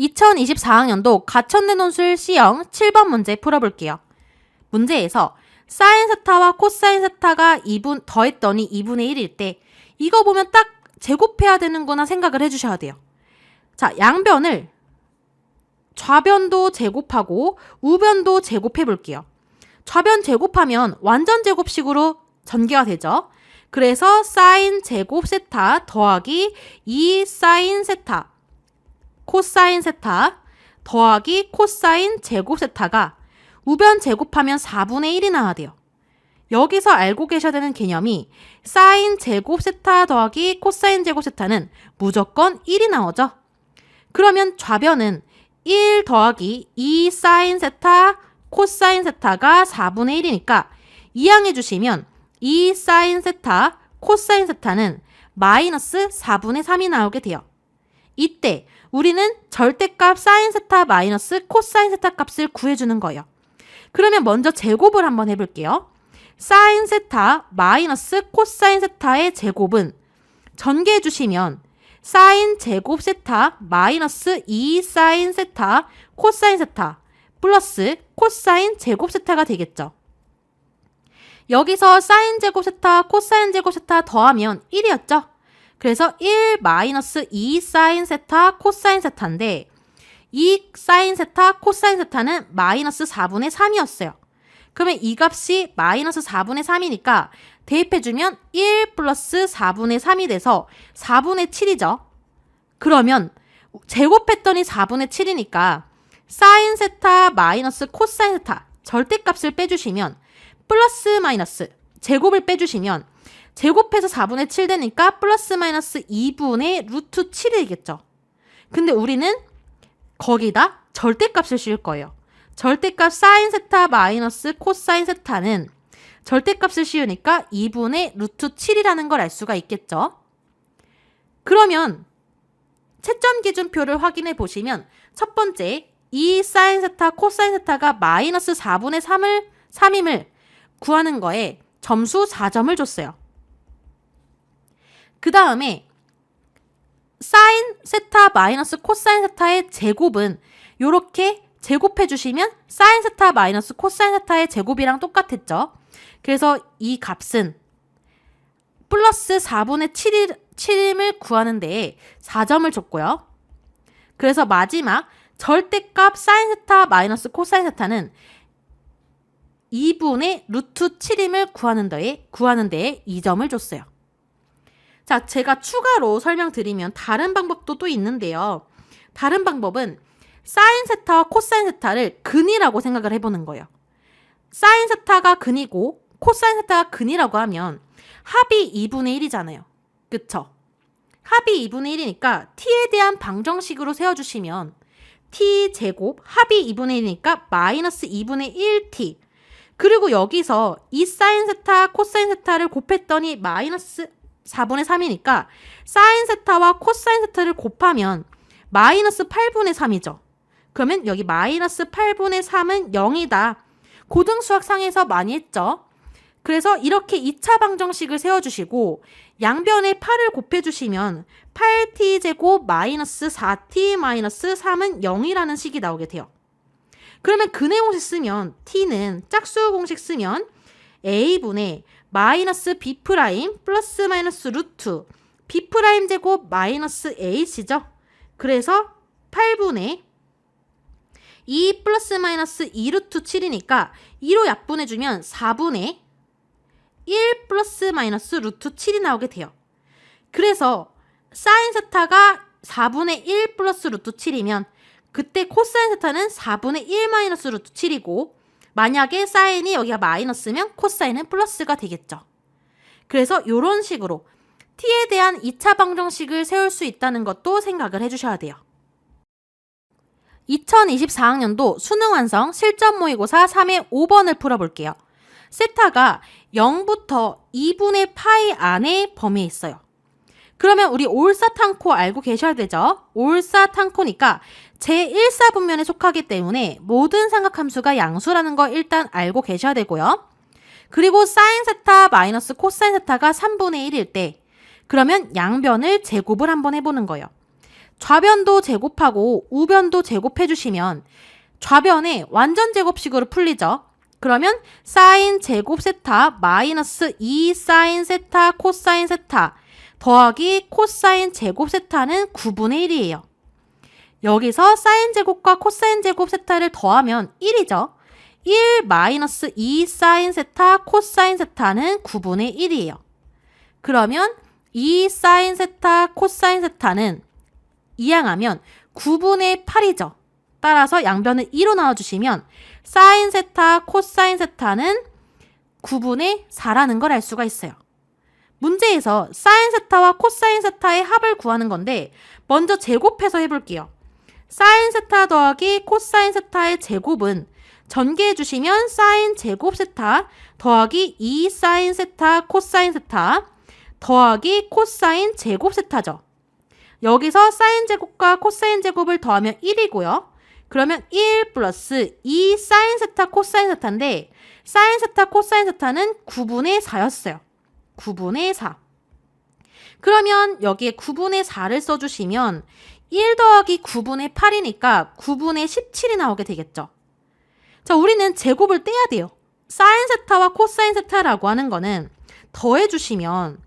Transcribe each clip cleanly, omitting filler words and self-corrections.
2024학년도 가천대 논술 C형 7번 문제 풀어볼게요. 문제에서 사인 세타와 코사인 세타가 더했더니 2분의 1일 때 이거 보면 딱 제곱해야 되는구나 생각을 해주셔야 돼요. 자, 양변을 좌변도 제곱하고 우변도 제곱해 볼게요. 좌변 제곱하면 완전 제곱식으로 전개가 되죠. 그래서 사인 제곱 세타 더하기 2 사인 세타 코사인 세타 더하기 코사인 제곱 세타가 우변 제곱하면 4분의 1이 나와야 돼요. 여기서 알고 계셔야 되는 개념이 사인 제곱 세타 더하기 코사인 제곱 세타는 무조건 1이 나오죠. 그러면 좌변은 1 더하기 2 사인 세타 코사인 세타가 4분의 1이니까 이항해 주시면 2 사인 세타 코사인 세타는 마이너스 4분의 3이 나오게 돼요. 이때 우리는 절대값 사인 세타 마이너스 코사인 세타 값을 구해주는 거예요. 그러면 먼저 제곱을 한번 해볼게요. 사인 세타 마이너스 코사인 세타의 제곱은 전개해 주시면 사인 제곱 세타 마이너스 2 사인 세타 코사인 세타 플러스 코사인 제곱 세타가 되겠죠. 여기서 사인 제곱 세타 코사인 제곱 세타 더하면 1이었죠. 그래서 1 마이너스 2 사인 세타 코사인 세타인데 2 사인 세타 코사인 세타는 마이너스 4분의 3이었어요. 그러면 이 값이 마이너스 4분의 3이니까 대입해주면 1 플러스 4분의 3이 돼서 4분의 7이죠. 그러면 제곱했더니 4분의 7이니까 사인 세타 마이너스 코사인 세타 절대값을 빼주시면 플러스 마이너스 제곱을 빼주시면 제곱해서 4분의 7 되니까 플러스 마이너스 2분의 루트 7이 되겠죠. 근데 우리는 거기다 절대값을 씌울 거예요. 절대값 사인 세타 마이너스 코사인 세타는 절대값을 씌우니까 2분의 루트 7이라는 걸 알 수가 있겠죠. 그러면 채점 기준표를 확인해 보시면 첫 번째 2 사인 세타 코사인 세타가 마이너스 4분의 3임을 구하는 거에 점수 4점을 줬어요. 그 다음에 사인 세타 마이너스 코사인 세타의 제곱은 이렇게 제곱해 주시면 사인 세타 마이너스 코사인 세타의 제곱이랑 똑같았죠. 그래서 이 값은 플러스 4분의 7임을 구하는 데에 4점을 줬고요. 그래서 마지막 절대값 사인 세타 마이너스 코사인 세타는 2분의 루트 7임을 구하는 데에 2점을 줬어요. 자, 제가 추가로 설명드리면 다른 방법도 또 있는데요. 다른 방법은 사인 세타와 코사인 세타를 근이라고 생각을 해보는 거예요. 사인 세타가 근이고 코사인 세타가 근이라고 하면 합이 2분의 1이잖아요. 그쵸? 합이 2분의 1이니까 t에 대한 방정식으로 세워주시면 t제곱 합이 2분의 1이니까 마이너스 2분의 1t 그리고 여기서 이 사인 세타 코사인 세타를 곱했더니 마이너스 4분의 3이니까 사인 세타와 코사인 세타를 곱하면 마이너스 8분의 3이죠. 그러면 여기 마이너스 8분의 3은 0이다. 고등수학상에서 많이 했죠. 그래서 이렇게 2차 방정식을 세워주시고 양변에 8을 곱해주시면 8t제곱 마이너스 4t 마이너스 3은 0이라는 식이 나오게 돼요. 그러면 근의 공식 쓰면 t는 짝수 공식 쓰면 a분의 마이너스 b 프라임 플러스 마이너스 루트 b 프라임 제곱 마이너스 h죠. 그래서 8분의 2 플러스 마이너스 2 루트 7이니까 2로 약분해주면 4분의 1 플러스 마이너스 루트 7이 나오게 돼요. 그래서 사인 세타가 4분의 1 플러스 루트 7이면 그때 코사인 세타는 4분의 1 마이너스 루트 7이고 만약에 사인이 여기가 마이너스면 코사인은 플러스가 되겠죠. 그래서 이런 식으로 t에 대한 2차 방정식을 세울 수 있다는 것도 생각을 해주셔야 돼요. 2024학년도 수능 완성 실전 모의고사 3의 5번을 풀어볼게요. 세타가 0부터 2분의 파이 안에 범위에 있어요. 그러면 우리 올사탕코 알고 계셔야 되죠? 올사탕코니까 제1사분면에 속하기 때문에 모든 삼각함수가 양수라는 거 일단 알고 계셔야 되고요. 그리고 사인 세타 마이너스 코사인 세타가 3분의 1일 때 그러면 양변을 제곱을 한번 해보는 거예요. 좌변도 제곱하고 우변도 제곱해 주시면 좌변에 완전 제곱식으로 풀리죠. 그러면 사인 제곱 세타 마이너스 2 사인 세타 코사인 세타 더하기 코사인 제곱 세타는 9분의 1이에요. 여기서 사인 제곱과 코사인 제곱 세타를 더하면 1이죠. 1 마이너스 2 사인 세타 코사인 세타는 9분의 1이에요. 그러면 2 사인 세타 코사인 세타는 이항하면 9분의 8이죠. 따라서 양변을 2로 나눠주시면 사인 세타 코사인 세타는 9분의 4라는 걸 알 수가 있어요. 문제에서 사인 세타와 코사인 세타의 합을 구하는 건데 먼저 제곱해서 해볼게요. 사인 세타 더하기 코사인 세타의 제곱은 전개해 주시면 사인 제곱 세타 더하기 2 사인 세타 코사인 세타 더하기 코사인 제곱 세타죠. 여기서 사인 제곱과 코사인 제곱을 더하면 1이고요. 그러면 1 플러스 2 사인 세타 코사인 세타인데 사인 세타 코사인 세타는 9분의 4였어요. 9분의 4. 그러면 여기에 9분의 4를 써주시면 1 더하기 9분의 8이니까 9분의 17이 나오게 되겠죠. 자, 우리는 제곱을 떼야 돼요. 사인 세타와 코사인 세타라고 하는 거는 더해주시면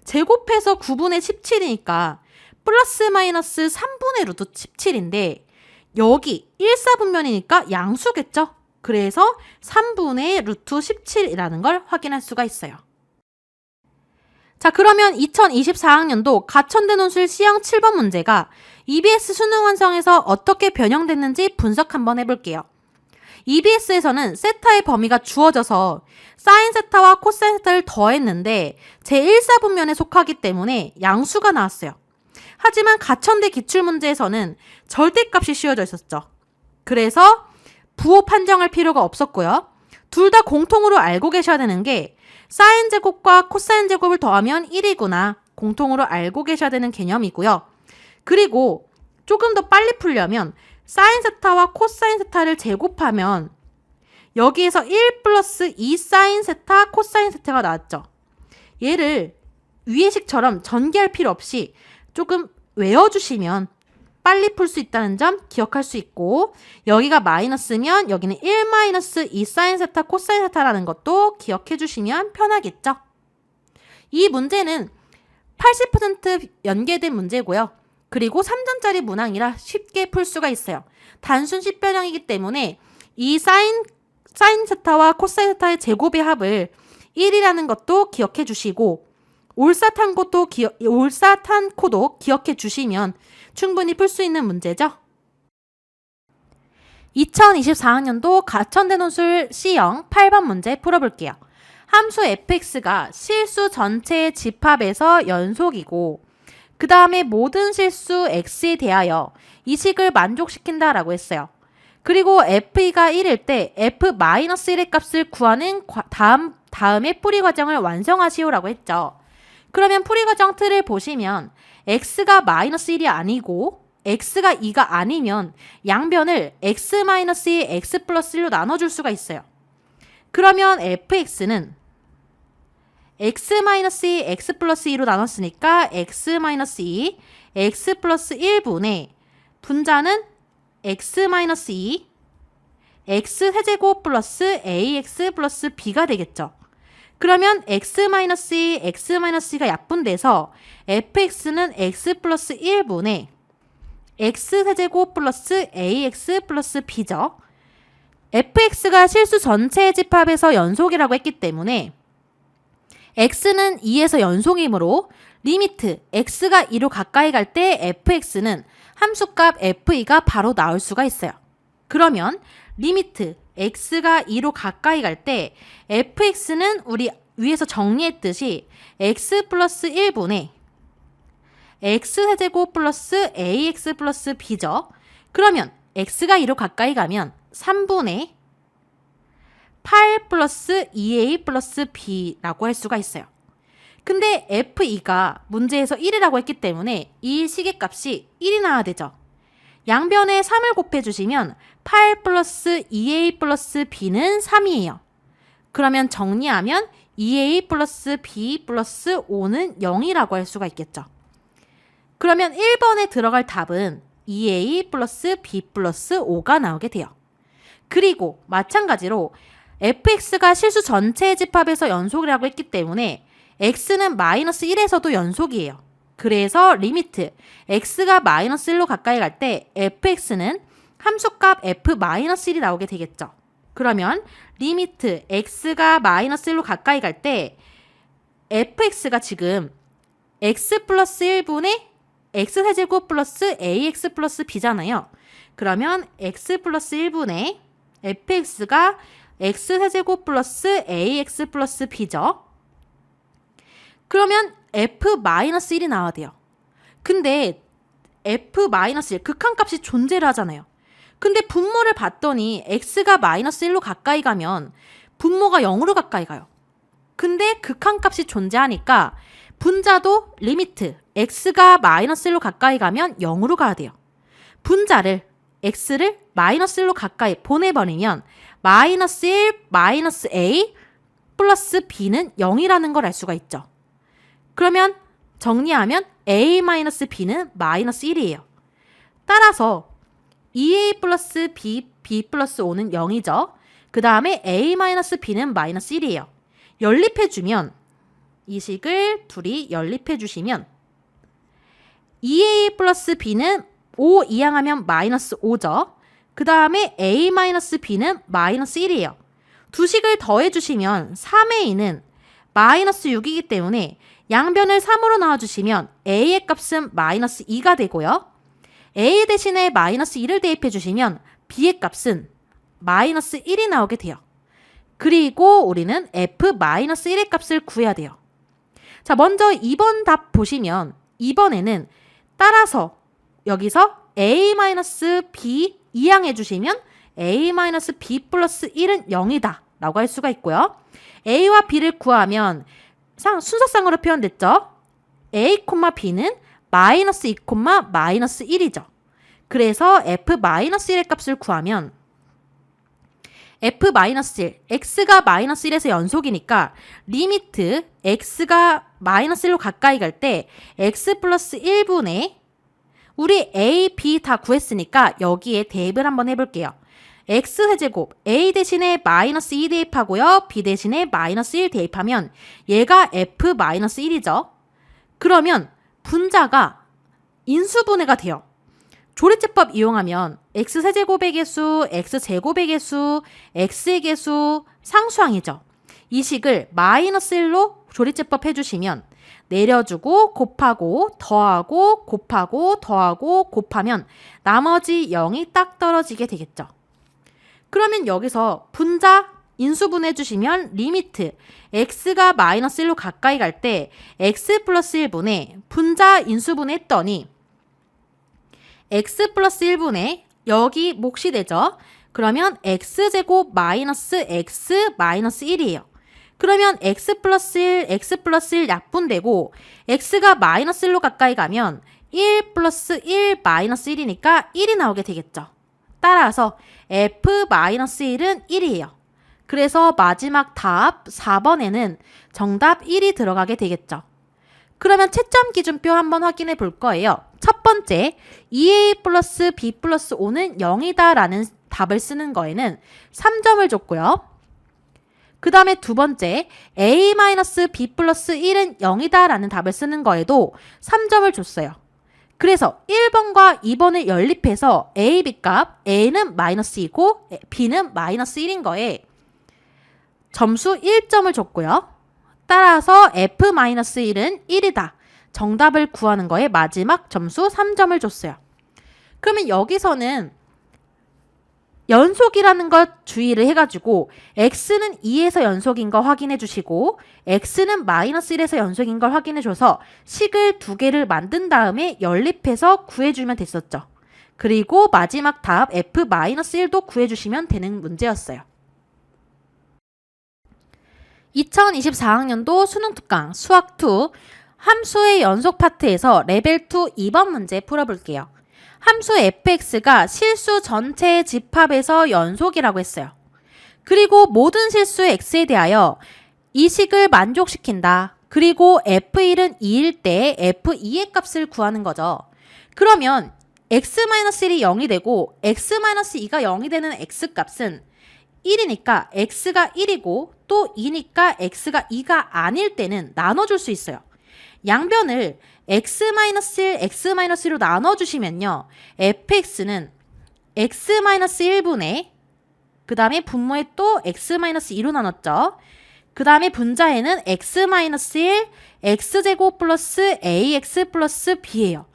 제곱해서 9분의 17이니까 플러스 마이너스 3분의 루트 17인데 여기 1사분면이니까 양수겠죠? 그래서 3분의 루트 17이라는 걸 확인할 수가 있어요. 자, 그러면 2024학년도 가천대논술 C형 7번 문제가 EBS 수능 완성에서 어떻게 변형됐는지 분석 한번 해볼게요. EBS에서는 세타의 범위가 주어져서 사인 세타와 코사인 세타를 더했는데 제1사분면에 속하기 때문에 양수가 나왔어요. 하지만 가천대 기출문제에서는 절대값이 씌워져 있었죠. 그래서 부호 판정할 필요가 없었고요. 둘 다 공통으로 알고 계셔야 되는 게 사인 제곱과 코사인 제곱을 더하면 1이구나 공통으로 알고 계셔야 되는 개념이고요. 그리고 조금 더 빨리 풀려면 사인 세타와 코사인 세타를 제곱하면 여기에서 1 플러스 2 사인 세타 코사인 세타가 나왔죠. 얘를 위의 식처럼 전개할 필요 없이 조금 외워주시면 빨리 풀 수 있다는 점 기억할 수 있고 여기가 마이너스면 여기는 1 마이너스 2 사인 세타 코사인 세타라는 것도 기억해 주시면 편하겠죠. 이 문제는 80% 연계된 문제고요. 그리고 3점짜리 문항이라 쉽게 풀 수가 있어요. 단순 식변형이기 때문에 이 사인 세타와 코사인 세타의 제곱의 합을 1이라는 것도 기억해 주시고 올사탄코도 기억해 주시면 충분히 풀 수 있는 문제죠. 2024학년도 가천대논술 C형 8번 문제 풀어볼게요. 함수 fx가 실수 전체의 집합에서 연속이고 그 다음에 모든 실수 x에 대하여 이 식을 만족시킨다라고 했어요. 그리고 f가 1일 때 f-1의 값을 구하는 다음에 풀이 과정을 완성하시오라고 했죠. 그러면 풀이 과정 틀을 보시면 x가 -1이 아니고 x가 2가 아니면 양변을 x-2의 x 플러스 1로 나눠줄 수가 있어요. 그러면 fx는 x-2의 x 플러스 2로 나눴으니까 x-2 x 플러스 1분의 분자는 x-2 x 세제곱 플러스 ax 플러스 b가 되겠죠. 그러면 x-2, x-2가 약분돼서 fx는 x 플러스 1분의 x 세제곱 플러스 ax 플러스 b죠. fx가 실수 전체의 집합에서 연속이라고 했기 때문에 x는 2에서 연속이므로 리미트 x가 2로 가까이 갈 때 fx는 함수값 f2가 바로 나올 수가 있어요. 그러면 리미트 x가 2로 가까이 갈 때 fx는 우리 위에서 정리했듯이 x 플러스 1분의 x 세제곱 플러스 ax 플러스 b죠. 그러면 x가 2로 가까이 가면 3분의 8 플러스 2a 플러스 b라고 할 수가 있어요. 근데 f2가 문제에서 1이라고 했기 때문에 이 식의 값이 1이 나와야 되죠. 양변에 3을 곱해주시면 8 플러스 2a 플러스 b는 3이에요. 그러면 정리하면 2a 플러스 b 플러스 5는 0이라고 할 수가 있겠죠. 그러면 1번에 들어갈 답은 2a 플러스 b 플러스 5가 나오게 돼요. 그리고 마찬가지로 fx가 실수 전체의 집합에서 연속이라고 했기 때문에 x는 마이너스 1에서도 연속이에요. 그래서 리미트 x가 마이너스 1로 가까이 갈 때 fx는 함수값 f-1이 나오게 되겠죠. 그러면 리미트 x가 마이너스 1로 가까이 갈 때 fx가 지금 x 플러스 1분의 x세제곱 플러스 ax 플러스 b잖아요. 그러면 x 플러스 1분의 fx가 x세제곱 플러스 ax 플러스 b죠. 그러면 f-1이 나와야 돼요. 근데 f-1 극한값이 존재를 하잖아요. 근데 분모를 봤더니 x가 마이너스 1로 가까이 가면 분모가 0으로 가까이 가요. 근데 극한값이 존재하니까 분자도 리미트 x가 마이너스 1로 가까이 가면 0으로 가야 돼요. 분자를 x를 마이너스 1로 가까이 보내버리면 마이너스 1 마이너스 a 플러스 b는 0이라는 걸 알 수가 있죠. 그러면 정리하면 a 마이너스 b는 마이너스 1이에요. 따라서 2a 플러스 b 플러스 5는 0이죠. 그 다음에 a 마이너스 b는 마이너스 1이에요. 연립해주면 이 식을 둘이 연립해주시면 2a 플러스 b는 5 이항하면 마이너스 5죠. 그 다음에 a 마이너스 b는 마이너스 1이에요. 두 식을 더해주시면 3의 2는 마이너스 6이기 때문에 양변을 3으로 나와주시면 a의 값은 마이너스 2가 되고요. a 대신에 마이너스 2를 대입해주시면 b의 값은 마이너스 1이 나오게 돼요. 그리고 우리는 f-1의 값을 구해야 돼요. 자, 먼저 2번 답 보시면 2번에는 따라서 여기서 a-b 이항해 주시면 a-b 플러스 1은 0이다 라고 할 수가 있고요. a와 b를 구하면 순서상으로 표현됐죠. a, b는 마이너스 2, 마이너스 1이죠. 그래서 f-1의 값을 구하면 f-1, x가 마이너스 1에서 연속이니까 리미트 x가 마이너스 1로 가까이 갈 때 x 플러스 1분의 우리 a, b 다 구했으니까 여기에 대입을 한번 해볼게요. x세제곱 a 대신에 마이너스 2 대입하고요. b 대신에 마이너스 1 대입하면 얘가 f-1이죠. 그러면 분자가 인수분해가 돼요. 조리제법 이용하면 x세제곱의 개수, x제곱의 개수, x의 개수 상수항이죠. 이 식을 마이너스 1로 조리제법 해주시면 내려주고 곱하고 더하고 곱하고 더하고 곱하면 나머지 0이 딱 떨어지게 되겠죠. 그러면 여기서 분자 인수분해 주시면 리미트 x가 마이너스 1로 가까이 갈 때 x 플러스 1분의 분자 인수분해 했더니 x 플러스 1분의 여기 몫이 되죠. 그러면 x제곱 마이너스 x 마이너스 1이에요. 그러면 x 플러스 1 약분되고 x가 마이너스 1로 가까이 가면 1 플러스 1 마이너스 1이니까 1이 나오게 되겠죠. 따라서 f-1은 1이에요. 그래서 마지막 답 4번에는 정답 1이 들어가게 되겠죠. 그러면 채점 기준표 한번 확인해 볼 거예요. 첫 번째, 2a 플러스 b 플러스 5는 0이다 라는 답을 쓰는 거에는 3점을 줬고요. 그 다음에 두 번째, a 마이너스 b 플러스 1은 0이다 라는 답을 쓰는 거에도 3점을 줬어요. 그래서 1번과 2번을 연립해서 a, b 값, a는 마이너스 2고 b는 마이너스 1인 거에 점수 1점을 줬고요. 따라서 f-1은 1이다. 정답을 구하는 거에 마지막 점수 3점을 줬어요. 그러면 여기서는 연속이라는 것 주의를 해가지고 x는 2에서 연속인 거 확인해 주시고 x는 마이너스 1에서 연속인 걸 확인해 줘서 식을 두 개를 만든 다음에 연립해서 구해주면 됐었죠. 그리고 마지막 답 f-1도 구해주시면 되는 문제였어요. 2024학년도 수능 특강 수학2 함수의 연속 파트에서 레벨 2 2번 문제 풀어볼게요. 함수 fx가 실수 전체의 집합에서 연속이라고 했어요. 그리고 모든 실수 x에 대하여 이 식을 만족시킨다. 그리고 f1은 2일 때 f2의 값을 구하는 거죠. 그러면 x-1이 0이 되고 x-2가 0이 되는 x값은 1이니까 x가 1이고 또 2니까 x가 2가 아닐 때는 나눠줄 수 있어요. 양변을 x-1, x-1로 나눠주시면요. fx는 x-1분의 그 다음에 분모에 또 x-2로 나눴죠. 그 다음에 분자에는 x-1, x제곱 플러스 ax 플러스 b예요.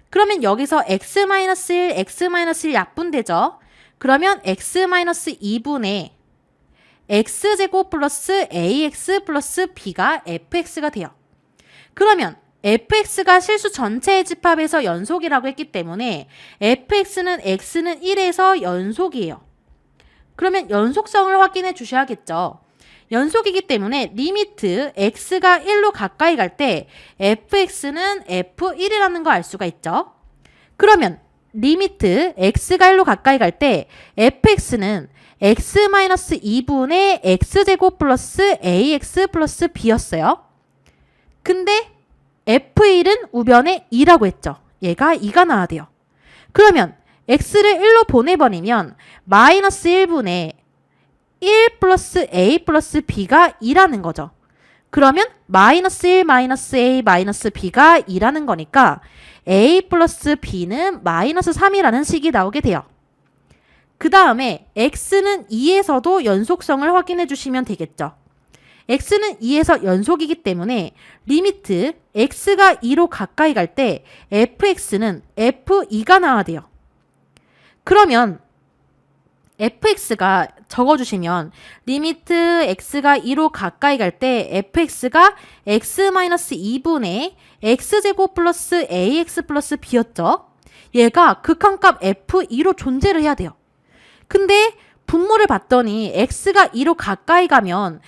그러면 여기서 x-1, x-1 약분되죠. 그러면 x-2분의 x제곱 플러스 ax 플러스 b가 fx가 돼요. 그러면 fx가 실수 전체의 집합에서 연속이라고 했기 때문에 fx는 x는 1에서 연속이에요. 그러면 연속성을 확인해 주셔야겠죠. 연속이기 때문에 리미트 x가 1로 가까이 갈 때 fx는 f1이라는 거 알 수가 있죠. 그러면 리미트 x가 1로 가까이 갈 때 fx는 x-2분의 x제곱 플러스 ax 플러스 b였어요. 근데 f1은 우변에 2라고 했죠. 얘가 2가 나와야 돼요. 그러면 x를 1로 보내버리면 마이너스 1분의 1 플러스 a 플러스 b가 2라는 거죠. 그러면 마이너스 1 마이너스 a 마이너스 b가 2라는 거니까 a 플러스 b는 마이너스 3이라는 식이 나오게 돼요. 그 다음에 x는 2에서도 연속성을 확인해 주시면 되겠죠. x는 2에서 연속이기 때문에 리미트 x가 2로 가까이 갈 때 fx는 f2가 나와야 돼요. 그러면 fx가 적어주시면 리미트 x가 2로 가까이 갈 때 fx가 x-2분의 x제곱 플러스 ax 플러스 b였죠. 얘가 극한값 f2로 존재를 해야 돼요. 근데 분모를 봤더니 x가 2로 가까이 가면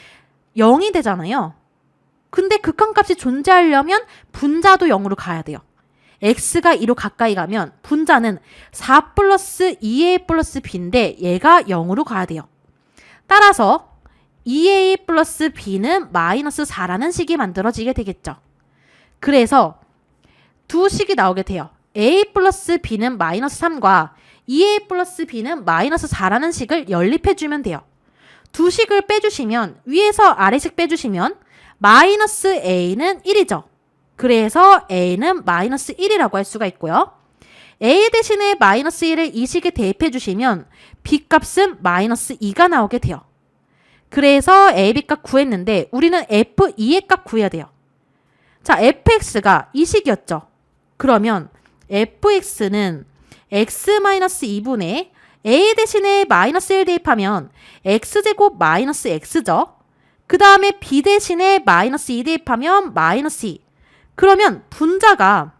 0이 되잖아요. 근데 극한값이 존재하려면 분자도 0으로 가야 돼요. x가 2로 가까이 가면 분자는 4 플러스 2a 플러스 b인데 얘가 0으로 가야 돼요. 따라서 2a 플러스 b는 마이너스 4라는 식이 만들어지게 되겠죠. 그래서 두 식이 나오게 돼요. a 플러스 b는 마이너스 3과 2a 플러스 b는 마이너스 4라는 식을 연립해주면 돼요. 두 식을 빼주시면 위에서 아래식 빼주시면 마이너스 a는 1이죠. 그래서 a는 마이너스 1이라고 할 수가 있고요. a 대신에 마이너스 1을 이 식에 대입해 주시면 b 값은 마이너스 2가 나오게 돼요. 그래서 a, b 값 구했는데 우리는 f2의 값 구해야 돼요. 자, fx가 이 식이었죠. 그러면 fx는 x-2분의 a 대신에 마이너스 1 대입하면 x제곱 마이너스 x죠. 그 다음에 b 대신에 마이너스 2 대입하면 마이너스 2. 그러면 분자가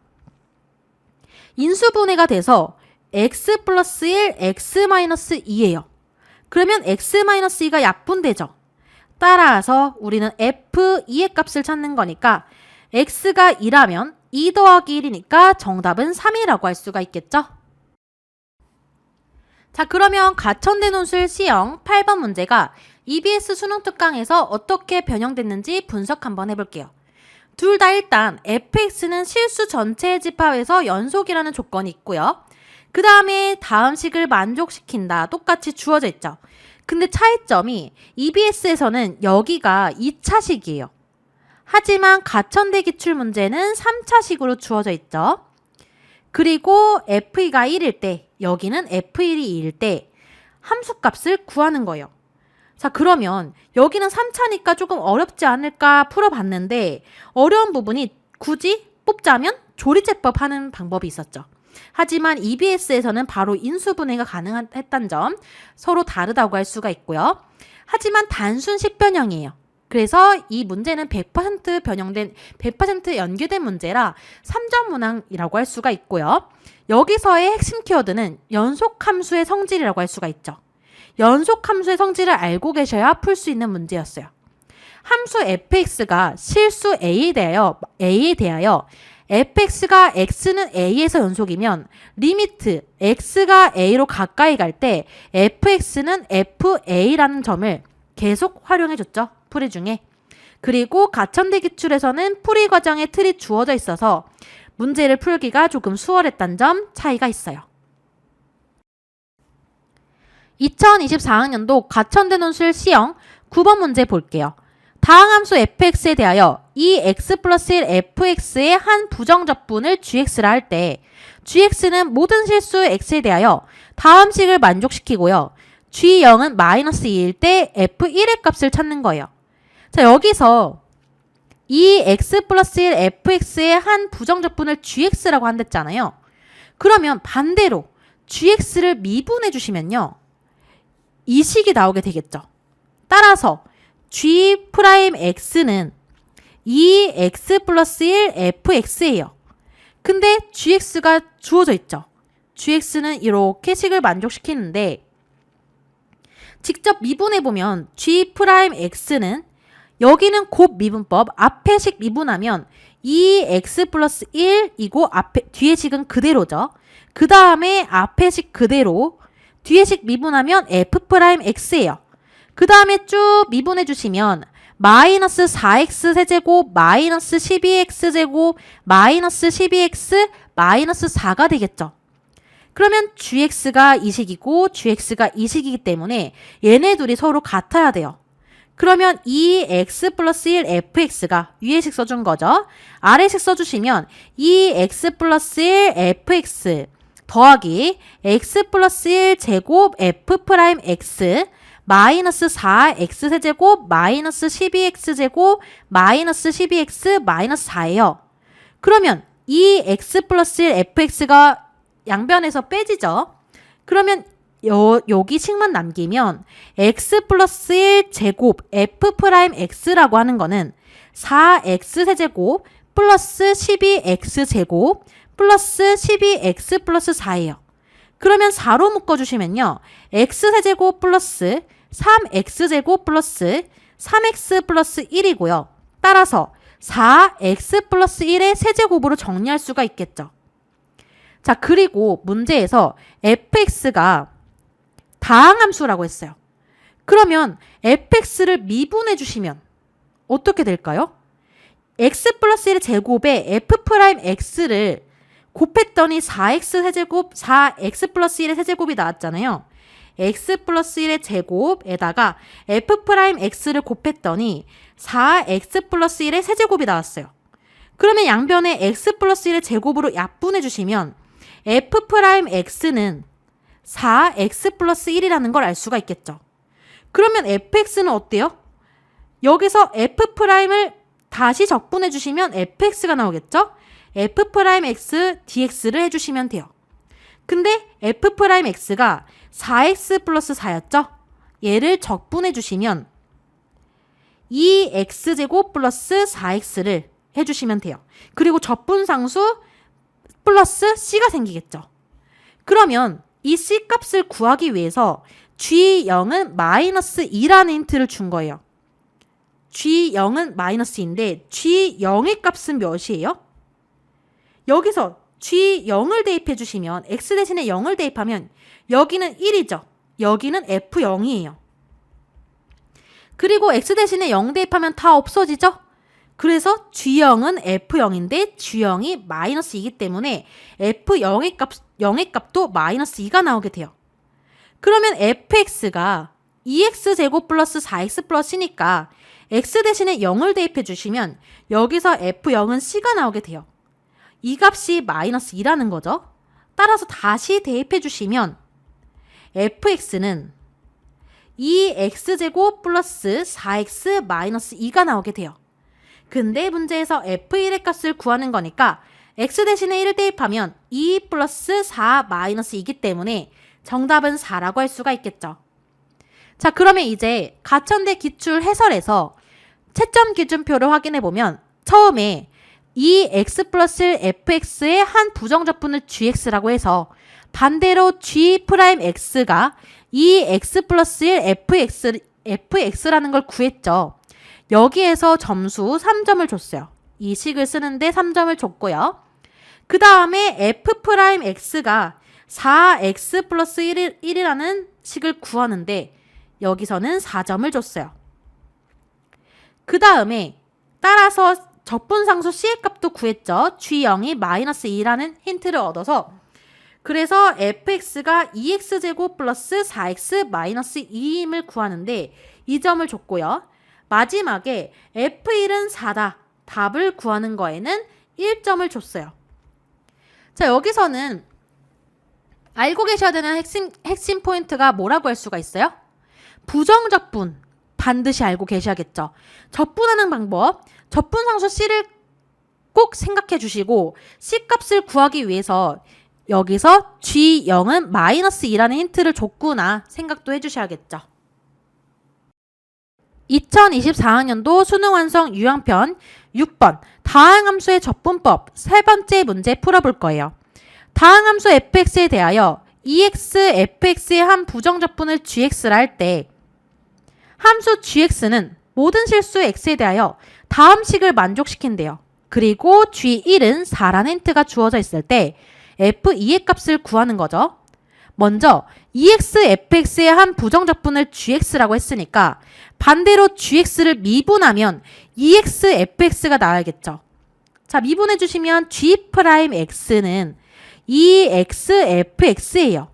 인수분해가 돼서 x 플러스 1, x 마이너스 2예요. 그러면 x 마이너스 2가 약분되죠. 따라서 우리는 f2의 값을 찾는 거니까 x가 2라면 2 더하기 1이니까 정답은 3이라고 할 수가 있겠죠. 자, 그러면 가천대 논술 C형 8번 문제가 EBS 수능 특강에서 어떻게 변형됐는지 분석 한번 해볼게요. 둘 다 일단 fx는 실수 전체의 집합에서 연속이라는 조건이 있고요. 그 다음에 다음 식을 만족시킨다. 똑같이 주어져 있죠. 근데 차이점이 EBS에서는 여기가 2차식이에요. 하지만 가천대 기출문제는 3차식으로 주어져 있죠. 그리고 f2가 1일 때 여기는 f1이 2일 때 함수값을 구하는 거예요. 자, 그러면 여기는 3차니까 조금 어렵지 않을까 풀어봤는데 어려운 부분이 굳이 뽑자면 조리제법 하는 방법이 있었죠. 하지만 EBS에서는 바로 인수분해가 가능했다는 점 서로 다르다고 할 수가 있고요. 하지만 단순식 변형이에요. 그래서 이 문제는 100% 변형된 100% 연계된 문제라 3점 문항이라고 할 수가 있고요. 여기서의 핵심 키워드는 연속함수의 성질이라고 할 수가 있죠. 연속함수의 성질을 알고 계셔야 풀 수 있는 문제였어요. 함수 fx가 실수 a에 대하여 fx가 x는 a에서 연속이면 리미트 x가 a로 가까이 갈 때 fx는 fa라는 점을 계속 활용해줬죠. 풀이 중에. 그리고 가천대 기출에서는 풀이 과정에 틀이 주어져 있어서 문제를 풀기가 조금 수월했다는 점 차이가 있어요. 2024학년도 가천대 논술 시형 9번 문제 볼게요. 다항 함수 fx에 대하여 이 x 플러스 1 fx의 한 부정적분을 gx라 할 때 gx는 모든 실수 x에 대하여 다음 식을 만족시키고요. g0은 마이너스 2일 때 f1의 값을 찾는 거예요. 자, 여기서 이 x 플러스 1 fx의 한 부정적분을 gx라고 한댔잖아요. 그러면 반대로 gx를 미분해 주시면요. 이 식이 나오게 되겠죠. 따라서 g'x는 2x 플러스 1 fx예요. 근데 gx가 주어져 있죠. gx는 이렇게 식을 만족시키는데 직접 미분해보면 g'x는 여기는 곱 미분법 앞에 식 미분하면 2x 플러스 1이고 뒤에 식은 그대로죠. 그 다음에 앞에 식 그대로 뒤에 식 미분하면 f'x예요. 그 다음에 쭉 미분해 주시면 마이너스 4x 세제곱 마이너스 12x제곱 마이너스 12x 마이너스 4가 되겠죠. 그러면 gx가 이 식이고 gx가 이 식이기 때문에 얘네 둘이 서로 같아야 돼요. 그러면 이 x 플러스 1 fx가 위에 식 써준 거죠. 아래 식 써주시면 이 x 플러스 1 fx 더하기 x 플러스 1 제곱 f 프라임 x 마이너스 4x 세제곱 마이너스 12x 제곱 마이너스 12x 마이너스 4예요. 그러면 이 x 플러스 1 fx가 양변에서 빼지죠. 그러면 여기 식만 남기면 x 플러스 1 제곱 f 프라임 x라고 하는 거는 4x 세제곱 플러스 12x 제곱 플러스 12x 플러스 4예요. 그러면 4로 묶어주시면요. x 세제곱 플러스 3x제곱 플러스 3x 플러스 1이고요. 따라서 4x 플러스 1의 세제곱으로 정리할 수가 있겠죠. 자, 그리고 문제에서 fx가 다항함수라고 했어요. 그러면 fx를 미분해 주시면 어떻게 될까요? x 플러스 1의 제곱에 f 프라임 x를 곱했더니 4x 세제곱 4x 플러스 1의 세제곱이 나왔잖아요. x 플러스 1의 제곱에다가 f 프라임 x를 곱했더니 4x 플러스 1의 세제곱이 나왔어요. 그러면 양변에 x 플러스 1의 제곱으로 약분해 주시면 f 프라임 x는 4x 플러스 1이라는 걸 알 수가 있겠죠. 그러면 fx는 어때요? 여기서 f 프라임을 다시 적분해 주시면 fx가 나오겠죠? f 프라임 x dx를 해주시면 돼요. 근데 f 프라임 x가 4x 플러스 4였죠? 얘를 적분해 주시면 2x제곱 플러스 4x를 해주시면 돼요. 그리고 적분상수 플러스 c가 생기겠죠. 그러면 이 c 값을 구하기 위해서 g0은 마이너스 2라는 힌트를 준 거예요. g0은 마이너스 2인데 g0의 값은 몇이에요? 여기서 g0을 대입해 주시면 x 대신에 0을 대입하면 여기는 1이죠. 여기는 f0이에요. 그리고 x 대신에 0 대입하면 다 없어지죠? 그래서 g0은 f0인데 g0이 마이너스 2이기 때문에 f0의 값도 마이너스 2가 나오게 돼요. 그러면 fx가 2x제곱 플러스 4x 플러스니까 x 대신에 0을 대입해 주시면 여기서 f0은 c가 나오게 돼요. 이 값이 마이너스 2라는 거죠. 따라서 다시 대입해 주시면 fx는 2x제곱 플러스 4x 마이너스 2가 나오게 돼요. 근데 문제에서 f1의 값을 구하는 거니까 x 대신에 1을 대입하면 2 플러스 4 마이너스 2이기 때문에 정답은 4라고 할 수가 있겠죠. 자, 그러면 이제 가천대 기출 해설에서 채점 기준표를 확인해 보면 처음에 이 x 플러스 1 fx의 한 부정적분을 gx라고 해서 반대로 g 프라임 x가 이 x 플러스 1 fx라는 걸 구했죠. 여기에서 점수 3점을 줬어요. 이 식을 쓰는데 3점을 줬고요. 그 다음에 f 프라임 x가 4x 플러스 1이라는 식을 구하는데 여기서는 4점을 줬어요. 그 다음에 따라서 적분상수 C의 값도 구했죠. G0이 마이너스 2라는 힌트를 얻어서 그래서 fx가 2x제곱 플러스 4x 마이너스 2임을 구하는데 이 점을 줬고요. 마지막에 f1은 4다. 답을 구하는 거에는 1점을 줬어요. 자, 여기서는 알고 계셔야 되는 핵심 포인트가 뭐라고 할 수가 있어요? 부정적분 반드시 알고 계셔야겠죠. 적분하는 방법, 적분상수 C를 꼭 생각해 주시고 C 값을 구하기 위해서 여기서 G0은 마이너스 2라는 힌트를 줬구나 생각도 해주셔야겠죠. 2024학년도 수능완성 유형편 6번 다항함수의 적분법 세 번째 문제 풀어볼 거예요. 다항함수 fx에 대하여 2x, fx의 한 부정적분을 gx라 할 때 함수 gx는 모든 실수 x에 대하여 다음 식을 만족시킨대요. 그리고 g1은 4라는 힌트가 주어져 있을 때 f2의 값을 구하는 거죠. 먼저 2x, fx의 한 부정적분을 gx라고 했으니까 반대로 gx를 미분하면 2x, fx가 나와야겠죠. 자, 미분해 주시면 g'x는 2x, fx예요.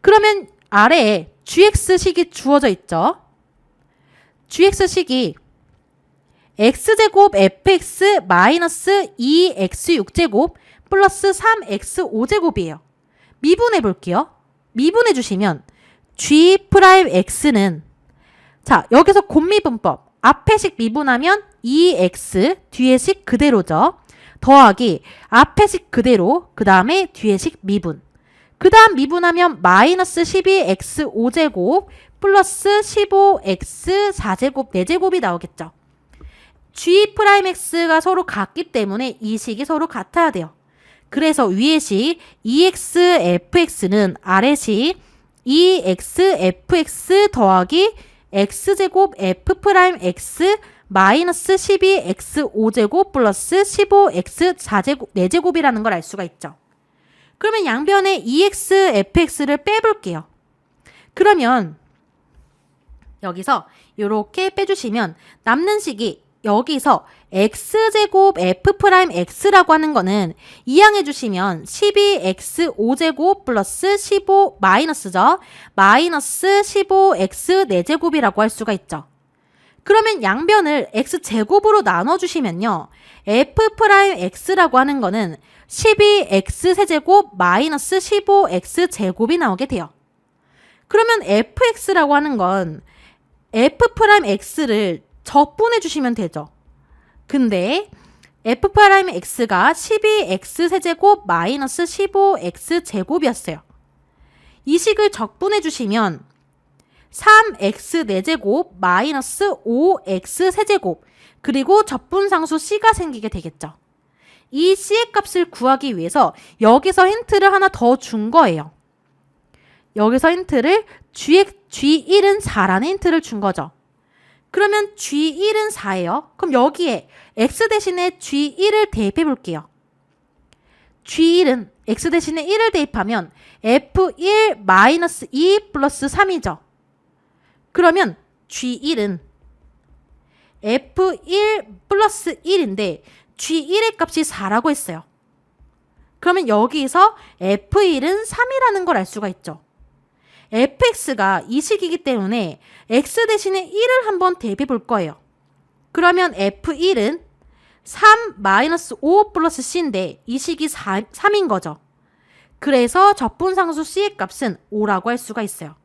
그러면 아래에 gx식이 주어져 있죠. gx식이 x제곱 fx 마이너스 2x6제곱 플러스 3x5제곱이에요. 미분해 볼게요. 미분해 주시면 g'x는 자, 여기서 곱미분법 앞에 식 미분하면 2x 뒤에 식 그대로죠. 더하기 앞에 식 그대로 그 다음에 뒤에 식 미분 그 다음 미분하면 마이너스 12x5제곱 플러스 15x4제곱 4제곱이 나오겠죠. g'x가 서로 같기 때문에 이 식이 서로 같아야 돼요. 그래서 위의 식 2xfx는 아래 식 2xfx 더하기 x제곱 f'x 마이너스 12x5제곱 플러스 15x4제곱 4제곱이라는 걸 알 수가 있죠. 그러면 양변에 2xfx를 빼볼게요. 그러면 여기서 이렇게 빼주시면 남는 식이 여기서 x제곱 f'x라고 하는 거는 이항해 주시면 12x5제곱 플러스 15 마이너스죠. 마이너스 15x 4제곱이라고 할 수가 있죠. 그러면 양변을 x제곱으로 나눠주시면요. f'x라고 하는 거는 12x 세제곱 마이너스 15x 제곱이 나오게 돼요. 그러면 fx라고 하는 건 f'x를 적분해 주시면 되죠. 근데 f'x가 12x 세제곱 마이너스 15x 제곱이었어요. 이 식을 적분해 주시면 3x 4제곱 마이너스 5x 세제곱 그리고 적분상수 c가 생기게 되겠죠. 이 c의 값을 구하기 위해서 여기서 힌트를 하나 더 준 거예요. 여기서 힌트를 G1은 4라는 힌트를 준 거죠. 그러면 G1은 4예요. 그럼 여기에 X 대신에 G1을 대입해 볼게요. G1은 X 대신에 1을 대입하면 F1 마이너스 2 플러스 3이죠. 그러면 G1은 F1 플러스 1인데 G1의 값이 4라고 했어요. 그러면 여기서 F1은 3이라는 걸 알 수가 있죠. fx가 이 식이기 때문에 x 대신에 1을 한번 대입해 볼 거예요. 그러면 f1은 3 마이너스 5 플러스 c인데 이 식이 3인 거죠. 그래서 적분상수 c의 값은 5라고 할 수가 있어요.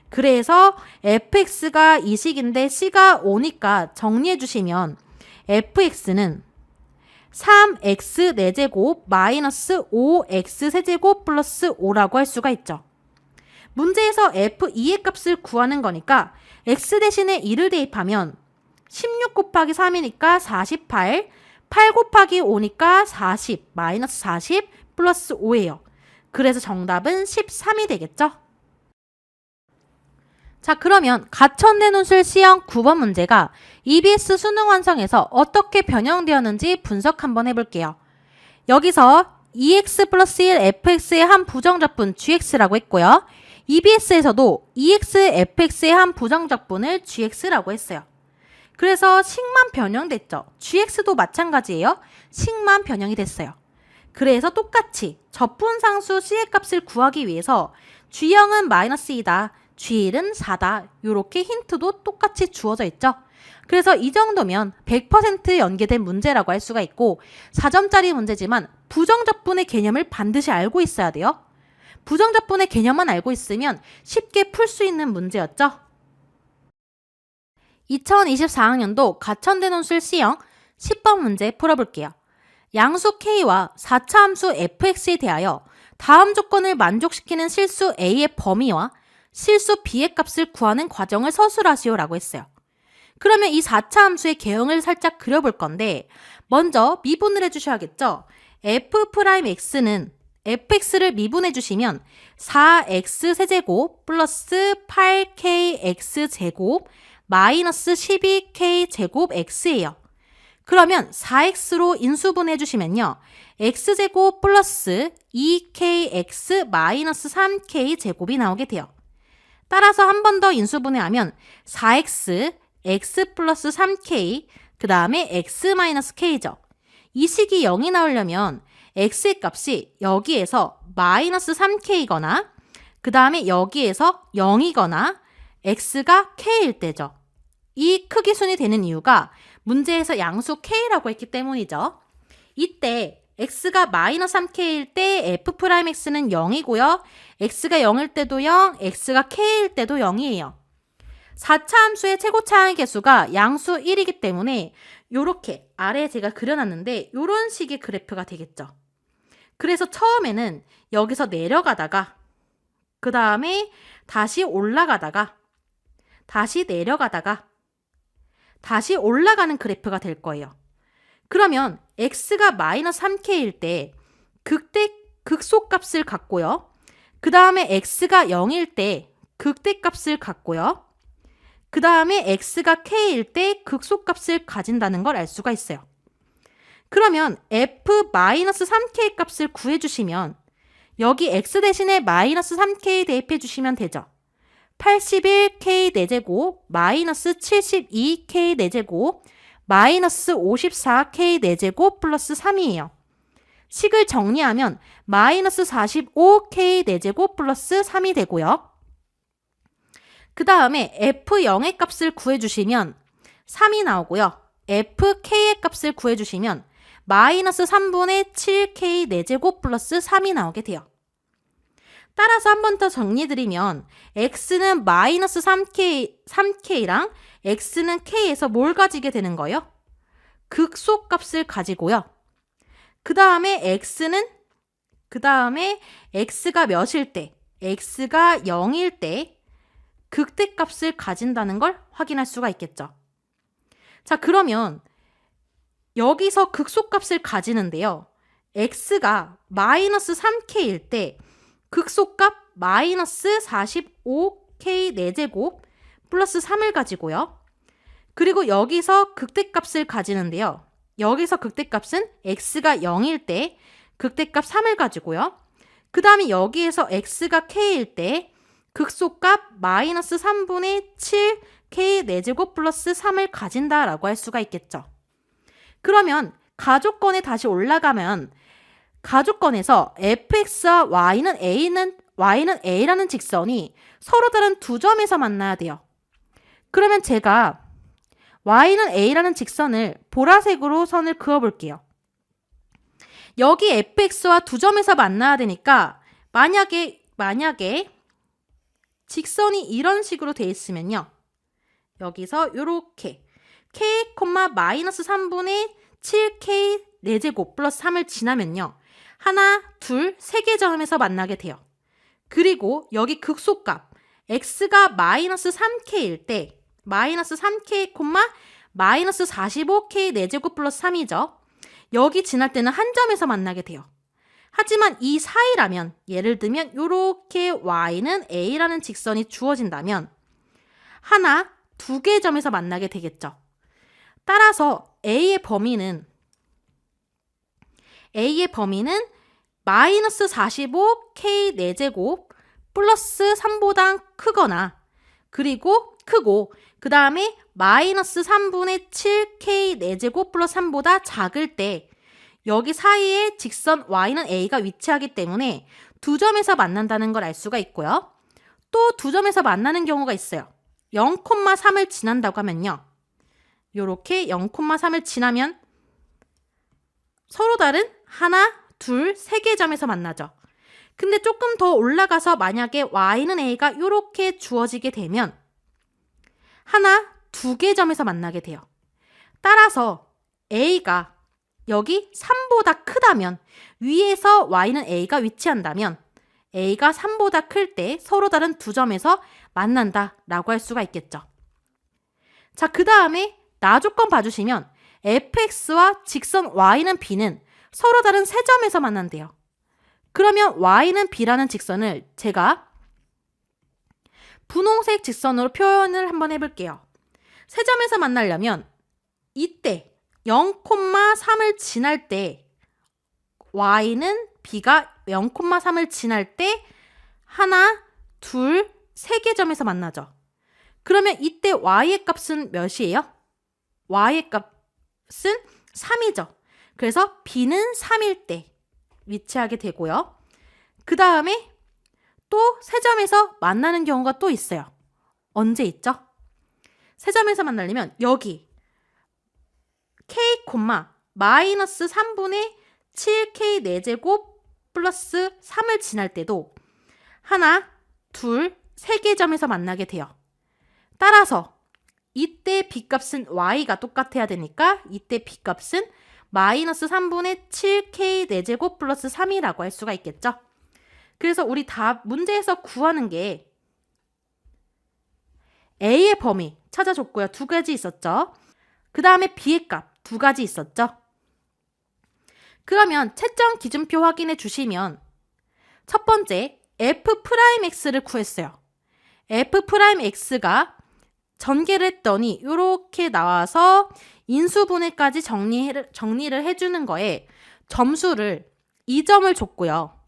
그래서 fx가 이 식인데 c가 5니까 정리해 주시면 fx는 3x 4제곱 마이너스 5x 세제곱 플러스 5라고 할 수가 있죠. 문제에서 f2의 값을 구하는 거니까 x 대신에 2를 대입하면 16 곱하기 3이니까 48, 8 곱하기 5니까 40, 마이너스 40 플러스 5예요. 그래서 정답은 13이 되겠죠? 자, 그러면 가천대논술 C형 9번 문제가 EBS 수능 완성에서 어떻게 변형되었는지 분석 한번 해볼게요. 여기서 2x 플러스 1 fx의 한 부정적분 gx라고 했고요. EBS에서도 2x fx의 한 부정적분을 gx라고 했어요. 그래서 식만 변형됐죠. gx도 마찬가지예요. 식만 변형이 됐어요. 그래서 똑같이 적분상수 c의 값을 구하기 위해서 G형은 -2다. G1은 4다. 이렇게 힌트도 똑같이 주어져 있죠. 그래서 이 정도면 100% 연계된 문제라고 할 수가 있고 4점짜리 문제지만 부정적분의 개념을 반드시 알고 있어야 돼요. 부정적분의 개념만 알고 있으면 쉽게 풀 수 있는 문제였죠. 2024학년도 가천대 논술 C형 10번 문제 풀어볼게요. 양수 K와 4차 함수 fx에 대하여 다음 조건을 만족시키는 실수 A의 범위와 실수 B의 값을 구하는 과정을 서술하시오라고 했어요. 그러면 이 4차 함수의 개형을 살짝 그려볼 건데 먼저 미분을 해주셔야겠죠. f'x는 fx를 미분해 주시면 4x 세제곱 플러스 8kx 제곱 마이너스 12k 제곱 x예요. 그러면 4x로 인수분해 주시면요. x제곱 플러스 2kx 마이너스 3k 제곱이 나오게 돼요. 따라서 한 번 더 인수분해하면 4x, x 플러스 3k, 그 다음에 x 마이너스 k죠. 이 식이 0이 나오려면 x의 값이 여기에서 마이너스 3k이거나 그 다음에 여기에서 0이거나 x가 k일 때죠. 이 크기순이 되는 이유가 문제에서 양수 k라고 했기 때문이죠. 이때 x가 마이너스 3k일 때 f'x는 0이고요. x가 0일 때도 0, x가 k일 때도 0이에요. 4차 함수의 최고차항의 개수가 양수 1이기 때문에 이렇게 아래에 제가 그려놨는데 이런 식의 그래프가 되겠죠. 그래서 처음에는 여기서 내려가다가 그 다음에 다시 올라가다가 다시 내려가다가 다시 올라가는 그래프가 될 거예요. 그러면 x가 마이너스 3k일 때 극소값을 갖고요. 그 다음에 x가 0일 때 극대값을 갖고요. 그 다음에 x가 k일 때 극소값을 가진다는 걸 알 수가 있어요. 그러면 f-3k 값을 구해주시면 여기 x 대신에 마이너스 3k 대입해 주시면 되죠. 81k 4제곱 마이너스 72k 4제곱 마이너스 54k 4제곱 플러스 3이에요. 식을 정리하면 마이너스 45k 4제곱 플러스 3이 되고요. 그 다음에 f0의 값을 구해주시면 3이 나오고요. fk의 값을 구해주시면 마이너스 3분의 7k 4제곱 플러스 3이 나오게 돼요. 따라서 한 번 더 정리드리면 x는 마이너스 3k랑 x는 k에서 뭘 가지게 되는 거예요? 극소값을 가지고요. 그 다음에 x가 몇일 때, x가 0일 때 극대값을 가진다는 걸 확인할 수가 있겠죠. 자, 그러면 여기서 극소값을 가지는데요. x가 마이너스 3k일 때 극소값 마이너스 45k 4제곱 플러스 3을 가지고요. 그리고 여기서 극대값을 가지는데요. 여기서 극대값은 x가 0일 때 극대값 3을 가지고요. 그 다음에 여기에서 x가 k일 때 극소값 마이너스 3분의 7k 4제곱 플러스 3을 가진다라고 할 수가 있겠죠. 그러면 가조건에 다시 올라가면 가조건에서 fx와 y는 a라는 직선이 서로 다른 두 점에서 만나야 돼요. 그러면 제가 y는 a라는 직선을 보라색으로 선을 그어볼게요. 여기 fx와 두 점에서 만나야 되니까 만약에 직선이 이런 식으로 돼 있으면요. 여기서 이렇게 k, 마이너스 3분의 7k 4제곱 플러스 3을 지나면요. 하나, 둘, 세 개 점에서 만나게 돼요. 그리고 여기 극소값 x가 마이너스 3k일 때 마이너스 3k, 마이너스 45k 4제곱 플러스 3이죠. 여기 지날 때는 한 점에서 만나게 돼요. 하지만 이 사이라면 예를 들면 이렇게 y는 a라는 직선이 주어진다면 하나, 두 개의 점에서 만나게 되겠죠. 따라서 a의 범위는 마이너스 45k 4제곱 플러스 3보다 크거나 그리고 크고 그 다음에 마이너스 3분의 7k 4제곱 플러스 3보다 작을 때 여기 사이에 직선 y는 a가 위치하기 때문에 두 점에서 만난다는 걸 알 수가 있고요. 또 두 점에서 만나는 경우가 있어요. 0,3을 지난다고 하면요. 요렇게 0,3을 지나면 서로 다른 하나, 둘, 세 개의 점에서 만나죠. 근데 조금 더 올라가서 만약에 y는 a가 요렇게 주어지게 되면 하나, 두 개의 점에서 만나게 돼요. 따라서 a가 여기 3보다 크다면 위에서 y는 a가 위치한다면 a가 3보다 클 때 서로 다른 두 점에서 만난다 라고 할 수가 있겠죠. 자, 그 다음에 나 조건 봐주시면 fx와 직선 y는 b는 서로 다른 세 점에서 만난대요. 그러면 y는 b라는 직선을 제가 분홍색 직선으로 표현을 한번 해볼게요. 세 점에서 만나려면 이때 0,3을 지날 때 y는 b가 0,3을 지날 때 하나, 둘, 세 개 점에서 만나죠. 그러면 이때 y의 값은 몇이에요? y의 값은 3이죠. 그래서 b는 3일 때 위치하게 되고요. 그 다음에 또 세 점에서 만나는 경우가 또 있어요. 언제 있죠? 세 점에서 만나려면 여기 k, 마이너스 3분의 7k 4제곱 플러스 3을 지날 때도 하나, 둘, 세 개 점에서 만나게 돼요. 따라서 이때 b값은 y가 똑같아야 되니까 이때 b값은 마이너스 3분의 7k 4제곱 플러스 3이라고 할 수가 있겠죠. 그래서 우리 다 문제에서 구하는 게 a의 범위 찾아줬고요. 두 가지 있었죠. 그 다음에 b의 값 두 가지 있었죠. 그러면 채점 기준표 확인해 주시면 첫 번째 f'x를 구했어요. f'x가 전개를 했더니 이렇게 나와서 인수분해까지 정리를 해주는 거에 점수를 2점을 줬고요.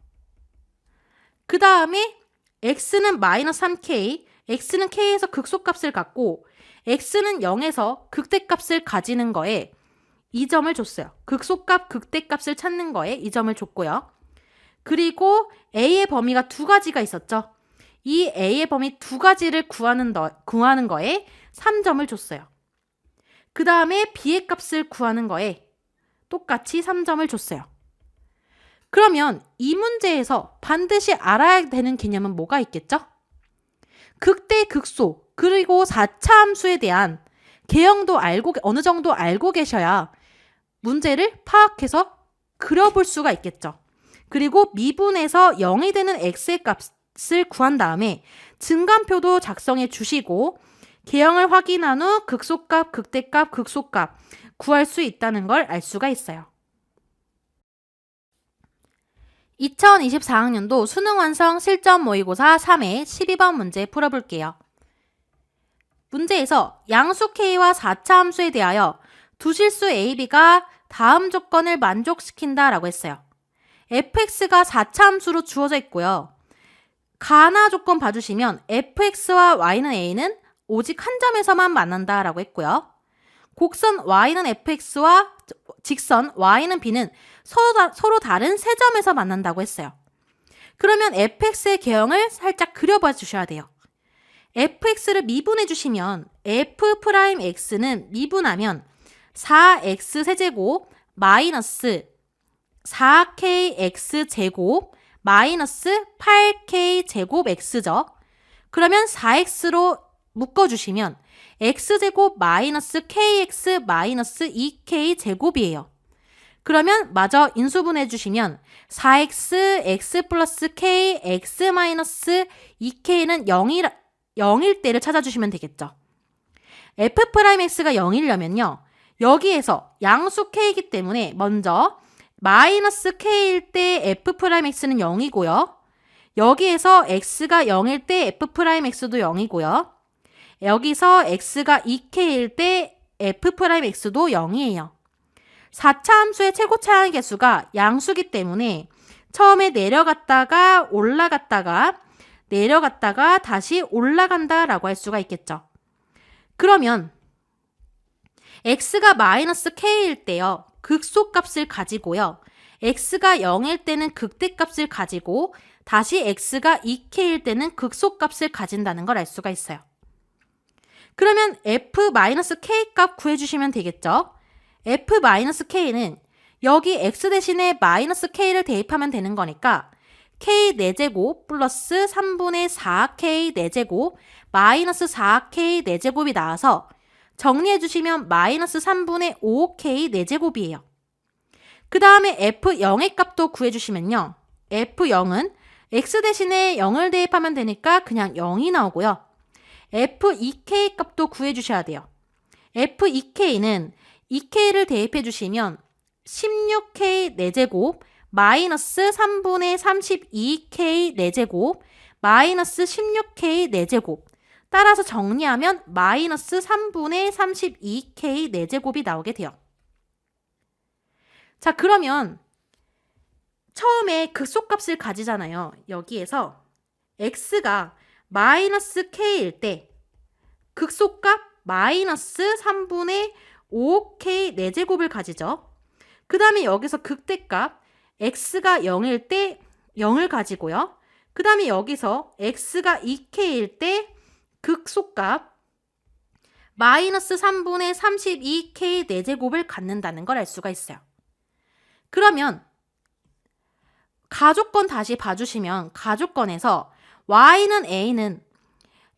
그 다음에 x는 마이너스 3k, x는 k에서 극소값을 갖고 x는 0에서 극대값을 가지는 거에 2점을 줬어요. 극소값, 극대값을 찾는 거에 2점을 줬고요. 그리고 a의 범위가 두 가지가 있었죠. 이 a의 범위 두 가지를 구하는 거에 3점을 줬어요. 그 다음에 b의 값을 구하는 거에 똑같이 3점을 줬어요. 그러면 이 문제에서 반드시 알아야 되는 개념은 뭐가 있겠죠? 극대, 극소, 그리고 4차 함수에 대한 개형도 어느 정도 알고 계셔야 문제를 파악해서 그려볼 수가 있겠죠. 그리고 미분에서 0이 되는 x의 값을 구한 다음에 증간표도 작성해 주시고 개형을 확인한 후 극소값, 극대값, 극소값 구할 수 있다는 걸 알 수가 있어요. 2024학년도 수능 완성 실전 모의고사 3회 12번 문제 풀어볼게요. 문제에서 양수 K와 4차 함수에 대하여 두 실수 A, B가 다음 조건을 만족시킨다 라고 했어요. fx가 4차 함수로 주어져 있고요. 가나 조건 봐주시면 fx와 y는 a는 오직 한 점에서만 만난다 라고 했고요. 곡선 y는 fx와 직선 y는 b는 서로 다른 세 점에서 만난다고 했어요. 그러면 fx의 개형을 살짝 그려봐 주셔야 돼요. fx를 미분해 주시면 f'x는 미분하면 4x 세제곱 마이너스 4kx 제곱 마이너스 8k 제곱 x죠. 그러면 4x로 묶어주시면 x제곱 마이너스 kx 마이너스 2k 제곱이에요. 그러면 마저 인수분해 주시면 4x x 플러스 k x 마이너스 2k는 0일 때를 찾아주시면 되겠죠. f'x가 0이려면요. 여기에서 양수 k이기 때문에 먼저 마이너스 k일 때 f'x는 0이고요. 여기에서 x가 0일 때 f'x도 0이고요. 여기서 x가 2k일 때 f'x도 0이에요. 4차 함수의 최고 차항 개수가 양수기 때문에 처음에 내려갔다가 올라갔다가 내려갔다가 다시 올라간다 라고 할 수가 있겠죠. 그러면 x가 마이너스 k일 때요. 극소값을 가지고요. x가 0일 때는 극대값을 가지고 다시 x가 2k일 때는 극소값을 가진다는 걸 알 수가 있어요. 그러면 f-k 값 구해주시면 되겠죠? f-k는 여기 x 대신에 마이너스 k를 대입하면 되는 거니까 k 4제곱 플러스 3분의 4k 4제곱 마이너스 4k 4제곱이 나와서 정리해주시면 마이너스 3분의 5k 4제곱이에요. 그 다음에 f0의 값도 구해주시면요. f0은 x 대신에 0을 대입하면 되니까 그냥 0이 나오고요. f2k 값도 구해주셔야 돼요. f2k는 2k를 대입해주시면 16k 4제곱 마이너스 3분의 32k 4제곱 마이너스 16k 4제곱 따라서 정리하면 마이너스 3분의 32k 4제곱이 나오게 돼요. 자, 그러면 처음에 극소값을 가지잖아요. 여기에서 x가 마이너스 k일 때 극소값 마이너스 3분의 5k 4제곱을 가지죠. 그 다음에 여기서 극대값 x가 0일 때 0을 가지고요. 그 다음에 여기서 x가 2k일 때 극소값 마이너스 3분의 32k 4제곱을 갖는다는 걸 알 수가 있어요. 그러면 가조건 다시 봐주시면 가조건에서 y는 a는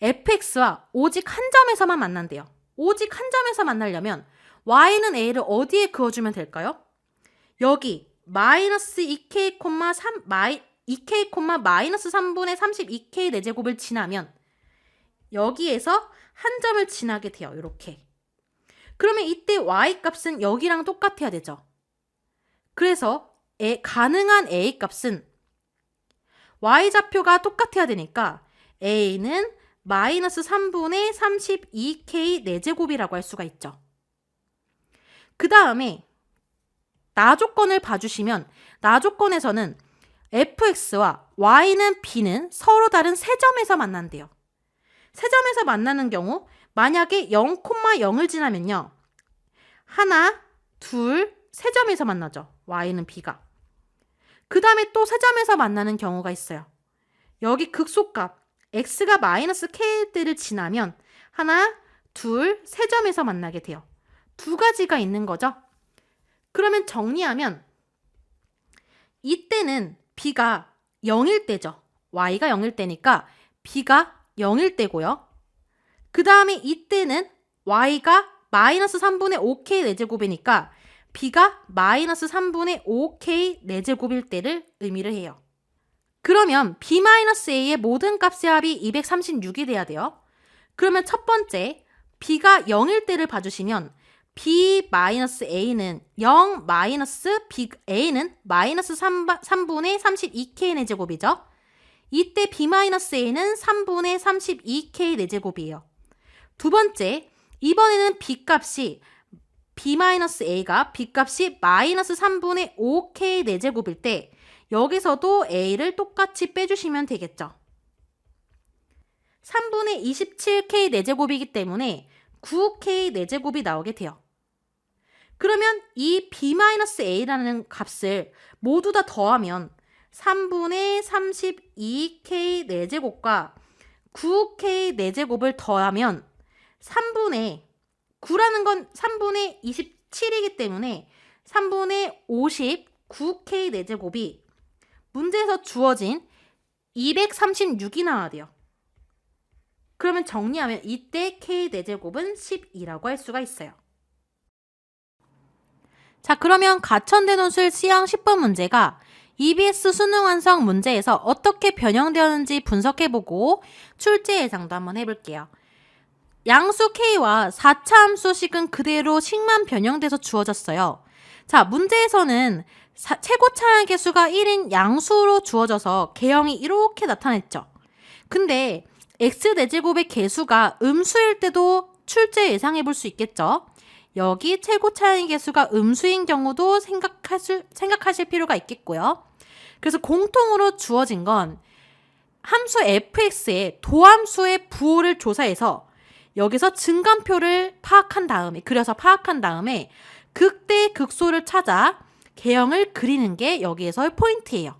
fx와 오직 한 점에서만 만난대요. 오직 한 점에서 만나려면 y는 a를 어디에 그어주면 될까요? 여기 마이너스 2k, 2k, 마이너스 3분의 32k 4제곱을 지나면 여기에서 한 점을 지나게 돼요. 이렇게. 그러면 이때 y 값은 여기랑 똑같아야 되죠. 그래서 가능한 a 값은 y좌표가 똑같아야 되니까 a는 마이너스 3분의 32k 4제곱이라고 할 수가 있죠. 그 다음에 나조건을 봐주시면 나조건에서는 fx와 y는 b는 서로 다른 세 점에서 만난대요. 세 점에서 만나는 경우 만약에 0,0을 지나면요. 하나, 둘, 세 점에서 만나죠. y는 b가. 그 다음에 또 세 점에서 만나는 경우가 있어요. 여기 극소값 x가 마이너스 k일 때를 지나면 하나, 둘, 세 점에서 만나게 돼요. 두 가지가 있는 거죠. 그러면 정리하면 이때는 b가 0일 때죠. y가 0일 때니까 b가 0일 때고요. 그 다음에 이때는 y가 마이너스 3분의 5k 4제곱이니까 b가 마이너스 3분의 5k 4제곱일 때를 의미를 해요. 그러면 b-a의 모든 값의 합이 236이 돼야 돼요. 그러면 첫 번째 b가 0일 때를 봐주시면 b-a는 0 마이너스 a는 마이너스 3분의 32k 4제곱이죠. 이때 b-a는 3분의 32k 4제곱이에요. 두 번째, 이번에는 b값이 b-a가 b값이 마이너스 3분의 5k 4제곱일 때 여기서도 a를 똑같이 빼주시면 되겠죠. 3분의 27k 4제곱이기 때문에 9k 4제곱이 나오게 돼요. 그러면 이 b-a라는 값을 모두 다 더하면 3분의 32k 4제곱과 9k 4제곱을 더하면 3분의 9라는 건 3분의 27이기 때문에 3분의 59k 4제곱이 문제에서 주어진 236이 나와야 돼요. 그러면 정리하면 이때 k 4제곱은 12라고 할 수가 있어요. 자, 그러면 가천대논술 C형 10번 문제가 EBS 수능 완성 문제에서 어떻게 변형되었는지 분석해보고 출제 예상도 한번 해볼게요. 양수 K와 4차 함수 식은 그대로 식만 변형돼서 주어졌어요. 자, 문제에서는 최고 차항의 개수가 1인 양수로 주어져서 개형이 이렇게 나타냈죠. 근데 x4제곱의 개수가 음수일 때도 출제 예상해 볼 수 있겠죠. 여기 최고 차항의 개수가 음수인 경우도 생각하실 필요가 있겠고요. 그래서 공통으로 주어진 건 함수 fx의 도함수의 부호를 조사해서 여기서 증간표를 그려서 파악한 다음에 극대 극소를 찾아 개형을 그리는 게 여기에서의 포인트예요.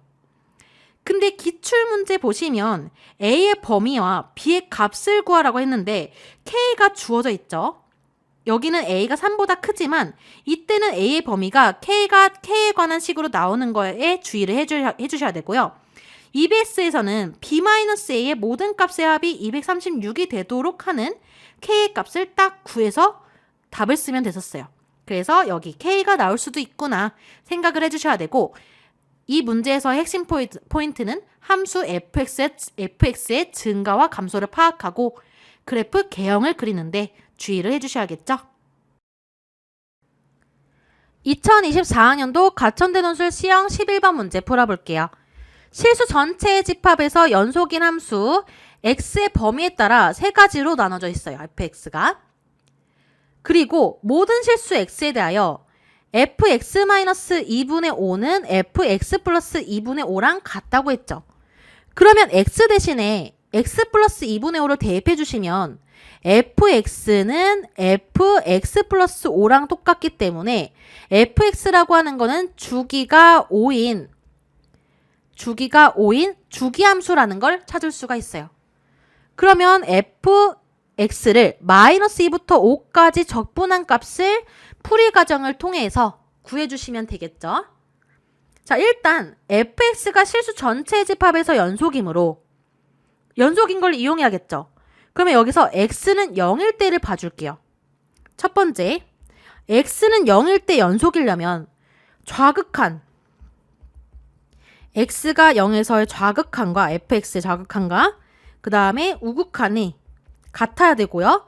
근데 기출문제 보시면 A의 범위와 B의 값을 구하라고 했는데 K가 주어져 있죠. 여기는 A가 3보다 크지만 이때는 A의 범위가 K에 관한 식으로 나오는 거에 주의를 해주셔야 되고요. EBS에서는 B-A의 모든 값의 합이 236이 되도록 하는 K의 값을 딱 구해서 답을 쓰면 됐었어요. 그래서 여기 K가 나올 수도 있구나 생각을 해주셔야 되고, 이 문제에서의 핵심 포인트는 함수 fx의 증가와 감소를 파악하고 그래프 개형을 그리는데 주의를 해주셔야겠죠. 2024학년도 가천대논술 시형 11번 문제 풀어볼게요. 실수 전체의 집합에서 연속인 함수 x의 범위에 따라 세 가지로 나눠져 있어요. fx가. 그리고 모든 실수 x에 대하여 fx-2분의 5는 fx 플러스 2분의 5랑 같다고 했죠. 그러면 x 대신에 x 플러스 2분의 5를 대입해 주시면 fx는 fx 플러스 5랑 똑같기 때문에 fx라고 하는 거는 주기가 5인 주기함수라는 걸 찾을 수가 있어요. 그러면 fx를 마이너스 2부터 5까지 적분한 값을 풀이 과정을 통해서 구해주시면 되겠죠. 자, 일단 fx가 실수 전체의 집합에서 연속이므로 연속인 걸 이용해야겠죠. 그러면 여기서 x는 0일 때를 봐줄게요. 첫 번째, x는 0일 때 연속이려면 좌극한 x가 0에서의 좌극한과 fx의 좌극한과 그 다음에 우극한이 같아야 되고요.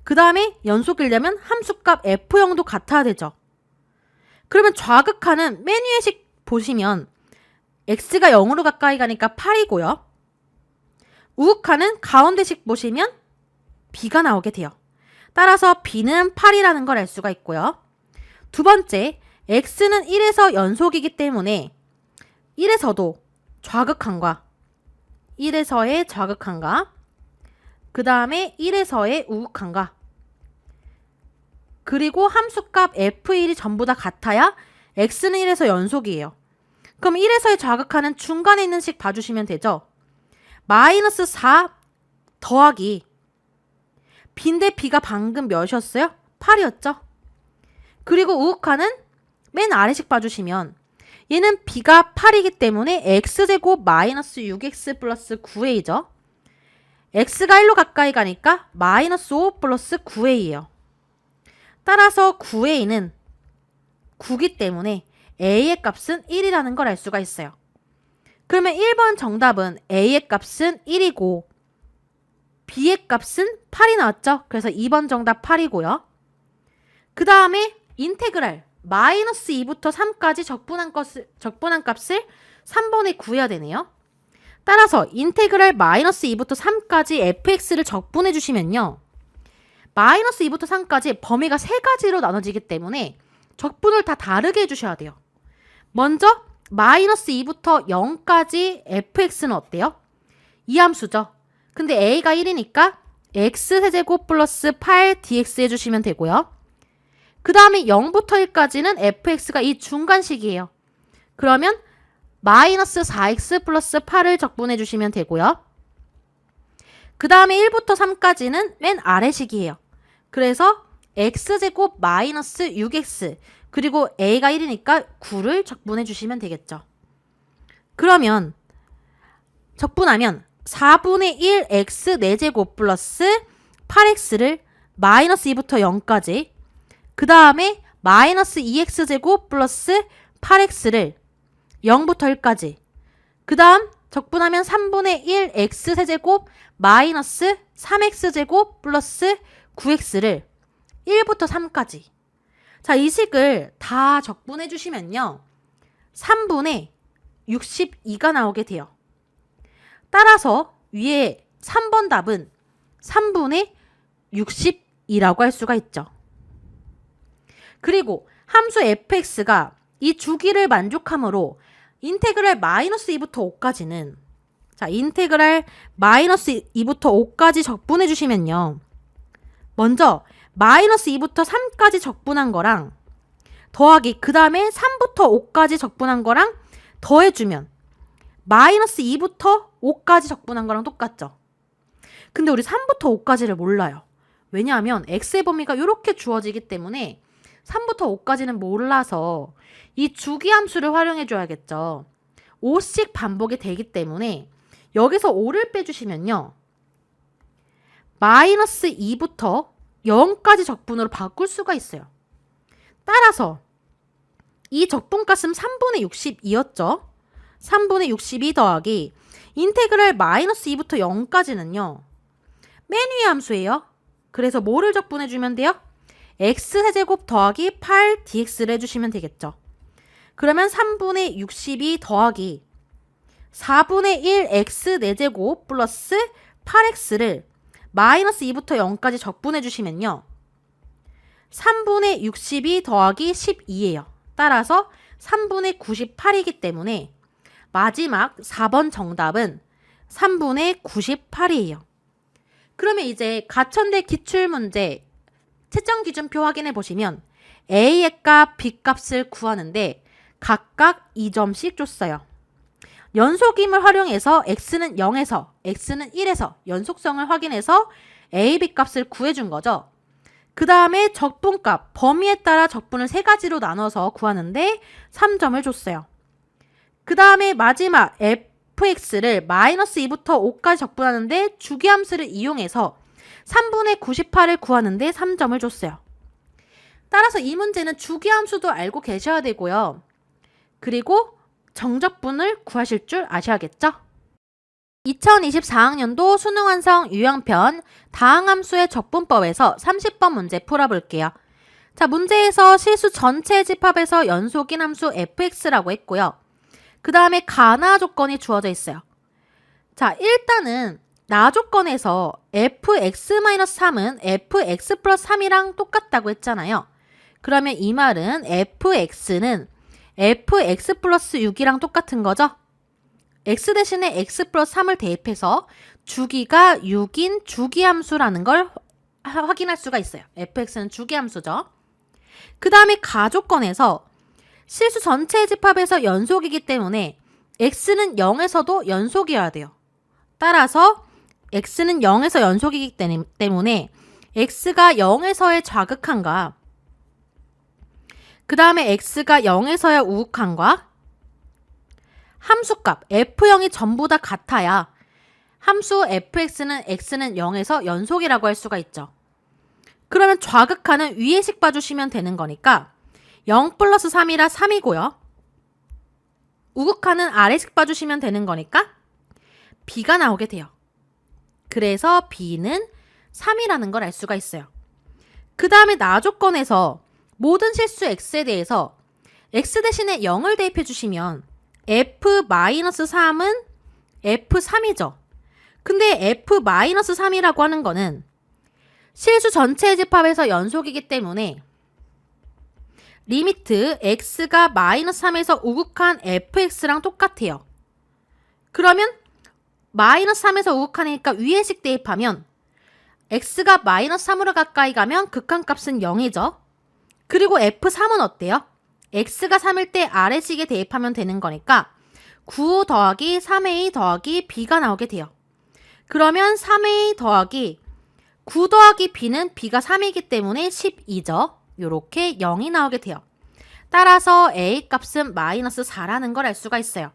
그 다음에 연속이려면 함수값 f0도 같아야 되죠. 그러면 좌극한은 맨 위에 식 보시면 x가 0으로 가까이 가니까 8이고요. 우극한은 가운데 식 보시면 b가 나오게 돼요. 따라서 b는 8이라는 걸 알 수가 있고요. 두 번째, x는 1에서 연속이기 때문에 1에서도 좌극한과 1에서의 좌극한과 그 다음에 1에서의 우극한과 그리고 함수값 f1이 전부 다 같아야 x는 1에서 연속이에요. 그럼 1에서의 좌극한은 중간에 있는 식 봐주시면 되죠. 마이너스 4 더하기 b인데 b가 방금 몇이었어요? 8이었죠. 그리고 우극한은 맨 아래식 봐주시면 얘는 b가 8이기 때문에 x제곱 마이너스 6x 플러스 9a죠. x가 1로 가까이 가니까 마이너스 5 플러스 9a예요. 따라서 9a는 9기 때문에 a의 값은 1이라는 걸 알 수가 있어요. 그러면 1번 정답은 a의 값은 1이고 b의 값은 8이 나왔죠. 그래서 2번 정답 8이고요. 그 다음에 인테그랄 마이너스 2부터 3까지 적분한 값을 3번에 구해야 되네요. 따라서 인테그랄 마이너스 2부터 3까지 fx를 적분해 주시면요. 마이너스 2부터 3까지 범위가 세 가지로 나눠지기 때문에 적분을 다 다르게 해주셔야 돼요. 먼저 마이너스 2부터 0까지 fx는 어때요? 이함수죠. 근데 a가 1이니까 x세제곱 플러스 8 dx 해주시면 되고요. 그 다음에 0부터 1까지는 fx가 이 중간식이에요. 그러면 마이너스 4x 플러스 8을 적분해 주시면 되고요. 그 다음에 1부터 3까지는 맨 아래식이에요. 그래서 x제곱 마이너스 6x 그리고 a가 1이니까 9를 적분해 주시면 되겠죠. 그러면 적분하면 4분의 1 x 4제곱 플러스 8x를 마이너스 2부터 0까지 그 다음에 마이너스 2x제곱 플러스 8x를 0부터 1까지 그 다음 적분하면 3분의 1 x세제곱 마이너스 3x제곱 플러스 9x를 1부터 3까지 자, 이 식을 다 적분해 주시면요. 3분의 62가 나오게 돼요. 따라서 위에 3번 답은 3분의 62라고 할 수가 있죠. 그리고 함수 fx가 이 주기를 만족하므로 인테그랄 마이너스 2부터 5까지는 자, 인테그랄 마이너스 2부터 5까지 적분해 주시면요. 먼저 마이너스 2부터 3까지 적분한 거랑 더하기 그 다음에 3부터 5까지 적분한 거랑 더해주면 마이너스 2부터 5까지 적분한 거랑 똑같죠. 근데 우리 3부터 5까지를 몰라요. 왜냐하면 x의 범위가 이렇게 주어지기 때문에 3부터 5까지는 몰라서 이 주기함수를 활용해 줘야겠죠. 5씩 반복이 되기 때문에 여기서 5를 빼주시면요. 마이너스 2부터 0까지 적분으로 바꿀 수가 있어요. 따라서 이 적분값은 3분의 62였죠. 3분의 62 더하기 인테그랄 마이너스 2부터 0까지는요. 맨 위의 함수예요. 그래서 뭐를 적분해주면 돼요? x세제곱 더하기 8dx를 해주시면 되겠죠. 그러면 3분의 62 더하기 4분의 1 x 4제곱 플러스 8x를 마이너스 2부터 0까지 적분해주시면요. 3분의 62 더하기 12예요. 따라서 3분의 98이기 때문에 마지막 4번 정답은 3분의 98이에요. 그러면 이제 가천대 기출문제 채점기준표 확인해 보시면 A의 값, B 값을 구하는데 각각 2점씩 줬어요. 연속임을 활용해서 X는 0에서 X는 1에서 연속성을 확인해서 A, B 값을 구해준 거죠. 그 다음에 적분값, 범위에 따라 적분을 3가지로 나눠서 구하는데 3점을 줬어요. 그 다음에 마지막 fx를 마이너스 2부터 5까지 적분하는데 주기함수를 이용해서 3분의 98을 구하는데 3점을 줬어요. 따라서 이 문제는 주기함수도 알고 계셔야 되고요. 그리고 정적분을 구하실 줄 아셔야겠죠? 2024학년도 수능완성 유형편 다항함수의 적분법에서 30번 문제 풀어볼게요. 자, 문제에서 실수 전체 집합에서 연속인 함수 fx라고 했고요. 그 다음에 가나 조건이 주어져 있어요. 자, 일단은 나 조건에서 fx-3은 fx 플러스 3이랑 똑같다고 했잖아요. 그러면 이 말은 fx는 fx 플러스 6이랑 똑같은 거죠? x 대신에 x 플러스 3을 대입해서 주기가 6인 주기함수라는 걸 확인할 수가 있어요. fx는 주기함수죠. 그 다음에 가조건에서 실수 전체의 집합에서 연속이기 때문에 x는 0에서도 연속이어야 돼요. 따라서 x는 0에서 연속이기 때문에 x가 0에서의 좌극한과 그 다음에 x가 0에서의 우극한과 함수값 f0이 전부 다 같아야 함수 fx는 x는 0에서 연속이라고 할 수가 있죠. 그러면 좌극하는 위에식 봐주시면 되는 거니까 0 플러스 3이라 3이고요. 우극하는 아래식 봐주시면 되는 거니까 b가 나오게 돼요. 그래서 b는 3이라는 걸 알 수가 있어요. 그 다음에 나 조건에서 모든 실수 x에 대해서 x 대신에 0을 대입해 주시면 f-3은 f3이죠. 근데 f-3이라고 하는 거는 실수 전체의 집합에서 연속이기 때문에 리미트 x가 마이너스 3에서 우극한 fx랑 똑같아요. 그러면 마이너스 3에서 우극하니까 위에식 대입하면 x가 마이너스 3으로 가까이 가면 극한값은 0이죠. 그리고 f3은 어때요? x가 3일 때 아래식에 대입하면 되는 거니까 9 더하기 3a 더하기 b가 나오게 돼요. 그러면 3a 더하기 9 더하기 b는 b가 3이기 때문에 12죠. 요렇게 0이 나오게 돼요. 따라서 a 값은 마이너스 4라는 걸 알 수가 있어요.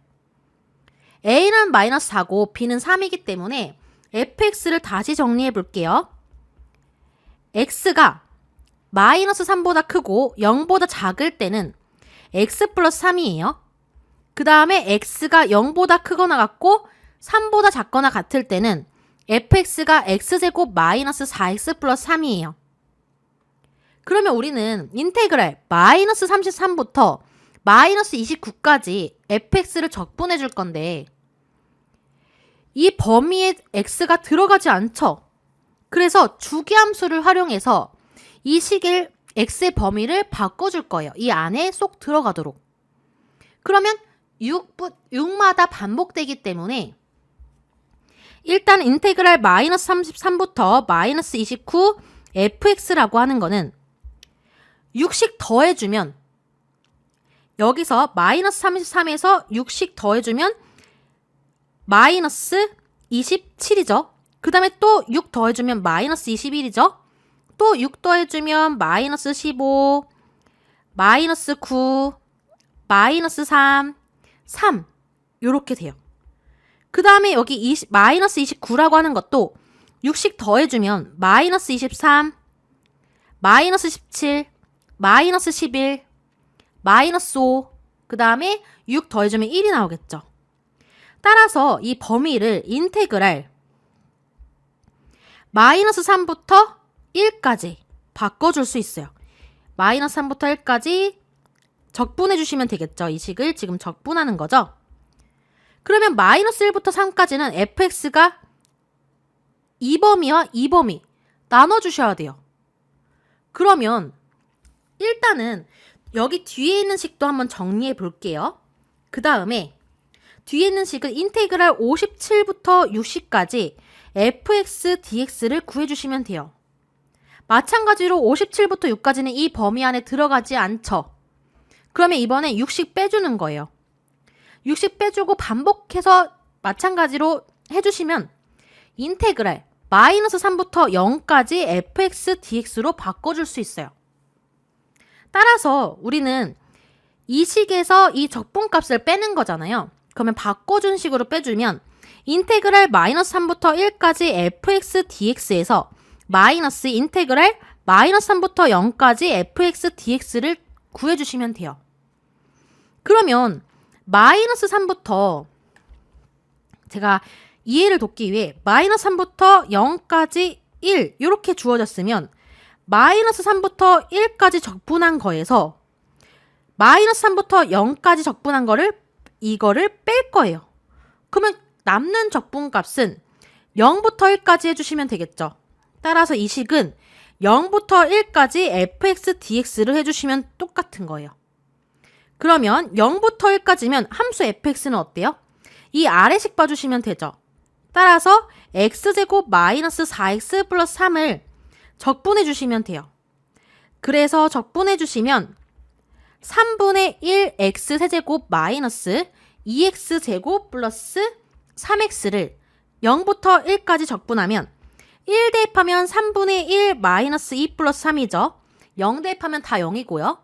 a는 마이너스 4고 b는 3이기 때문에 fx를 다시 정리해 볼게요. x가 마이너스 3보다 크고 0보다 작을 때는 x 플러스 3이에요. 그 다음에 x가 0보다 크거나 같고 3보다 작거나 같을 때는 fx가 x제곱 마이너스 4x 플러스 3이에요. 그러면 우리는 인테그랄 마이너스 33부터 마이너스 29까지 fx를 적분해 줄 건데 이 범위에 x가 들어가지 않죠. 그래서 주기함수를 활용해서 이 식을 x의 범위를 바꿔줄 거예요. 이 안에 쏙 들어가도록. 그러면 6마다 반복되기 때문에 일단 인테그랄 마이너스 33부터 마이너스 29 fx라고 하는 거는 6씩 더해주면 여기서 마이너스 33에서 6씩 더해주면 마이너스 27이죠. 그 다음에 또 6 더해주면 마이너스 21이죠. 또 6 더해주면 마이너스 15, 마이너스 9, 마이너스 3, 3 요렇게 돼요. 그 다음에 여기 마이너스 29라고 하는 것도 6씩 더해주면 마이너스 23, 마이너스 17, 마이너스 11, 마이너스 5, 그 다음에 6 더해주면 1이 나오겠죠. 따라서 이 범위를 인테그랄 마이너스 3부터 1까지 바꿔줄 수 있어요. 마이너스 3부터 1까지 적분해 주시면 되겠죠. 이 식을 지금 적분하는 거죠. 그러면 마이너스 1부터 3까지는 fx가 이 범위와 이 범위 나눠주셔야 돼요. 그러면 일단은 여기 뒤에 있는 식도 한번 정리해 볼게요. 그 다음에 뒤에 있는 식은 인테그랄 57부터 60까지 fx dx를 구해주시면 돼요. 마찬가지로 57부터 6까지는 이 범위 안에 들어가지 않죠. 그러면 이번에 60 빼주는 거예요. 60 빼주고 반복해서 마찬가지로 해주시면 인테그랄 마이너스 3부터 0까지 fx dx로 바꿔줄 수 있어요. 따라서 우리는 이 식에서 이 적분값을 빼는 거잖아요. 그러면 바꿔준 식으로 빼주면 인테그랄 마이너스 3부터 1까지 fx dx에서 마이너스 인테그랄 마이너스 3부터 0까지 fx dx를 구해주시면 돼요. 그러면 마이너스 3부터 제가 이해를 돕기 위해 마이너스 3부터 0까지 1 이렇게 주어졌으면 마이너스 3부터 1까지 적분한 거에서 마이너스 3부터 0까지 적분한 이거를 뺄 거예요. 그러면 남는 적분값은 0부터 1까지 해주시면 되겠죠. 따라서 이 식은 0부터 1까지 fx dx를 해주시면 똑같은 거예요. 그러면 0부터 1까지면 함수 fx는 어때요? 이 아래식 봐주시면 되죠. 따라서 x제곱 마이너스 4x 플러스 3을 적분해 주시면 돼요. 그래서 적분해 주시면 3분의 1 x 세제곱 마이너스 2x제곱 플러스 3x를 0부터 1까지 적분하면 1 대입하면 3분의 1 마이너스 2 플러스 3이죠. 0 대입하면 다 0이고요.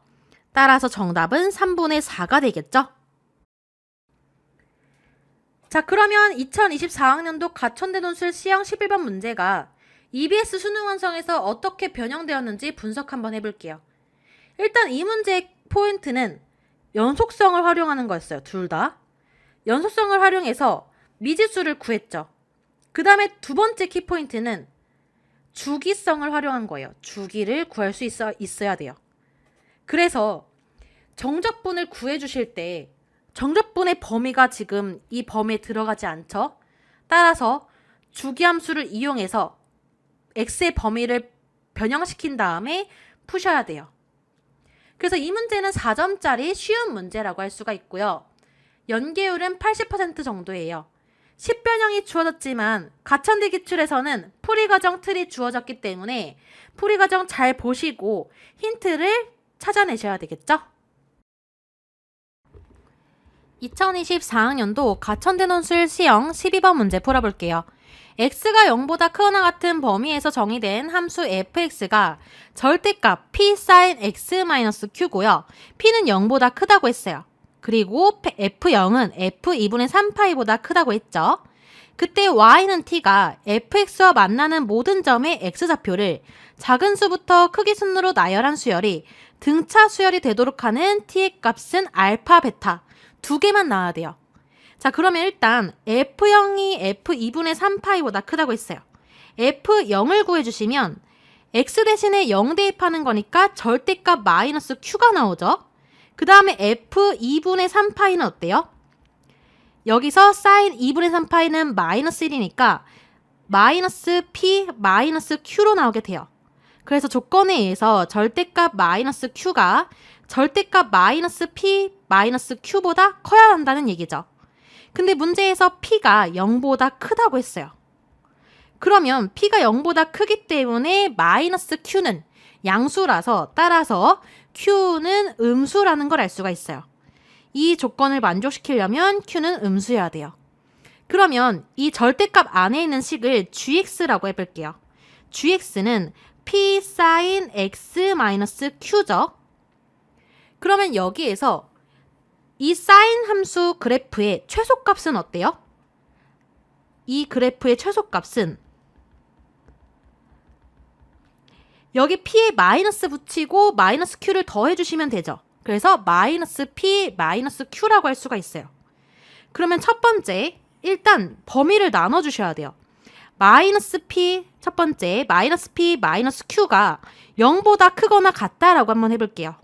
따라서 정답은 3분의 4가 되겠죠. 자, 그러면 2024학년도 가천대논술 시형 11번 문제가 EBS 수능 완성에서 어떻게 변형되었는지 분석 한번 해볼게요. 일단 이 문제의 포인트는 연속성을 활용하는 거였어요. 둘 다. 연속성을 활용해서 미지수를 구했죠. 그 다음에 두 번째 키포인트는 주기성을 활용한 거예요. 주기를 구할 수 있어야 돼요. 그래서 정적분을 구해주실 때 정적분의 범위가 지금 이 범위에 들어가지 않죠. 따라서 주기함수를 이용해서 x의 범위를 변형시킨 다음에 푸셔야 돼요. 그래서 이 문제는 4점짜리 쉬운 문제라고 할 수가 있고요. 연계율은 80% 정도예요. 10변형이 주어졌지만 가천대 기출에서는 풀이과정 틀이 주어졌기 때문에 풀이과정 잘 보시고 힌트를 찾아내셔야 되겠죠? 2024학년도 가천대논술 시형 12번 문제 풀어볼게요. x가 0보다 크거나 같은 범위에서 정의된 함수 fx가 절대값 p sin x-q고요. p는 0보다 크다고 했어요. 그리고 f0은 f2분의 3파이보다 크다고 했죠. 그때 y는 t가 fx와 만나는 모든 점의 x좌표를 작은 수부터 크기 순으로 나열한 수열이 등차 수열이 되도록 하는 t의 값은 알파, 베타 두 개만 나와야 돼요. 자, 그러면 일단 f0이 f2분의 3파이보다 크다고 했어요. f0을 구해주시면 x 대신에 0 대입하는 거니까 절대값 마이너스 q가 나오죠. 그 다음에 f2분의 3파이는 어때요? 여기서 sin 2분의 3파이는 마이너스 1이니까 마이너스 p 마이너스 q로 나오게 돼요. 그래서 조건에 의해서 절대값 마이너스 q가 절대값 마이너스 p 마이너스 q보다 커야 한다는 얘기죠. 근데 문제에서 p가 0보다 크다고 했어요. 그러면 P가 0보다 크기 때문에 마이너스 Q는 양수라서 따라서 Q는 음수라는 걸 알 수가 있어요. 이 조건을 만족시키려면 Q는 음수여야 돼요. 그러면 이 절대값 안에 있는 식을 gx라고 해볼게요. gx는 P sin x 마이너스 Q죠. 그러면 여기에서 이 sin 함수 그래프의 최소값은 어때요? 이 그래프의 최소값은 여기 P에 마이너스 붙이고 마이너스 Q를 더해주시면 되죠. 그래서 마이너스 P 마이너스 Q라고 할 수가 있어요. 그러면 첫 번째, 일단 범위를 나눠주셔야 돼요. 마이너스 P, 첫 번째, 마이너스 P 마이너스 Q가 0보다 크거나 같다라고 한번 해볼게요.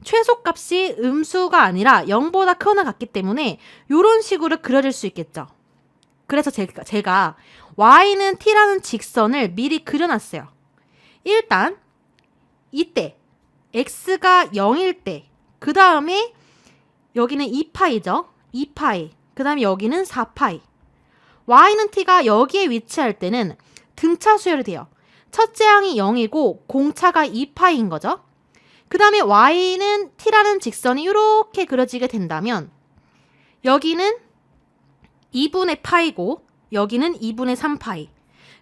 최소값이 음수가 아니라 0보다 크거나 같기 때문에 이런 식으로 그려질 수 있겠죠. 그래서 제가 y는 t라는 직선을 미리 그려놨어요. 일단 이때 x가 0일 때 그 다음에 여기는 2파이죠. 2파이. 그 다음에 여기는 4파이. y는 t가 여기에 위치할 때는 등차 수열이 돼요. 첫째 항이 0이고 공차가 2파이인 거죠. 그 다음에 y는 t라는 직선이 이렇게 그려지게 된다면 여기는 2분의 파이고 여기는 2분의 3파이.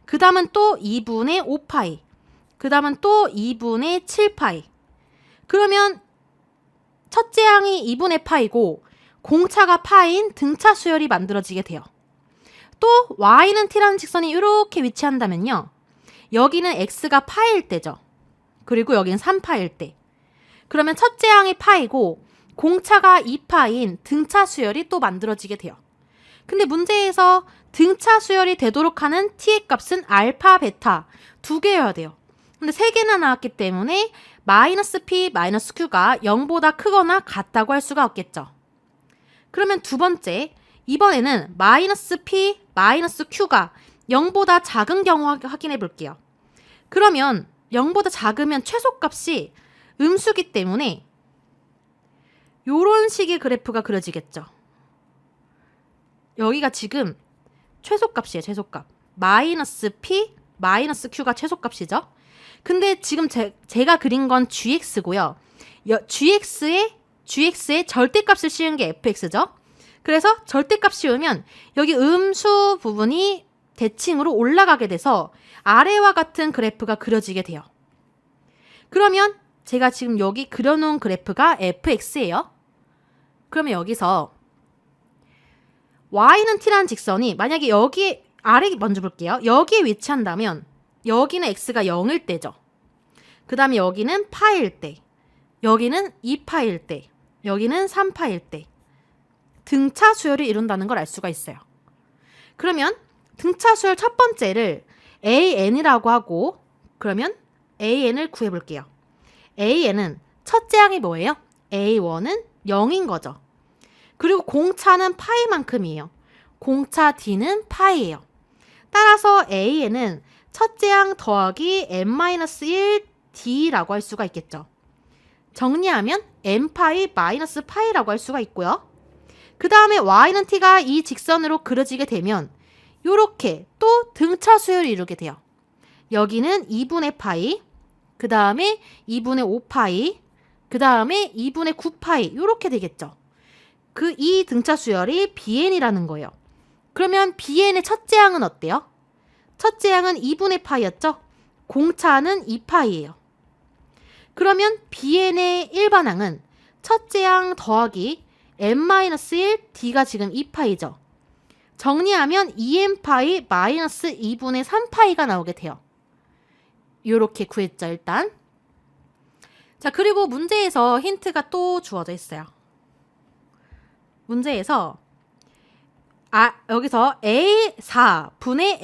그 다음은 또 2분의 5파이. 그 다음은 또 2분의 7파이. 그러면 첫째 항이 2분의 파이고 공차가 파인 등차 수열이 만들어지게 돼요. 또 y는 t라는 직선이 이렇게 위치한다면요. 여기는 x가 파일 때죠. 그리고 여기는 3파일 때. 그러면 첫째 항이 파이고 공차가 2파인 등차 수열이 또 만들어지게 돼요. 근데 문제에서 등차 수열이 되도록 하는 t의 값은 알파, 베타 두 개여야 돼요. 근데 세 개나 나왔기 때문에 마이너스 p, 마이너스 q가 0보다 크거나 같다고 할 수가 없겠죠. 그러면 두 번째, 이번에는 마이너스 p, 마이너스 q가 0보다 작은 경우 확인해 볼게요. 그러면 0보다 작으면 최소값이 음수기 때문에 이런 식의 그래프가 그려지겠죠. 여기가 지금 최소값이에요. 최소값. 마이너스 p, 마이너스 q가 최소값이죠. 근데 지금 제가 그린 건 gx고요. gx의 절대값을 씌운 게 fx죠. 그래서 절대값 씌우면 여기 음수 부분이 대칭으로 올라가게 돼서 아래와 같은 그래프가 그려지게 돼요. 그러면 제가 지금 여기 그려놓은 그래프가 fx예요. 그러면 여기서 y는 t라는 직선이 만약에 여기 아래 먼저 볼게요. 여기에 위치한다면 여기는 x가 0일 때죠. 그 다음에 여기는 파일 때, 여기는 2파일 때, 여기는 3파일 때 등차 수열을 이룬다는 걸 알 수가 있어요. 그러면 등차 수열 첫 번째를 an이라고 하고 그러면 an을 구해볼게요. an은 첫째 항이 뭐예요? a1은 0인 거죠. 그리고 공차는 파이만큼이에요. 공차 d는 파이예요. 따라서 an은 첫째 항 더하기 n-1 d라고 할 수가 있겠죠. 정리하면 n파이 마이너스 파이라고 할 수가 있고요. 그 다음에 y는 t가 이 직선으로 그려지게 되면 이렇게 또 등차 수열을 이루게 돼요. 여기는 2분의 파이, 그 다음에 2분의 5파이, 그 다음에 2분의 9파이 이렇게 되겠죠. 이 등차 수열이 bn이라는 거예요. 그러면 bn의 첫째 항은 어때요? 첫째 항은 2분의 파이였죠? 공차는 2파이예요. 그러면 bn의 일반항은 첫째 항 더하기 n-1 d가 지금 2파이죠. 정리하면 2n파이 마이너스 2분의 3파이가 나오게 돼요. 이렇게 구했죠, 일단. 자, 그리고 문제에서 힌트가 또 주어져 있어요. 문제에서 여기서 A4분의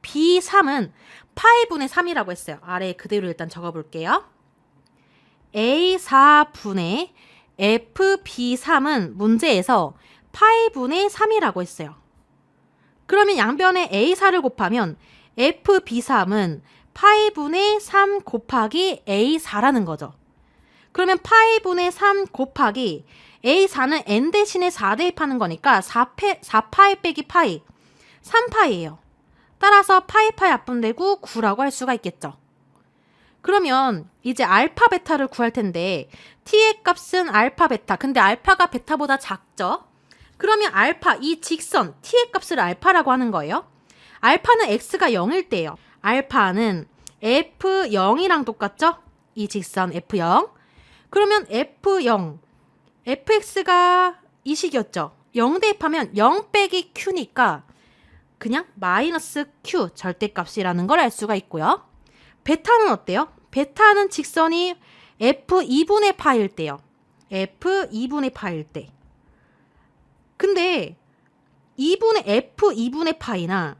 FB3은 파이분의 3이라고 했어요. 아래에 그대로 일단 적어볼게요. A4분의 FB3은 문제에서 파이분의 3이라고 했어요. 그러면 양변에 A4를 곱하면 FB3은 파이분의 3 곱하기 A4라는 거죠. 그러면 파이분의 3 곱하기 A4는 n 대신에 4 대입하는 거니까 4파이 빼기 파이 3파이예요. 따라서 파이파이 앞분되고 9라고 할 수가 있겠죠. 그러면 이제 알파 베타를 구할 텐데 t의 값은 알파 베타. 근데 알파가 베타보다 작죠? 그러면 알파, 이 직선 t의 값을 알파라고 하는 거예요. 알파는 x가 0일 때예요. 알파는 f0이랑 똑같죠? 이 직선 f0. 그러면 f0, fx가 이 식이었죠. 0 대입하면 0 빼기 q니까 그냥 마이너스 q 절대값이라는 걸 알 수가 있고요. 베타는 어때요? 베타는 직선이 f2분의 파일 때요. f2분의 파일 때. 근데 f2분의 파이나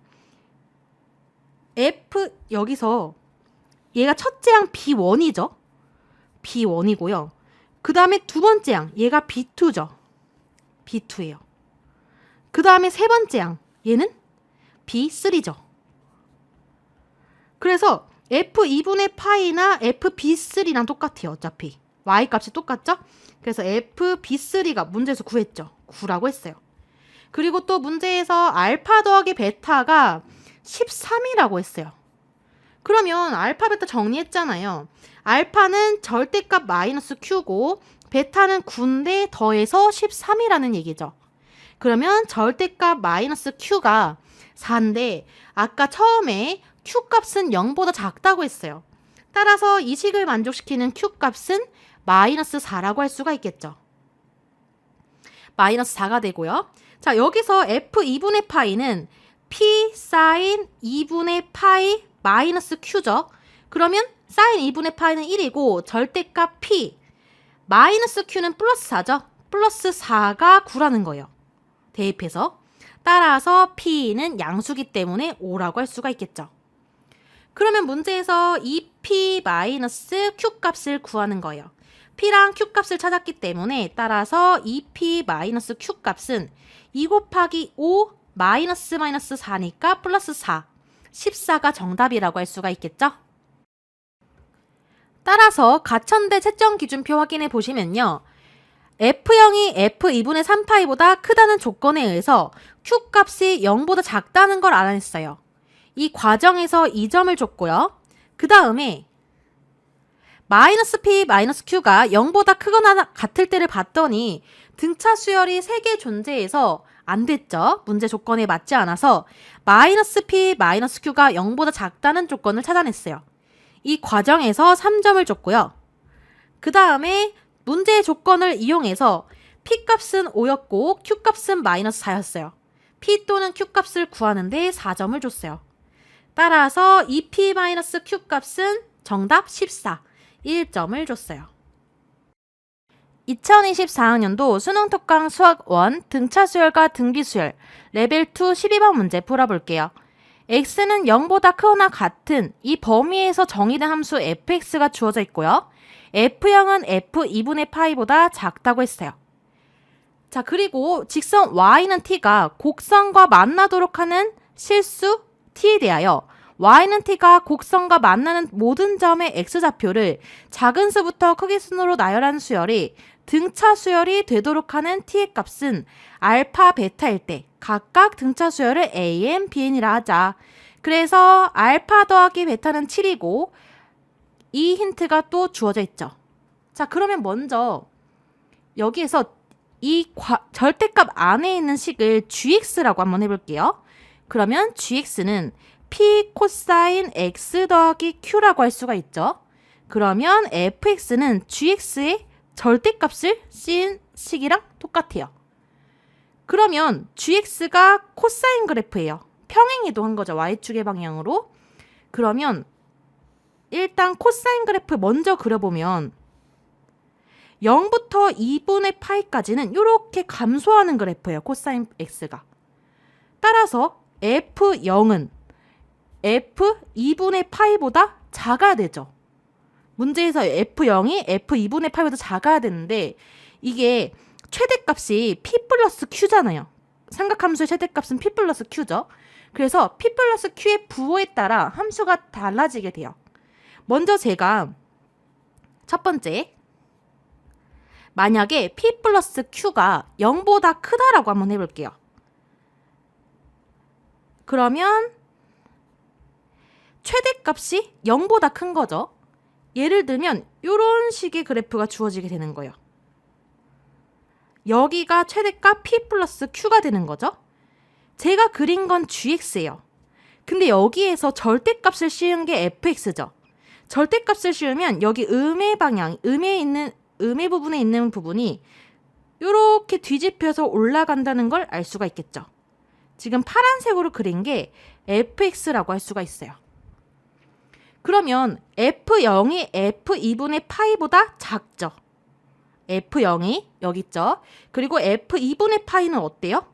f 여기서 얘가 첫째 항 b1이죠. b1이고요. 그 다음에 두 번째 항 얘가 b2죠. b2예요. 그 다음에 세 번째 항 얘는 b3죠. 그래서 f2분의 파이나 fb3랑 똑같아요. 어차피 y값이 똑같죠? 그래서 fb3가 문제에서 구했죠. 9라고 했어요. 그리고 또 문제에서 알파 더하기 베타가 13이라고 했어요. 그러면 알파 베타 정리했잖아요. 알파는 절대값 마이너스 q고 베타는 9인데 더해서 13이라는 얘기죠. 그러면 절대값 마이너스 q가 4인데 아까 처음에 q값은 0보다 작다고 했어요. 따라서 이 식을 만족시키는 q값은 마이너스 4라고 할 수가 있겠죠. 마이너스 4가 되고요. 자, 여기서 f2분의 파이는 p 사인 2분의 파이 마이너스 q죠. 그러면 사인 2분의 파이는 1이고 절대값 p 마이너스 q는 플러스 4죠. 플러스 4가 9라는 거예요. 대입해서. 따라서 p는 양수기 때문에 5라고 할 수가 있겠죠. 그러면 문제에서 2p 마이너스 q 값을 구하는 거예요. p랑 q 값을 찾았기 때문에 따라서 2p 마이너스 q 값은 2 곱하기 5 마이너스 4니까 플러스 4. 14가 정답이라고 할 수가 있겠죠? 따라서 가천대 채점 기준표 확인해 보시면요. F0이 F2분의 3파이보다 크다는 조건에 의해서 Q 값이 0보다 작다는 걸 알아냈어요. 이 과정에서 이 점을 줬고요. 그 다음에 마이너스 P 마이너스 Q가 0보다 크거나 같을 때를 봤더니 등차 수열이 3개 존재해서 안 됐죠. 문제 조건에 맞지 않아서 마이너스 P 마이너스 Q가 0보다 작다는 조건을 찾아냈어요. 이 과정에서 3점을 줬고요. 그 다음에 문제의 조건을 이용해서 P값은 5였고 Q값은 마이너스 4였어요. P 또는 Q값을 구하는데 4점을 줬어요. 따라서 2P-Q값은 정답 14, 1점을 줬어요. 2024학년도 수능 특강 수학 1 등차 수열과 등비 수열 레벨 2 12번 문제 풀어볼게요. x는 0보다 크거나 같은 이 범위에서 정의된 함수 fx가 주어져 있고요. f0은 f2분의 파이보다 작다고 했어요. 자, 그리고 직선 y는 t가 곡선과 만나도록 하는 실수 t에 대하여 y는 t가 곡선과 만나는 모든 점의 x좌표를 작은 수부터 크기 순으로 나열한 수열이 등차 수열이 되도록 하는 t의 값은 알파, 베타일 때 각각 등차 수열을 a,n, bn이라 하자. 그래서 알파 더하기 베타는 7이고 이 힌트가 또 주어져 있죠. 자, 그러면 먼저 여기에서 이 절대값 안에 있는 식을 gx라고 한번 해볼게요. 그러면 gx는 p 코사인 x 더하기 q라고 할 수가 있죠. 그러면 fx는 gx의 절대값을 씌운 식이랑 똑같아요. 그러면 gx가 코사인 그래프예요. 평행이동한 거죠. y축의 방향으로. 그러면 일단 코사인 그래프 먼저 그려보면 0부터 2분의 파이까지는 이렇게 감소하는 그래프예요. 코사인 x가. 따라서 f0은 f2분의 파이보다 작아야 되죠. 문제에서 f0이 f2분의 파이보다 작아야 되는데 이게 최대값이 p 플러스 q잖아요. 삼각함수의 최대값은 p 플러스 q죠. 그래서 p 플러스 q의 부호에 따라 함수가 달라지게 돼요. 먼저 제가 첫 번째 만약에 p 플러스 q가 0보다 크다라고 한번 해볼게요. 그러면 최대값이 0보다 큰 거죠. 예를 들면 이런 식의 그래프가 주어지게 되는 거예요. 여기가 최대값 p 플러스 q가 되는 거죠. 제가 그린 건 gx예요. 근데 여기에서 절대값을 씌운 게 fx죠. 절대값을 씌우면 여기 음의 방향, 음의 부분에 있는 부분이 이렇게 뒤집혀서 올라간다는 걸 알 수가 있겠죠. 지금 파란색으로 그린 게 fx라고 할 수가 있어요. 그러면 f0이 f2분의 파이보다 작죠. f0이 여기 있죠. 그리고 f2분의 파이는 어때요?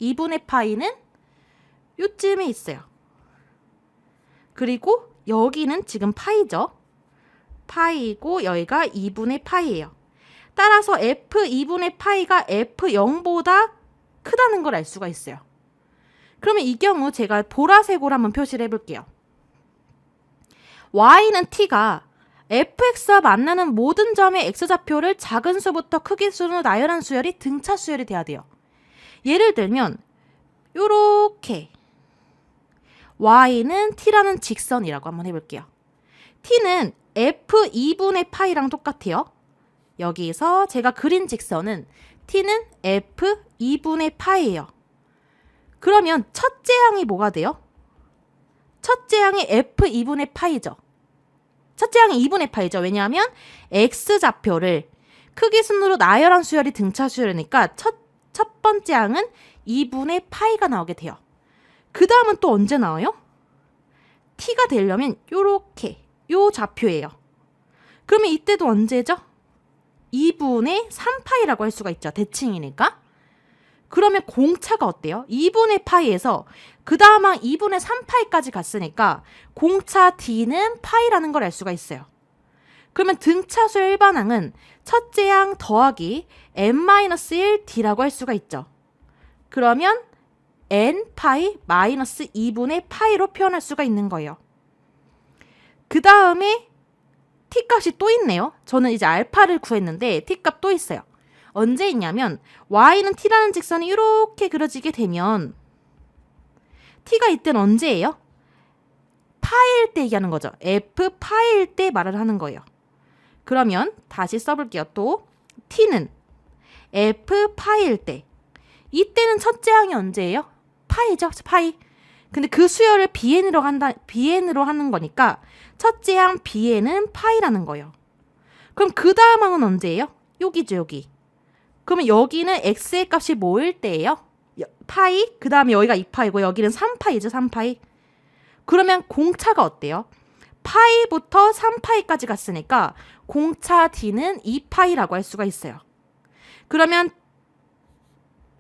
2분의 파이는 요쯤에 있어요. 그리고 여기는 지금 파이죠. 파이고 여기가 2분의 파이예요. 따라서 f2분의 파이가 f0보다 크다는 걸 알 수가 있어요. 그러면 이 경우 제가 보라색으로 한번 표시를 해볼게요. y는 t가 fx와 만나는 모든 점의 x좌표를 작은 수부터 크기 수로 나열한 수열이 등차 수열이 돼야 돼요. 예를 들면 요렇게 y는 t라는 직선이라고 한번 해볼게요. t는 f2분의 파이랑 똑같아요. 여기서 제가 그린 직선은 t는 f2분의 파이예요. 그러면 첫째 항이 뭐가 돼요? 첫째 항이 f2분의 파이죠. 첫째 항이 2분의 파이죠. 왜냐하면 x좌표를 크기 순으로 나열한 수열이 등차 수열이니까 첫 번째 항은 2분의 파이가 나오게 돼요. 그 다음은 또 언제 나와요? t가 되려면 요렇게 요 좌표예요. 그러면 이때도 언제죠? 2분의 3파이라고 할 수가 있죠. 대칭이니까. 그러면 공차가 어때요? 2분의 파이에서 그 다음 항 2분의 3파이까지 갔으니까 공차 d는 파이라는 걸 알 수가 있어요. 그러면 등차수 일반항은 첫째 항 더하기 n-1d라고 할 수가 있죠. 그러면 n파이 마이너스 2분의 파이로 표현할 수가 있는 거예요. 그 다음에 t값이 또 있네요. 저는 이제 알파를 구했는데 t값 또 있어요. 언제 있냐면 y는 t라는 직선이 이렇게 그려지게 되면 t가 이때는 언제예요? 파일 때 얘기하는 거죠. f 파일 때 말을 하는 거예요. 그러면 다시 써볼게요. 또 t는 f 파일 때 이때는 첫째 항이 언제예요? 파이죠. 파이. 근데 그 수열을 bn으로 하는 거니까 첫째 항 bn은 파이라는 거예요. 그럼 그 다음 항은 언제예요? 여기죠. 여기. 그러면 여기는 x의 값이 뭐일 때예요? 파이, 그 다음에 여기가 2파이고 여기는 3파이죠. 3파이. 그러면 공차가 어때요? 파이부터 3파이까지 갔으니까 공차 d는 2파이라고 할 수가 있어요. 그러면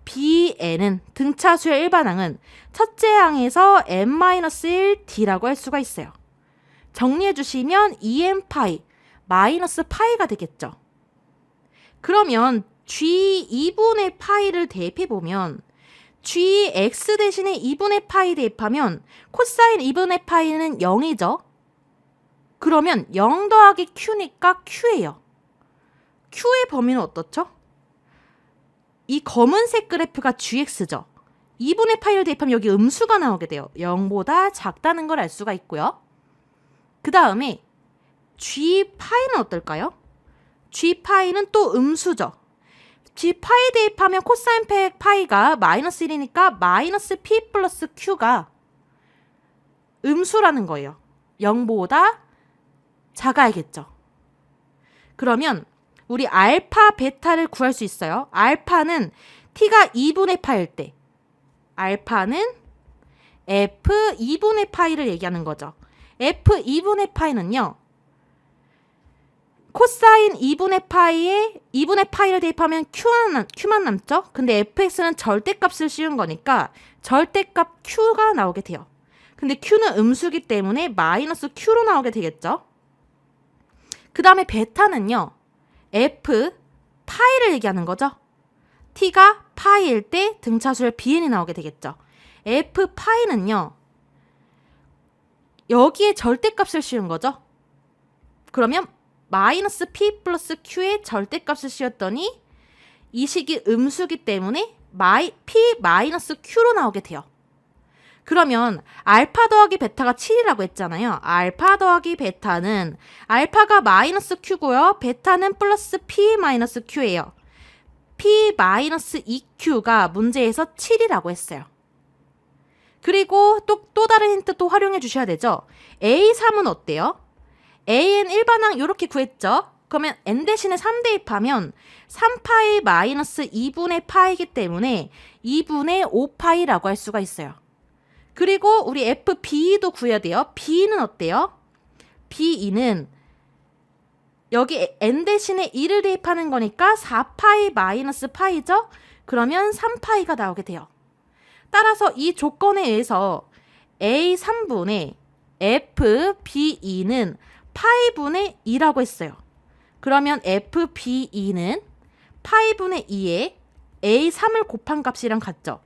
bn은 등차수의 일반항은 첫째 항에서 n-1d라고 할 수가 있어요. 정리해 주시면 2n파이 마이너스 파이가 되겠죠. 그러면 g2분의 파이를 대입해보면 gx 대신에 2분의 파이 대입하면 코사인 2분의 파이는 0이죠. 그러면 0 더하기 q니까 q예요. q의 범위는 어떻죠? 이 검은색 그래프가 gx죠. 2분의 파이를 대입하면 여기 음수가 나오게 돼요. 0보다 작다는 걸 알 수가 있고요. 그 다음에 g파이는 어떨까요? g파이는 또 음수죠. g파이 대입하면 코사인 파이가 마이너스 1이니까 마이너스 p 플러스 q가 음수라는 거예요. 0보다 작아야겠죠. 그러면 우리 알파, 베타를 구할 수 있어요. 알파는 t가 2분의 파일 때 알파는 f2분의 파이를 얘기하는 거죠. f2분의 파이는요. 코사인 2분의 파이에 2분의 파이를 대입하면 q만 남죠. 근데 fx는 절대값을 씌운 거니까 절대값 q가 나오게 돼요. 근데 q는 음수기 때문에 마이너스 q로 나오게 되겠죠. 그 다음에 베타는요. f 파이를 얘기하는 거죠. t가 파이일 때 등차수열 bn이 나오게 되겠죠. f 파이는요. 여기에 절대값을 씌운 거죠. 그러면 마이너스 p 플러스 q의 절대값을 씌웠더니 이 식이 음수기 때문에 p 마이너스 q로 나오게 돼요. 그러면 알파 더하기 베타가 7이라고 했잖아요. 알파 더하기 베타는 알파가 마이너스 Q고요. 베타는 플러스 P 마이너스 Q예요. P 마이너스 2Q가 문제에서 7이라고 했어요. 그리고 또 다른 힌트 또 활용해 주셔야 되죠. A3은 어때요? AN 일반항 이렇게 구했죠. 그러면 n 대신에 3 대입하면 3파이 마이너스 2분의 파이기 때문에 2분의 5파이라고 할 수가 있어요. 그리고 우리 FB도 구해야 돼요. B는 어때요? B는 여기 n 대신에 2를 대입하는 거니까 4파이 마이너스 파이죠? 그러면 3파이가 나오게 돼요. 따라서 이 조건에 의해서 A3분의 FB는 파이분의 2라고 했어요. 그러면 FB는 파이분의 2에 A3을 곱한 값이랑 같죠.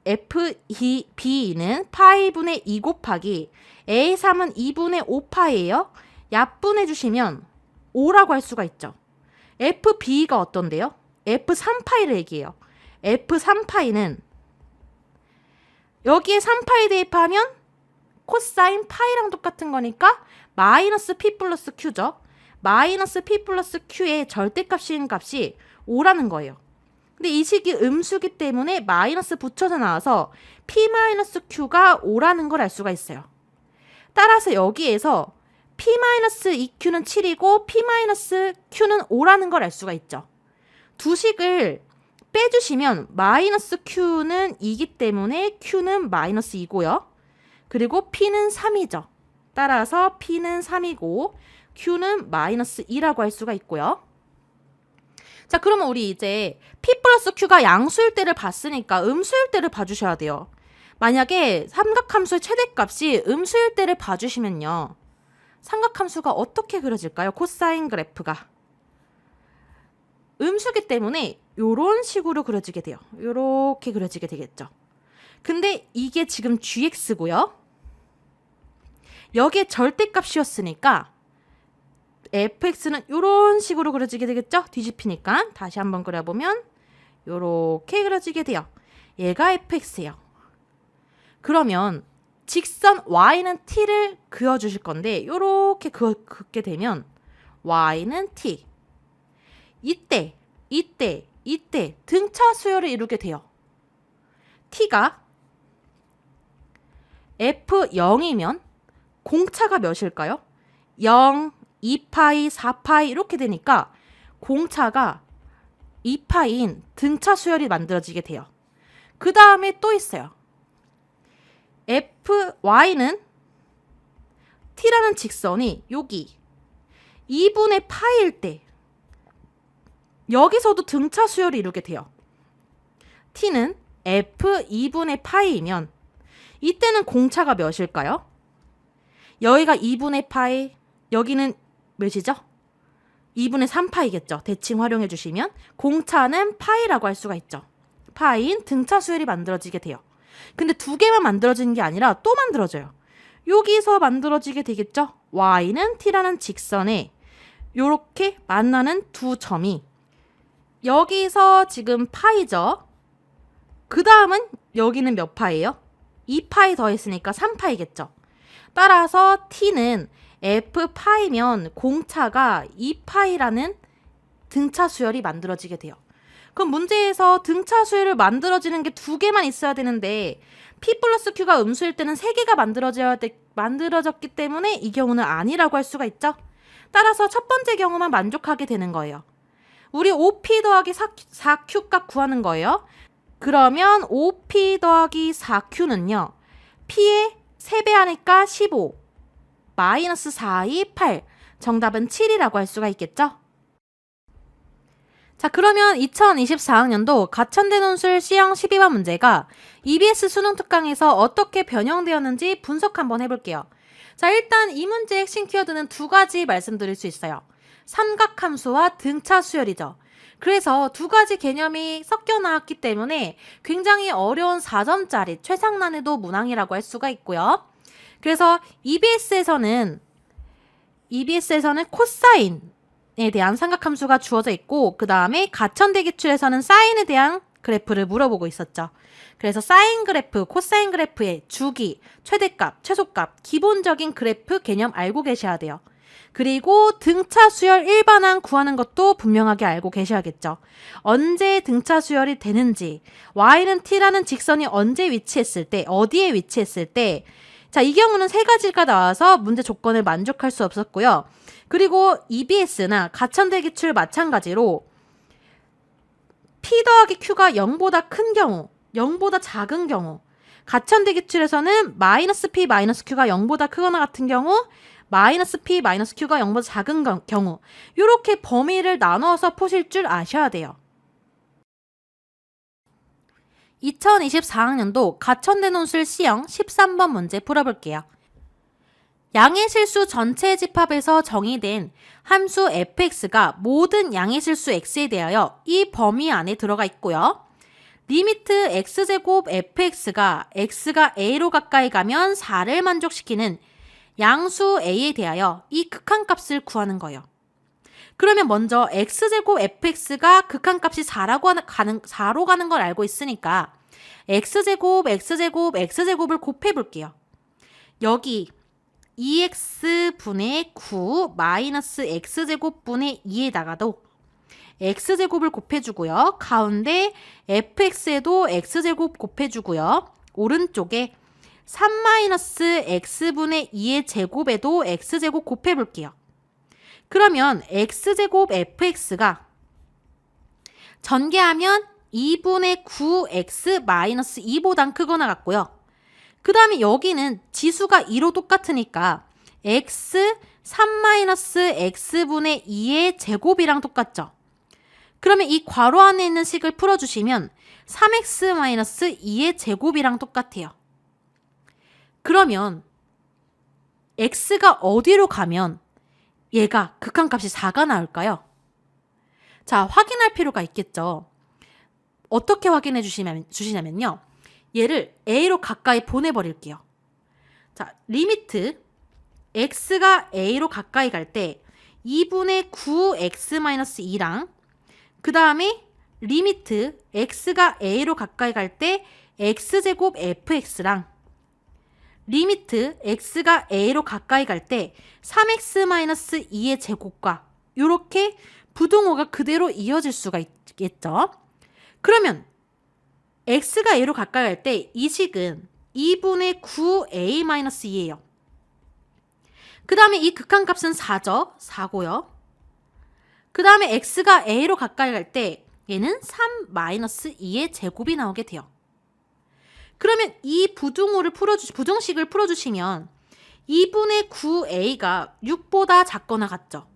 FB는 파이분의 2 곱하기 A3은 2분의 5파이예요. 약분해 주시면 5라고 할 수가 있죠. FB가 어떤데요? F3파이를 얘기해요. F3파이는 여기에 3파이 대입하면 코사인 파이랑 똑같은 거니까 마이너스 P 플러스 Q죠. 마이너스 P 플러스 Q의 절대값인 값이 5라는 거예요. 근데 이 식이 음수기 때문에 마이너스 붙여서 나와서 P 마이너스 Q가 5라는 걸 알 수가 있어요. 따라서 여기에서 P 마이너스 2Q는 7이고 P 마이너스 Q는 5라는 걸 알 수가 있죠. 두 식을 빼주시면 마이너스 Q는 2기 때문에 Q는 마이너스 2고요. 그리고 P는 3이죠. 따라서 P는 3이고 Q는 마이너스 2라고 할 수가 있고요. 자, 그러면 우리 이제 P 플러스 Q가 양수일 때를 봤으니까 음수일 때를 봐주셔야 돼요. 만약에 삼각함수의 최대값이 음수일 때를 봐주시면요. 삼각함수가 어떻게 그려질까요? 코사인 그래프가. 음수기 때문에 이런 식으로 그려지게 돼요. 이렇게 그려지게 되겠죠. 근데 이게 지금 gx고요. 여기에 절대값이었으니까 fx는 이런 식으로 그려지게 되겠죠? 뒤집히니까. 다시 한번 그려보면 이렇게 그려지게 돼요. 얘가 fx예요. 그러면 직선 y는 t를 그어주실 건데 이렇게 긋게 되면 y는 t. 이때 등차 수열을 이루게 돼요. t가 f0이면 공차가 몇일까요? 0, 2파이, 4파이 이렇게 되니까 공차가 2파이인 등차 수열이 만들어지게 돼요. 그 다음에 또 있어요. fy는 t라는 직선이 여기 2분의 파이일 때 여기서도 등차 수열을 이루게 돼요. t는 f2분의 파이이면 이때는 공차가 몇일까요? 여기가 2분의 파이, 여기는 몇이죠? 2분의 3파이겠죠. 대칭 활용해 주시면 공차는 파이라고 할 수가 있죠. 파이인 등차 수열이 만들어지게 돼요. 근데 두 개만 만들어지는 게 아니라 또 만들어져요. 여기서 만들어지게 되겠죠. y는 t라는 직선에 이렇게 만나는 두 점이 여기서 지금 파이죠. 그 다음은 여기는 몇 파이예요? 2파이 더했으니까 3파이겠죠. 따라서 t는 f파이면 공차가 2파이라는 등차 수열이 만들어지게 돼요. 그럼 문제에서 등차 수열을 만들어지는 게 두 개만 있어야 되는데 P 플러스 Q가 음수일 때는 세 개가 만들어졌기 때문에 이 경우는 아니라고 할 수가 있죠. 따라서 첫 번째 경우만 만족하게 되는 거예요. 우리 5P 더하기 4Q 값 구하는 거예요. 그러면 5P 더하기 4Q는요. P의 3배 하니까 15, 마이너스 4이 8. 정답은 7이라고 할 수가 있겠죠. 자, 그러면 2024학년도 가천대 논술 C형 12번 문제가 EBS 수능 특강에서 어떻게 변형되었는지 분석 한번 해볼게요. 자, 일단 이 문제의 핵심 키워드는 두 가지 말씀드릴 수 있어요. 삼각함수와 등차 수열이죠. 그래서 두 가지 개념이 섞여 나왔기 때문에 굉장히 어려운 4점짜리 최상난이도 문항이라고 할 수가 있고요. 그래서 EBS에서는 코사인에 대한 삼각함수가 주어져 있고 그 다음에 가천대 기출에서는 사인에 대한 그래프를 물어보고 있었죠. 그래서 사인 그래프, 코사인 그래프의 주기, 최대값, 최소값, 기본적인 그래프 개념 알고 계셔야 돼요. 그리고 등차 수열 일반항 구하는 것도 분명하게 알고 계셔야겠죠. 언제 등차 수열이 되는지, y는 t라는 직선이 언제 위치했을 때, 어디에 위치했을 때, 자, 이 경우는 세 가지가 나와서 문제 조건을 만족할 수 없었고요. 그리고 EBS나 가천대 기출 마찬가지로 P 더하기 Q가 0보다 큰 경우, 0보다 작은 경우, 가천대 기출에서는 마이너스 P 마이너스 Q가 0보다 크거나 같은 경우, 마이너스 P 마이너스 Q가 0보다 작은 경우, 이렇게 범위를 나눠서 푸실 줄 아셔야 돼요. 2024학년도 가천대 논술 C형 13번 문제 풀어볼게요. 양의 실수 전체 집합에서 정의된 함수 fx가 모든 양의 실수 x에 대하여 이 범위 안에 들어가 있고요. 리미트 x제곱 fx가 x가 a로 가까이 가면 4를 만족시키는 양수 a에 대하여 이 극한값을 구하는 거예요. 그러면 먼저 x제곱 fx가 극한값이 4로 가는 걸 알고 있으니까 x제곱을 곱해볼게요. 여기 2x분의 9 마이너스 x제곱분의 2에다가도 x제곱을 곱해주고요. 가운데 fx에도 x제곱 곱해주고요. 오른쪽에 3 마이너스 x분의 2의 제곱에도 x제곱 곱해볼게요. 그러면 x제곱 fx가 전개하면 2분의 9x 마이너스 2보단 크거나 같고요. 그 다음에 여기는 지수가 2로 똑같으니까 x 3 마이너스 x분의 2의 제곱이랑 똑같죠. 그러면 이 괄호 안에 있는 식을 풀어주시면 3x 마이너스 2의 제곱이랑 똑같아요. 그러면 x가 어디로 가면 얘가 극한값이 4가 나올까요? 자, 확인할 필요가 있겠죠. 어떻게 확인해 주시냐면요. 얘를 a로 가까이 보내버릴게요. 자, 리미트 x가 a로 가까이 갈 때 2분의 9x-2랑 그 다음에 리미트 x가 a로 가까이 갈 때 x제곱 fx랑 리미트 x가 a로 가까이 갈 때 3x-2의 제곱과 이렇게 부등호가 그대로 이어질 수가 있겠죠. 그러면 x가 a로 가까이 갈 때 이 식은 2분의 9a-2예요. 그 다음에 이 극한값은 4죠. 4고요. 그 다음에 x가 a로 가까이 갈 때 얘는 3-2의 제곱이 나오게 돼요. 그러면 이 부등식을 풀어주시면 2분의 9a가 6보다 작거나 같죠.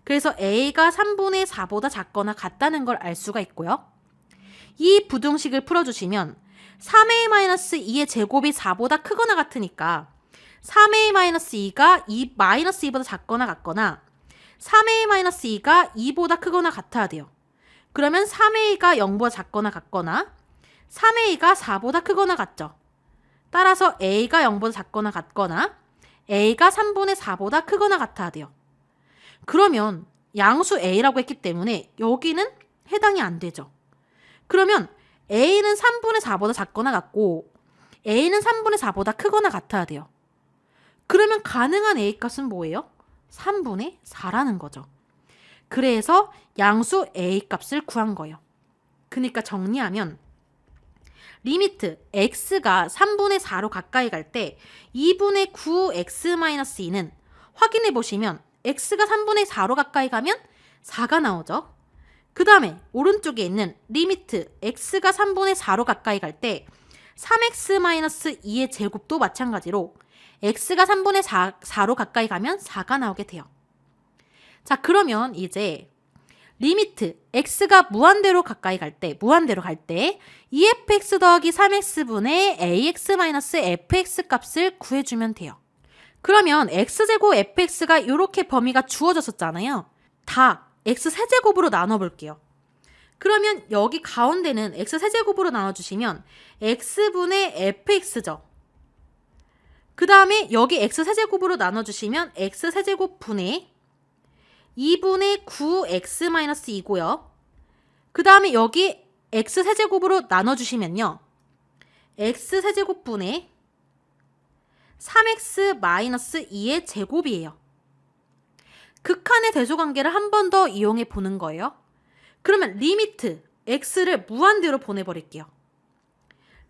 그래서 a가 3분의 4보다 작거나 같다는 걸 알 수가 있고요. 이 부등식을 풀어주시면 3a-2의 제곱이 4보다 크거나 같으니까 3a-2가 2-2보다 작거나 같거나 3a-2가 2보다 크거나 같아야 돼요. 그러면 3a가 0보다 작거나 같거나 3a가 4보다 크거나 같죠. 따라서 a가 0보다 작거나 같거나 a가 3분의 4보다 크거나 같아야 돼요. 그러면 양수 a라고 했기 때문에 여기는 해당이 안 되죠. 그러면 a는 3분의 4보다 작거나 같고 a는 3분의 4보다 크거나 같아야 돼요. 그러면 가능한 a 값은 뭐예요? 3분의 4라는 거죠. 그래서 양수 a 값을 구한 거예요. 그러니까 정리하면 리미트 x가 3분의 4로 가까이 갈 때 2분의 9x-2는 확인해 보시면 x가 3분의 4로 가까이 가면 4가 나오죠. 그 다음에 오른쪽에 있는 리미트 x가 3분의 4로 가까이 갈 때 3x-2의 제곱도 마찬가지로 x가 3분의 4로 가까이 가면 4가 나오게 돼요. 자, 그러면 이제 리미트 x가 무한대로 가까이 갈 때, 무한대로 갈 때 2fx 더하기 3x분의 ax-fx 값을 구해주면 돼요. 그러면 x제곱 fx가 이렇게 범위가 주어졌었잖아요. 다 x세제곱으로 나눠볼게요. 그러면 여기 가운데는 x세제곱으로 나눠주시면 x분의 fx죠. 그 다음에 여기 x세제곱으로 나눠주시면 x세제곱분의 2분의 9x-2고요. 그 다음에 여기 x세제곱으로 나눠주시면요. x세제곱분의 3x-2의 제곱이에요. 극한의 대소관계를 한 번 더 이용해 보는 거예요. 그러면 리미트 x를 무한대로 보내버릴게요.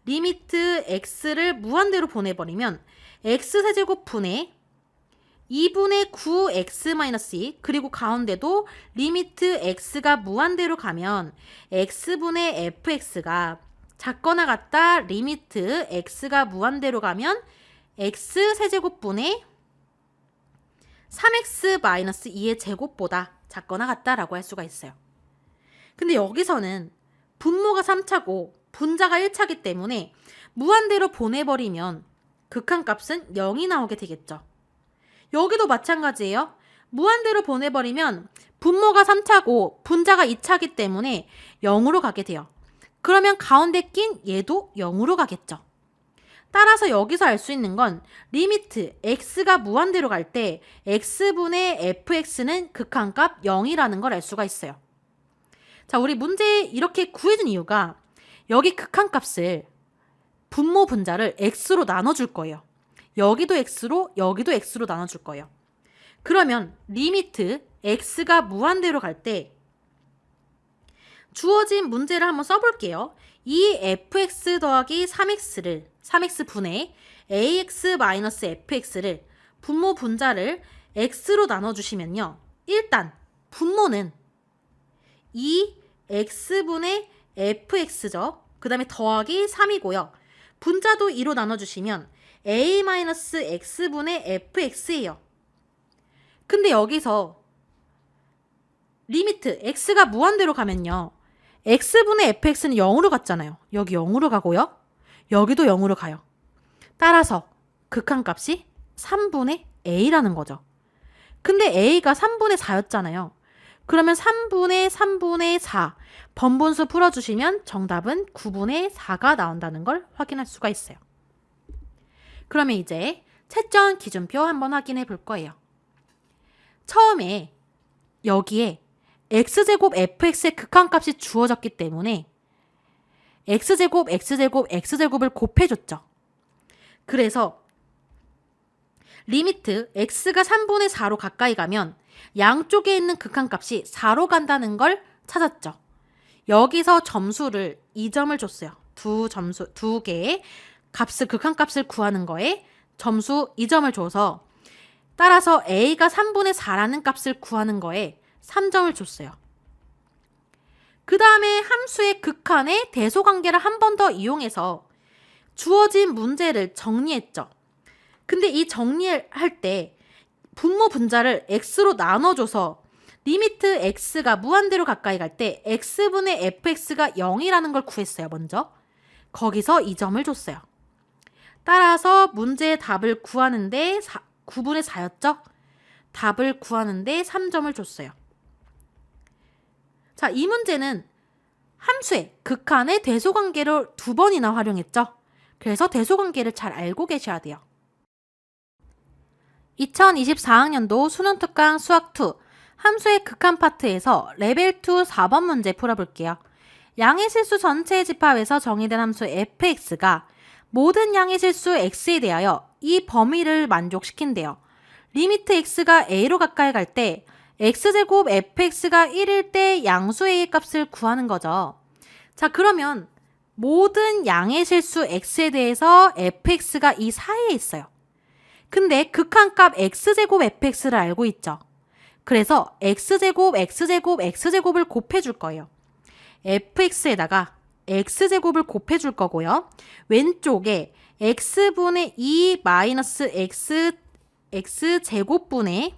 리미트 x를 무한대로 보내버리면 x세제곱분의 2분의 9x-2 그리고 가운데도 리미트 x가 무한대로 가면 x분의 fx가 작거나 같다 리미트 x가 무한대로 가면 x세제곱분의 3x-2의 제곱보다 작거나 같다라고 할 수가 있어요. 근데 여기서는 분모가 3차고 분자가 1차기 때문에 무한대로 보내버리면 극한값은 0이 나오게 되겠죠. 여기도 마찬가지예요. 무한대로 보내버리면 분모가 3차고 분자가 2차기 때문에 0으로 가게 돼요. 그러면 가운데 낀 얘도 0으로 가겠죠. 따라서 여기서 알 수 있는 건 리미트 x가 무한대로 갈 때 x분의 fx는 극한값 0이라는 걸 알 수가 있어요. 자, 우리 문제 이렇게 구해준 이유가 여기 극한값을 분모 분자를 x로 나눠줄 거예요. 여기도 x로 여기도 x로 나눠줄 거예요. 그러면 리미트 x가 무한대로 갈 때 주어진 문제를 한번 써볼게요. 이 fx 더하기 3x분의 ax-fx를 분모 분자를 x로 나눠주시면요. 일단 분모는 2x분의 fx죠. 그 다음에 더하기 3이고요. 분자도 2로 나눠주시면 a-x분의 fx예요. 근데 여기서 리미트 x가 무한대로 가면요. x분의 fx는 0으로 갔잖아요. 여기 0으로 가고요. 여기도 0으로 가요. 따라서 극한값이 3분의 a라는 거죠. 근데 a가 3분의 4였잖아요. 그러면 3분의 4 번분수 풀어주시면 정답은 9분의 4가 나온다는 걸 확인할 수가 있어요. 그러면 이제 채점 기준표 한번 확인해 볼 거예요. 처음에 여기에 x제곱 fx의 극한값이 주어졌기 때문에 x제곱을 곱해줬죠. 그래서 리미트 x가 3분의 4로 가까이 가면 양쪽에 있는 극한값이 4로 간다는 걸 찾았죠. 여기서 점수를 2점을 줬어요. 두 개의 극한값을 구하는 거에 점수 2점을 줘서 따라서 a가 3분의 4라는 값을 구하는 거에 3점을 줬어요. 그 다음에 함수의 극한의 대소관계를 한 번 더 이용해서 주어진 문제를 정리했죠. 근데 이 정리할 때 분모 분자를 x로 나눠줘서 리미트 x가 무한대로 가까이 갈 때 x분의 fx가 0이라는 걸 구했어요. 먼저 거기서 2점을 줬어요. 따라서 문제의 답을 구하는데 9분의 4였죠? 답을 구하는데 3점을 줬어요. 자, 이 문제는 함수의 극한의 대소관계를 2번이나 활용했죠. 그래서 대소관계를 잘 알고 계셔야 돼요. 2024학년도 수능특강 수학2 함수의 극한 파트에서 레벨 2 4번 문제 풀어볼게요. 양의 실수 전체의 집합에서 정의된 함수 fx가 모든 양의 실수 x에 대하여 이 범위를 만족시킨대요. 리미트 x가 a로 가까이 갈 때 x제곱 fx가 1일 때 양수 a의 값을 구하는 거죠. 자, 그러면 모든 양의 실수 x에 대해서 fx가 이 사이에 있어요. 근데 극한값 x제곱 fx를 알고 있죠. 그래서 x제곱을 곱해줄 거예요. fx에다가 x제곱을 곱해줄 거고요. 왼쪽에 x분의 2 마이너스 x제곱분의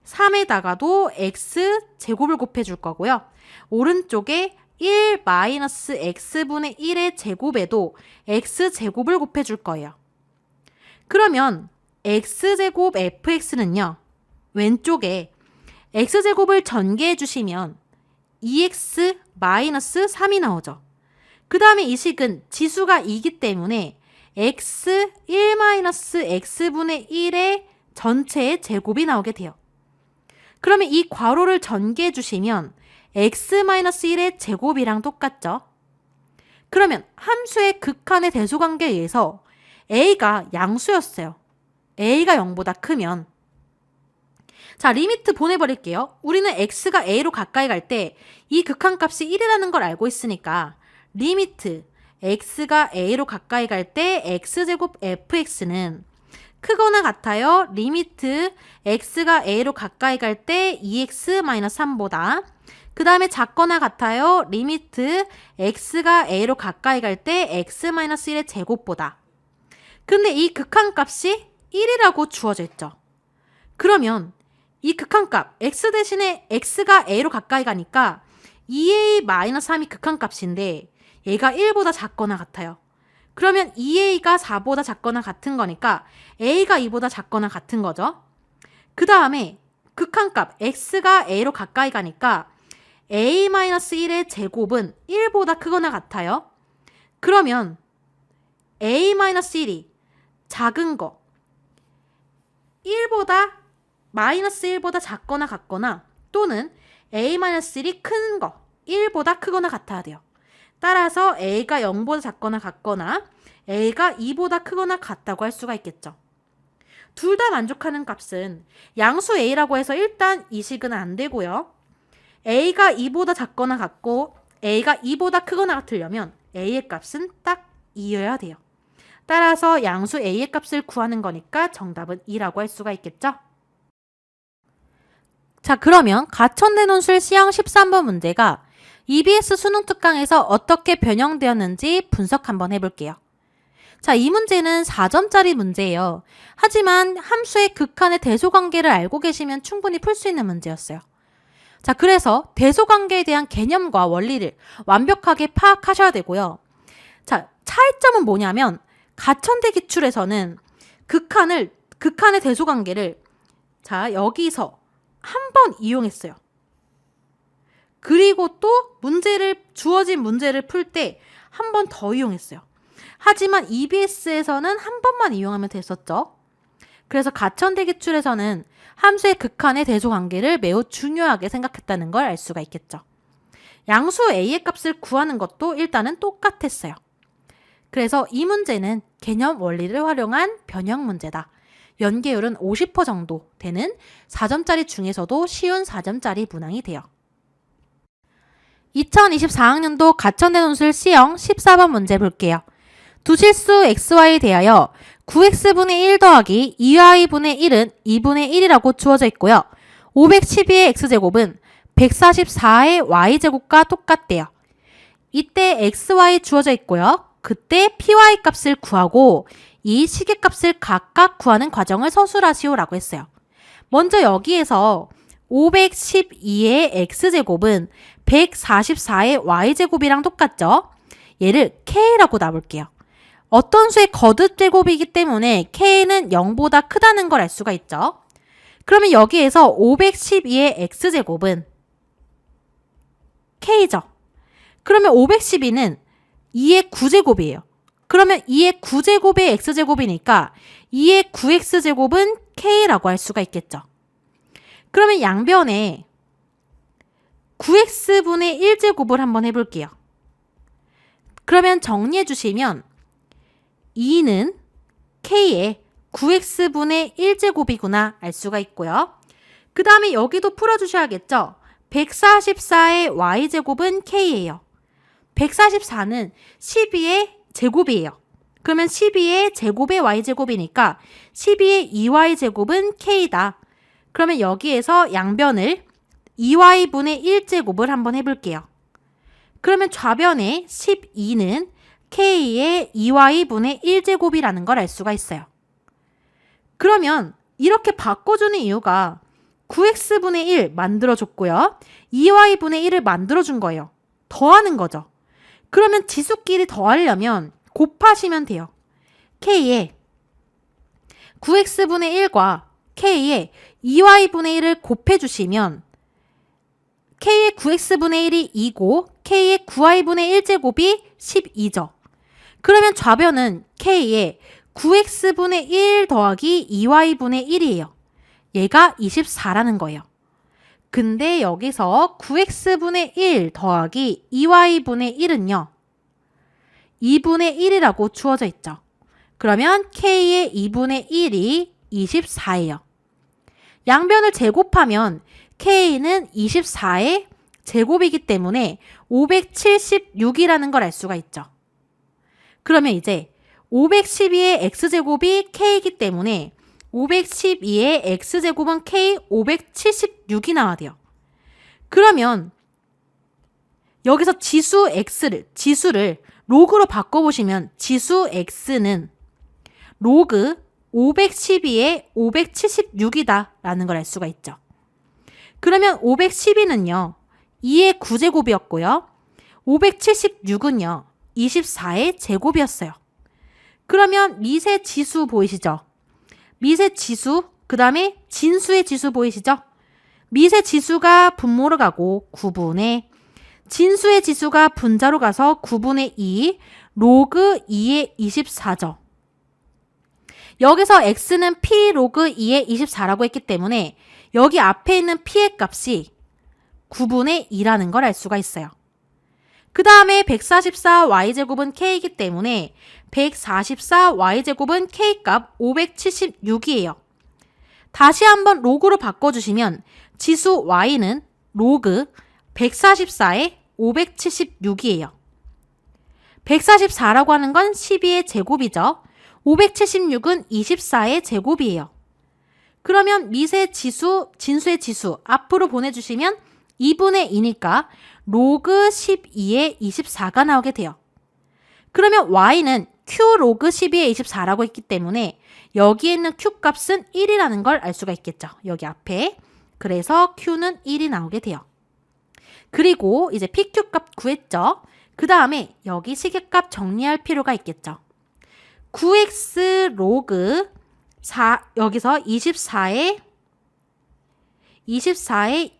3에다가도 x제곱을 곱해줄 거고요. 오른쪽에 1 마이너스 x분의 1의 제곱에도 x제곱을 곱해줄 거예요. 그러면 x제곱 fx는요. 왼쪽에 x제곱을 전개해 주시면 2x 마이너스 3이 나오죠. 그 다음에 이 식은 지수가 2이기 때문에 x 1 마이너스 x분의 1의 전체의 제곱이 나오게 돼요. 그러면 이 괄호를 전개해 주시면 x-1의 제곱이랑 똑같죠. 그러면 함수의 극한의 대소관계에 의해서 a가 양수였어요. a가 0보다 크면 자, 리미트 보내버릴게요. 우리는 x가 a로 가까이 갈 때 이 극한값이 1이라는 걸 알고 있으니까 리미트 x가 a로 가까이 갈 때 x제곱 fx는 크거나 같아요. 리미트 x가 a로 가까이 갈 때 2x-3보다 그 다음에 작거나 같아요. 리미트 x가 a로 가까이 갈 때 x-1의 제곱보다. 근데 이 극한값이 1이라고 주어져 있죠. 그러면 이 극한값 x 대신에 x가 a로 가까이 가니까 2a-3이 극한값인데 얘가 1보다 작거나 같아요. 그러면 2a가 4보다 작거나 같은 거니까 a가 2보다 작거나 같은 거죠. 그 다음에 극한값 x가 a로 가까이 가니까 a-1의 제곱은 1보다 크거나 같아요. 그러면 a-1이 작은 거 1보다 마이너스 1보다 작거나 같거나 또는 a-1이 큰 거 1보다 크거나 같아야 돼요. 따라서 a가 0보다 작거나 같거나 a가 2보다 크거나 같다고 할 수가 있겠죠. 둘 다 만족하는 값은 양수 a라고 해서 일단 이 식은 안 되고요. a가 2보다 작거나 같고 a가 2보다 크거나 같으려면 a의 값은 딱 2여야 돼요. 따라서 양수 a의 값을 구하는 거니까 정답은 2라고 할 수가 있겠죠. 자, 그러면 가천대논술 시형 13번 문제가 EBS 수능 특강에서 어떻게 변형되었는지 분석 한번 해볼게요. 자, 이 문제는 4점짜리 문제예요. 하지만 함수의 극한의 대소관계를 알고 계시면 충분히 풀 수 있는 문제였어요. 자, 그래서 대소관계에 대한 개념과 원리를 완벽하게 파악하셔야 되고요. 자, 차이점은 뭐냐면 가천대 기출에서는 극한의 대소관계를 자, 여기서 한 번 이용했어요. 그리고 또 주어진 문제를 풀 때 한 번 더 이용했어요. 하지만 EBS에서는 한 번만 이용하면 됐었죠. 그래서 가천대 기출에서는 함수의 극한의 대소관계를 매우 중요하게 생각했다는 걸 알 수가 있겠죠. 양수 a의 값을 구하는 것도 일단은 똑같았어요. 그래서 이 문제는 개념 원리를 활용한 변형 문제다. 연계율은 50% 정도 되는 4점짜리 중에서도 쉬운 4점짜리 문항이 돼요. 2024학년도 가천대논술 시형 14번 문제 볼게요. 두 실수 xy에 대하여 9x분의 1 더하기 2y분의 1은 2분의 1이라고 주어져 있고요. 512의 x제곱은 144의 y제곱과 똑같대요. 이때 xy 주어져 있고요. 그때 py 값을 구하고 이 시계값을 각각 구하는 과정을 서술하시오라고 했어요. 먼저 여기에서 512의 x제곱은 144의 y제곱이랑 똑같죠? 얘를 k라고 놔볼게요. 어떤 수의 거듭 제곱이기 때문에 k는 0보다 크다는 걸 알 수가 있죠. 그러면 여기에서 512의 x제곱은 k죠. 그러면 512는 2의 9제곱이에요. 그러면 2의 9제곱의 x제곱이니까 2의 9x제곱은 k라고 할 수가 있겠죠. 그러면 양변에 9x분의 1제곱을 한번 해볼게요. 그러면 정리해 주시면 2는 k의 9x분의 1제곱이구나 알 수가 있고요. 그 다음에 여기도 풀어주셔야겠죠. 144의 y제곱은 k예요. 144는 12의 제곱이에요. 그러면 12의 제곱의 y제곱이니까 12의 2y제곱은 k다. 그러면 여기에서 양변을 2y분의 1제곱을 한번 해볼게요. 그러면 좌변에 12는 k의 2y분의 1제곱이라는 걸 알 수가 있어요. 그러면 이렇게 바꿔주는 이유가 9x분의 1 만들어줬고요. 2y분의 1을 만들어준 거예요. 더하는 거죠. 그러면 지수끼리 더하려면 곱하시면 돼요. k의 9x분의 1과 k의 2y분의 1을 곱해주시면 k의 9x분의 1이 2고 k의 9y분의 1제곱이 12죠. 그러면 좌변은 k의 9x분의 1 더하기 2y분의 1이에요. 얘가 24라는 거예요. 근데 여기서 9x분의 1 더하기 2y분의 1은요. 2분의 1이라고 주어져 있죠. 그러면 k의 2분의 1이 24예요. 양변을 제곱하면 k는 24의 제곱이기 때문에 576이라는 걸 알 수가 있죠. 그러면 이제 512의 x제곱이 k이기 때문에 512의 x제곱은 k 576이 나와야 돼요. 그러면 여기서 지수를 로그로 바꿔보시면 지수 x는 로그 512의 576이다 라는 걸 알 수가 있죠. 그러면 512는요. 2의 9제곱이었고요. 576은요. 24의 제곱이었어요. 그러면 미세 지수 보이시죠? 미세 지수, 그 다음에 진수의 지수 보이시죠? 미세 지수가 분모로 가고 9분의, 진수의 지수가 분자로 가서 9분의 2, 로그 2의 24죠. 여기서 x는 p 로그 2의 24라고 했기 때문에 여기 앞에 있는 p의 값이 9분의 2라는 걸 알 수가 있어요. 그 다음에 144y제곱은 k이기 때문에 144y제곱은 k값 576이에요. 다시 한번 로그로 바꿔주시면 지수 y는 로그 144의 576이에요. 144라고 하는 건 12의 제곱이죠. 576은 24의 제곱이에요. 그러면 미세 지수, 진수의 지수 앞으로 보내주시면 2분의 2니까 로그 12의 24가 나오게 돼요. 그러면 y는 q 로그 12의 24라고 했기 때문에 여기에 있는 q 값은 1이라는 걸 알 수가 있겠죠. 여기 앞에. 그래서 q는 1이 나오게 돼요. 그리고 이제 pq 값 구했죠. 그 다음에 여기 시계값 정리할 필요가 있겠죠. 9x 로그 4, 여기서 24의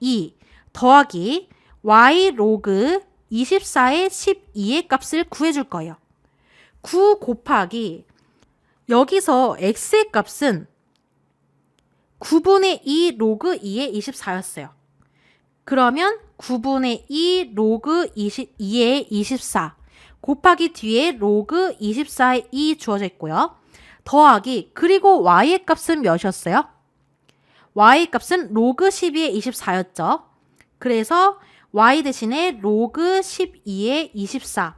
2 더하기 y 로그 24의 12의 값을 구해줄 거예요. 9 곱하기 여기서 x의 값은 9분의 2 로그 2의 24였어요. 그러면 9분의 2 로그 2의 24 곱하기 뒤에 로그 24의 2 주어져 있고요. 더하기 그리고 y의 값은 몇이었어요? y 값은 로그 12의 24였죠. 그래서 y 대신에 로그 12의 24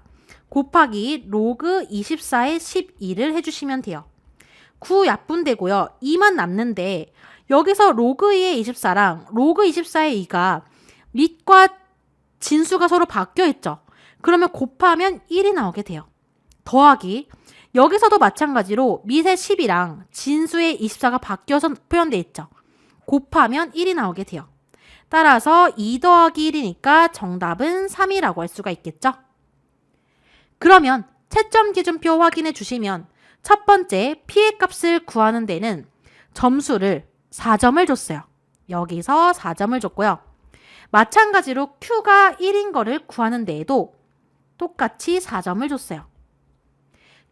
곱하기 로그 24의 12를 해주시면 돼요. 9 약분되고요. 2만 남는데 여기서 로그 2의 24랑 로그 24의 2가 밑과 진수가 서로 바뀌어 있죠. 그러면 곱하면 1이 나오게 돼요. 더하기 여기서도 마찬가지로 미세 10이랑 진수의 24가 바뀌어서 표현되어 있죠. 곱하면 1이 나오게 돼요. 따라서 2 더하기 1이니까 정답은 3이라고 할 수가 있겠죠. 그러면 채점 기준표 확인해 주시면 첫 번째 p의 값을 구하는 데는 점수를 4점을 줬어요. 여기서 4점을 줬고요. 마찬가지로 q가 1인 거를 구하는 데에도 똑같이 4점을 줬어요.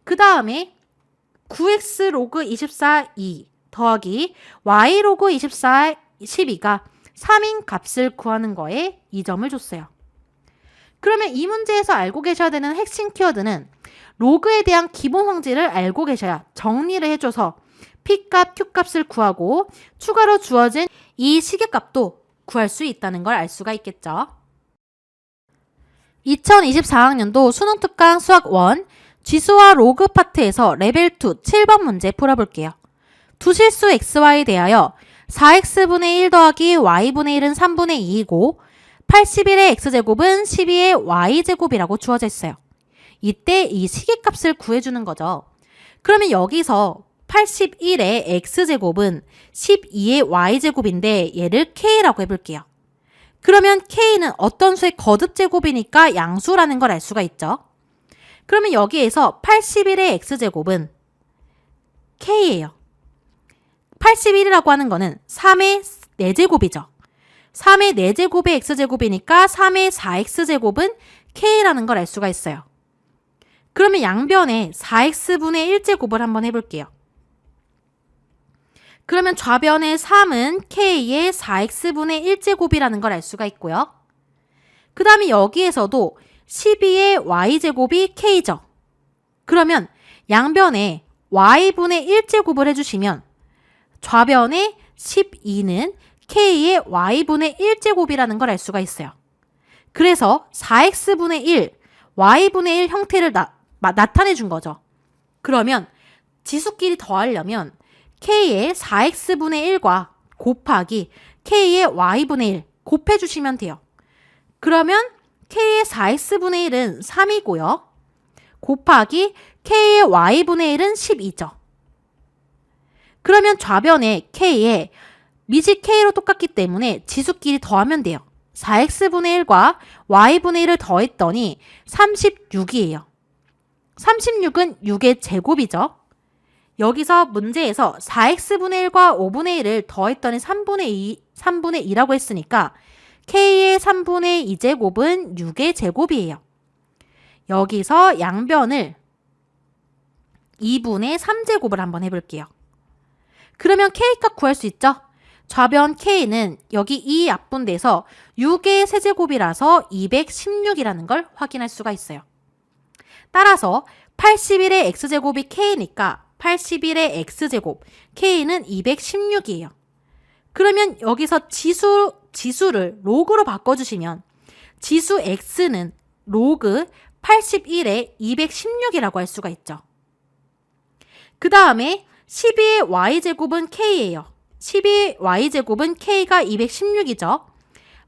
그 다음에 9x 로그 24 2 더하기 y 로그 24 12가 3인 값을 구하는 거에 2점을 줬어요. 그러면 이 문제에서 알고 계셔야 되는 핵심 키워드는 로그에 대한 기본 성질을 알고 계셔야 정리를 해줘서 p값, q값을 구하고 추가로 주어진 이 시계값도 구할 수 있다는 걸 알 수가 있겠죠. 2024학년도 수능특강 수학 1 지수와 로그 파트에서 레벨 2 7번 문제 풀어볼게요. 두 실수 xy에 대하여 4x분의 1 더하기 y분의 1은 3분의 2이고 81의 x제곱은 12의 y제곱이라고 주어져 있어요. 이때 이 시계값을 구해주는 거죠. 그러면 여기서 81의 x제곱은 12의 y제곱인데 얘를 k라고 해볼게요. 그러면 k는 어떤 수의 거듭제곱이니까 양수라는 걸 알 수가 있죠. 그러면 여기에서 81의 x제곱은 k예요. 81이라고 하는 거는 3의 4제곱이죠. 3의 4제곱의 x제곱이니까 3의 4x제곱은 k라는 걸 알 수가 있어요. 그러면 양변에 4x분의 1제곱을 한번 해볼게요. 그러면 좌변의 3은 K의 4x분의 1제곱이라는 걸 알 수가 있고요. 그 다음에 여기에서도 12의 y제곱이 K죠. 그러면 양변에 y분의 1제곱을 해주시면 좌변의 12는 K의 y분의 1제곱이라는 걸 알 수가 있어요. 그래서 4x분의 1, y분의 1 형태를 나타내 준 거죠. 그러면 지수끼리 더하려면 K의 4x분의 1과 곱하기 K의 y분의 1 곱해주시면 돼요. 그러면 K의 4x분의 1은 3이고요. 곱하기 K의 y분의 1은 12죠. 그러면 좌변에 K에 미지 K로 똑같기 때문에 지수끼리 더하면 돼요. 4x분의 1과 y분의 1을 더했더니 36이에요. 36은 6의 제곱이죠. 여기서 문제에서 4x분의 1과 5분의 1을 더했더니 3분의 2라고 했으니까 K의 3분의 2제곱은 6의 제곱이에요. 여기서 양변을 2분의 3제곱을 한번 해볼게요. 그러면 K값 구할 수 있죠? 좌변 K는 여기 이 약분돼서 6의 세제곱이라서 216이라는 걸 확인할 수가 있어요. 따라서 81의 x제곱이 K니까 81의 x제곱, K는 216이에요. 그러면 여기서 지수를 로그로 바꿔주시면 지수 x는 로그 81의 216이라고 할 수가 있죠. 그 다음에 12의 y제곱은 K예요. 12의 y제곱은 K가 216이죠.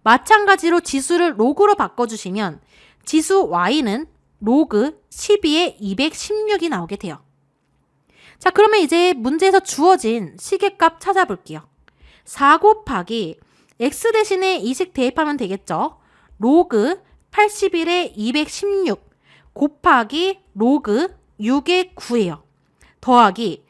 마찬가지로 지수를 로그로 바꿔주시면 지수 y는 로그 12의 216이 나오게 돼요. 자, 그러면 이제 문제에서 주어진 시계값 찾아볼게요. 4 곱하기 x 대신에 2씩 대입하면 되겠죠. 로그 81의 216 곱하기 로그 6의 9예요. 더하기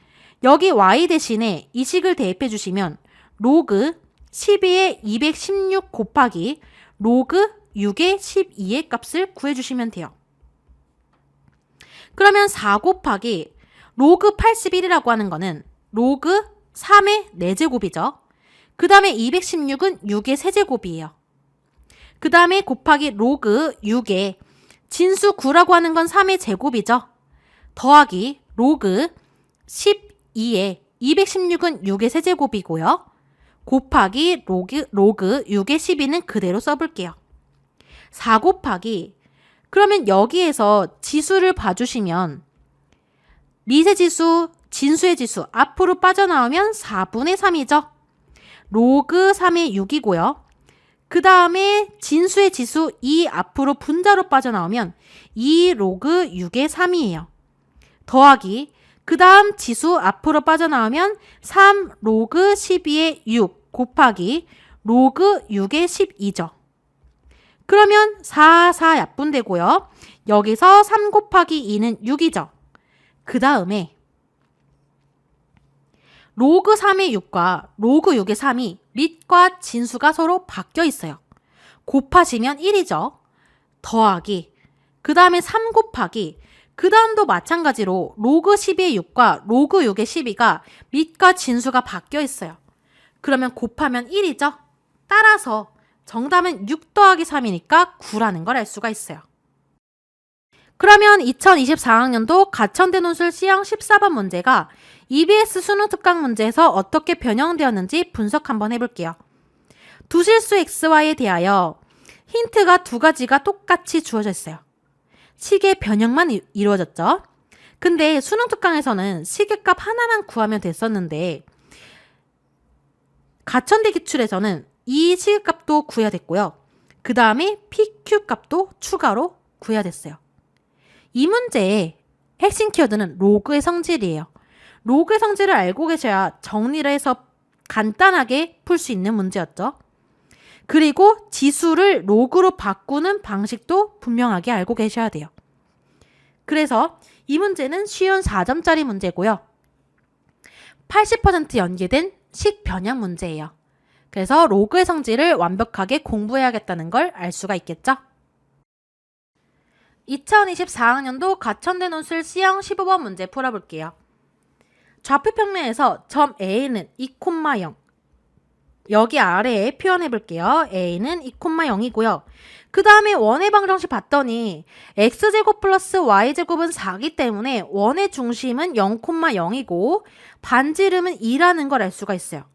여기 y 대신에 2식을 대입해 주시면 로그 12의 216 곱하기 로그 6의 12의 값을 구해주시면 돼요. 그러면 4 곱하기 로그 81이라고 하는 거는 로그 3의 4제곱이죠. 그 다음에 216은 6의 세제곱이에요. 그 다음에 곱하기 로그 6의 진수 9라고 하는 건 3의 제곱이죠. 더하기 로그 12의 216은 6의 세제곱이고요. 곱하기 로그 6의 12는 그대로 써볼게요. 4 곱하기 그러면 여기에서 지수를 봐주시면 미세지수, 진수의 지수 앞으로 빠져나오면 4분의 3이죠. 로그 3의 6이고요. 그 다음에 진수의 지수 2 앞으로 분자로 빠져나오면 2 로그 6의 3이에요. 더하기 그 다음 지수 앞으로 빠져나오면 3 로그 12의 6 곱하기 로그 6의 12죠. 그러면 4 약분되고요. 여기서 3 곱하기 2는 6이죠. 그 다음에 로그 3의 6과 로그 6의 3이 밑과 진수가 서로 바뀌어 있어요. 곱하시면 1이죠. 더하기 그 다음에 3 곱하기 그 다음도 마찬가지로 로그 12의 6과 로그 6의 12가 밑과 진수가 바뀌어 있어요. 그러면 곱하면 1이죠. 따라서 정답은 6 더하기 3이니까 9라는 걸 알 수가 있어요. 그러면 2024학년도 가천대논술 C형 14번 문제가 EBS 수능 특강 문제에서 어떻게 변형되었는지 분석 한번 해볼게요. 두 실수 xy에 대하여 힌트가 두 가지가 똑같이 주어져 있어요. 시계 변형만 이루어졌죠. 근데 수능 특강에서는 시계값 하나만 구하면 됐었는데 가천대 기출에서는 이 시계값도 구해야 됐고요. 그 다음에 PQ 값도 추가로 구해야 됐어요. 이 문제의 핵심 키워드는 로그의 성질이에요. 로그의 성질을 알고 계셔야 정리를 해서 간단하게 풀 수 있는 문제였죠. 그리고 지수를 로그로 바꾸는 방식도 분명하게 알고 계셔야 돼요. 그래서 이 문제는 쉬운 4점짜리 문제고요. 80% 연계된 식 변형 문제예요. 그래서 로그의 성질을 완벽하게 공부해야겠다는 걸 알 수가 있겠죠? 2024학년도 가천대 논술 C형 15번 문제 풀어볼게요. 좌표 평면에서 점 A는 2,0 여기 아래에 표현해 볼게요. A는 2,0이고요. 그 다음에 원의 방정식 봤더니 x제곱 플러스 y제곱은 4기 때문에 원의 중심은 0,0이고 반지름은 2라는 걸 알 수가 있어요.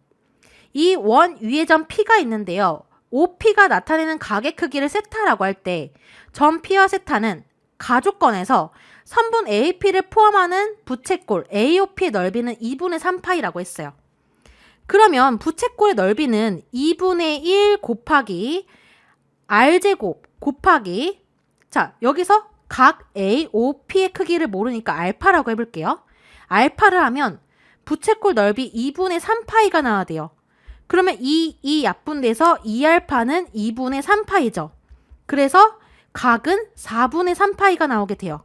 이 원 위에 점 P가 있는데요. OP가 나타내는 각의 크기를 세타라고 할 때 점 P와 세타는 가조건에서 선분 AP를 포함하는 부채꼴 AOP의 넓이는 2분의 3파이라고 했어요. 그러면 부채꼴의 넓이는 2분의 1 곱하기 R제곱 곱하기 자 여기서 각 AOP의 크기를 모르니까 알파라고 해볼게요. 알파를 하면 부채꼴 넓이 2분의 3파이가 나와야 돼요. 그러면 이 약분돼서 2알파는 2분의 3파이죠. 그래서 각은 4분의 3파이가 나오게 돼요.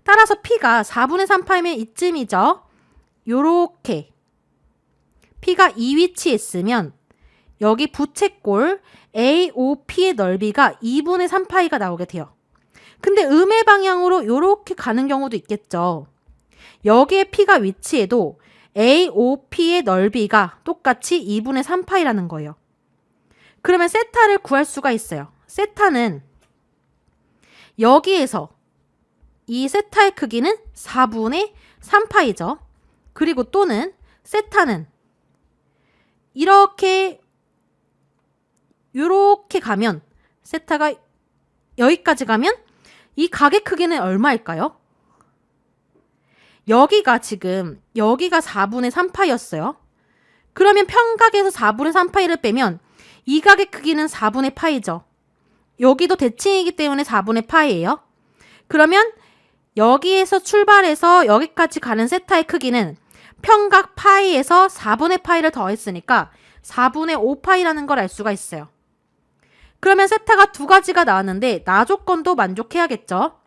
따라서 P가 4분의 3파이면 이쯤이죠. 요렇게 P가 이 위치에 있으면 여기 부채꼴 AOP의 넓이가 2분의 3파이가 나오게 돼요. 근데 음의 방향으로 요렇게 가는 경우도 있겠죠. 여기에 P가 위치해도 AOP의 넓이가 똑같이 2분의 3파이라는 거예요. 그러면 세타를 구할 수가 있어요. 세타는 여기에서 이 세타의 크기는 4분의 3파이죠. 그리고 또는 세타는 이렇게 가면 세타가 여기까지 가면 이 각의 크기는 얼마일까요? 여기가 4분의 3파이였어요. 그러면 평각에서 4분의 3파이를 빼면 이 각의 크기는 4분의 파이죠. 여기도 대칭이기 때문에 4분의 파이예요. 그러면 여기에서 출발해서 여기까지 가는 세타의 크기는 평각 파이에서 4분의 파이를 더했으니까 4분의 5파이라는 걸 알 수가 있어요. 그러면 세타가 두 가지가 나왔는데 나 조건도 만족해야겠죠.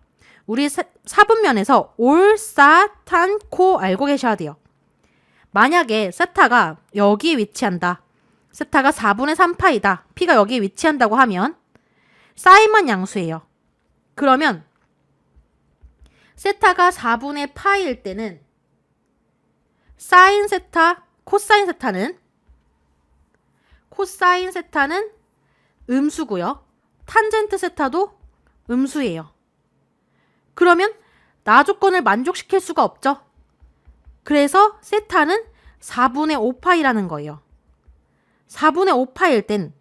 우리 사분면에서 올싸탄코 알고 계셔야 돼요. 만약에 세타가 여기에 위치한다. 세타가 4분의 3파이다. P가 여기에 위치한다고 하면 사인만 양수예요. 그러면 세타가 4분의 파이일 때는 사인 세타, 코사인 세타는 음수고요. 탄젠트 세타도 음수예요. 그러면 나 조건을 만족시킬 수가 없죠. 그래서 세타는 4분의 5파이라는 거예요. 4분의 5파일 땐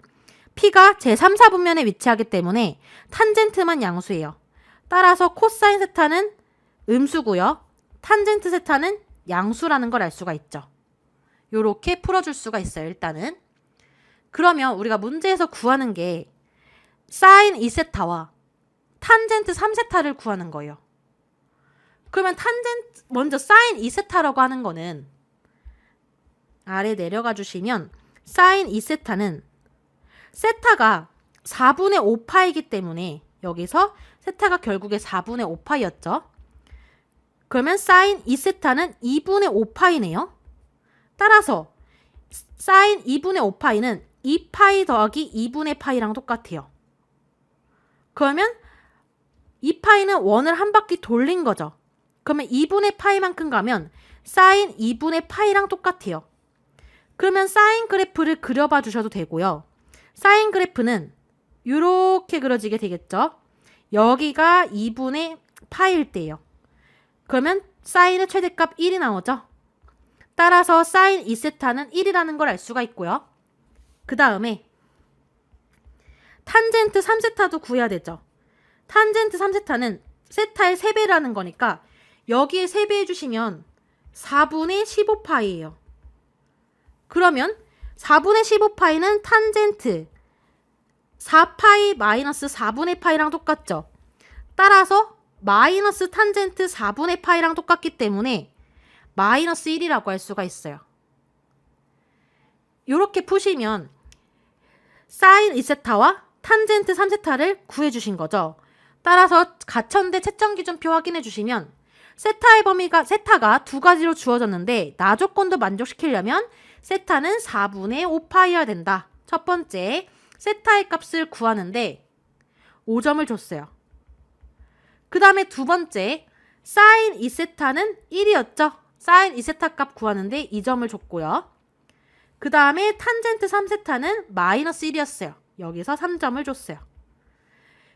P가 제3, 4분면에 위치하기 때문에 탄젠트만 양수예요. 따라서 코사인 세타는 음수고요. 탄젠트 세타는 양수라는 걸 알 수가 있죠. 요렇게 풀어줄 수가 있어요. 일단은. 그러면 우리가 문제에서 구하는 게 사인 2세타와 탄젠트 3세타를 구하는 거예요. 그러면 먼저 사인 2세타라고 하는 거는 아래 내려가 주시면 사인 2세타는 세타가 4분의 5파이기 때문에 여기서 세타가 결국에 4분의 5파이였죠. 그러면 사인 2세타는 2분의 5파이네요. 따라서 사인 2분의 5파이는 2파이 더하기 2분의 파이랑 똑같아요. 그러면 2파이는 원을 한 바퀴 돌린 거죠. 그러면 2분의 파이만큼 가면 사인 2분의 파이랑 똑같아요. 그러면 사인 그래프를 그려봐 주셔도 되고요. 사인 그래프는 이렇게 그려지게 되겠죠. 여기가 2분의 파이일 때예요. 그러면 사인의 최대값 1이 나오죠. 따라서 사인 2세타는 1이라는 걸 알 수가 있고요. 그 다음에 탄젠트 3세타도 구해야 되죠. 탄젠트 3세타는 세타의 3배라는 거니까 여기에 3배 해주시면 4분의 15파이예요. 그러면 4분의 15파이는 탄젠트 4파이 마이너스 4분의 파이랑 똑같죠. 따라서 마이너스 탄젠트 4분의 파이랑 똑같기 때문에 마이너스 1이라고 할 수가 있어요. 이렇게 푸시면 사인 2세타와 탄젠트 3세타를 구해주신 거죠. 따라서 가천대 채점기준표 확인해 주시면 세타의 범위가 세타가 두 가지로 주어졌는데 나 조건도 만족시키려면 세타는 4분의 5파이여야 된다. 첫 번째 세타의 값을 구하는데 5점을 줬어요. 그 다음에 두 번째 사인 2세타는 1이었죠. 사인 2세타 값 구하는데 이 점을 줬고요. 그 다음에 탄젠트 3세타는 마이너스 1이었어요. 여기서 3점을 줬어요.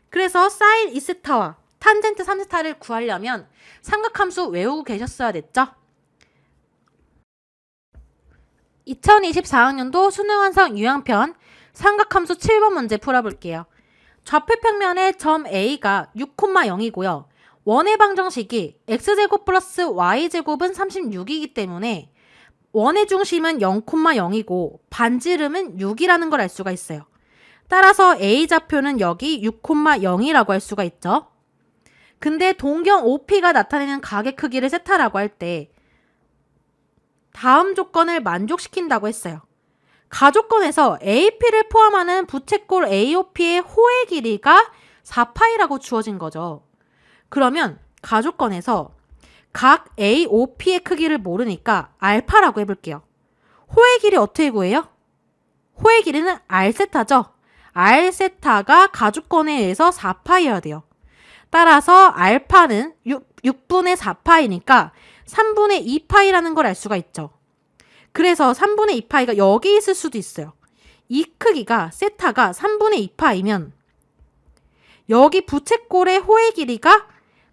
그래서 사인 2세타와 탄젠트 3세타를 구하려면 삼각함수 외우고 계셨어야 됐죠? 2024학년도 수능완성 유형편 삼각함수 7번 문제 풀어볼게요. 좌표평면의 점 A가 6,0이고요. 원의 방정식이 x제곱 플러스 y제곱은 36이기 때문에 원의 중심은 0,0이고 반지름은 6이라는 걸 알 수가 있어요. 따라서 A좌표는 여기 6,0이라고 할 수가 있죠. 근데 동경 OP가 나타내는 가게 크기를 세타라고 할 때 다음 조건을 만족시킨다고 했어요. 가조건에서 AP를 포함하는 부채꼴 AOP의 호의 길이가 4파이라고 주어진 거죠. 그러면 가조건에서 각 AOP의 크기를 모르니까 알파라고 해볼게요. 호의 길이 어떻게 구해요? 호의 길이는 R세타죠. R세타가 가조건에 의해서 4파이여야 돼요. 따라서 알파는 6분의 4파이니까 3분의 2파이라는 걸 알 수가 있죠. 그래서 3분의 2파이가 여기 있을 수도 있어요. 이 크기가 세타가 3분의 2파이면 여기 부채꼴의 호의 길이가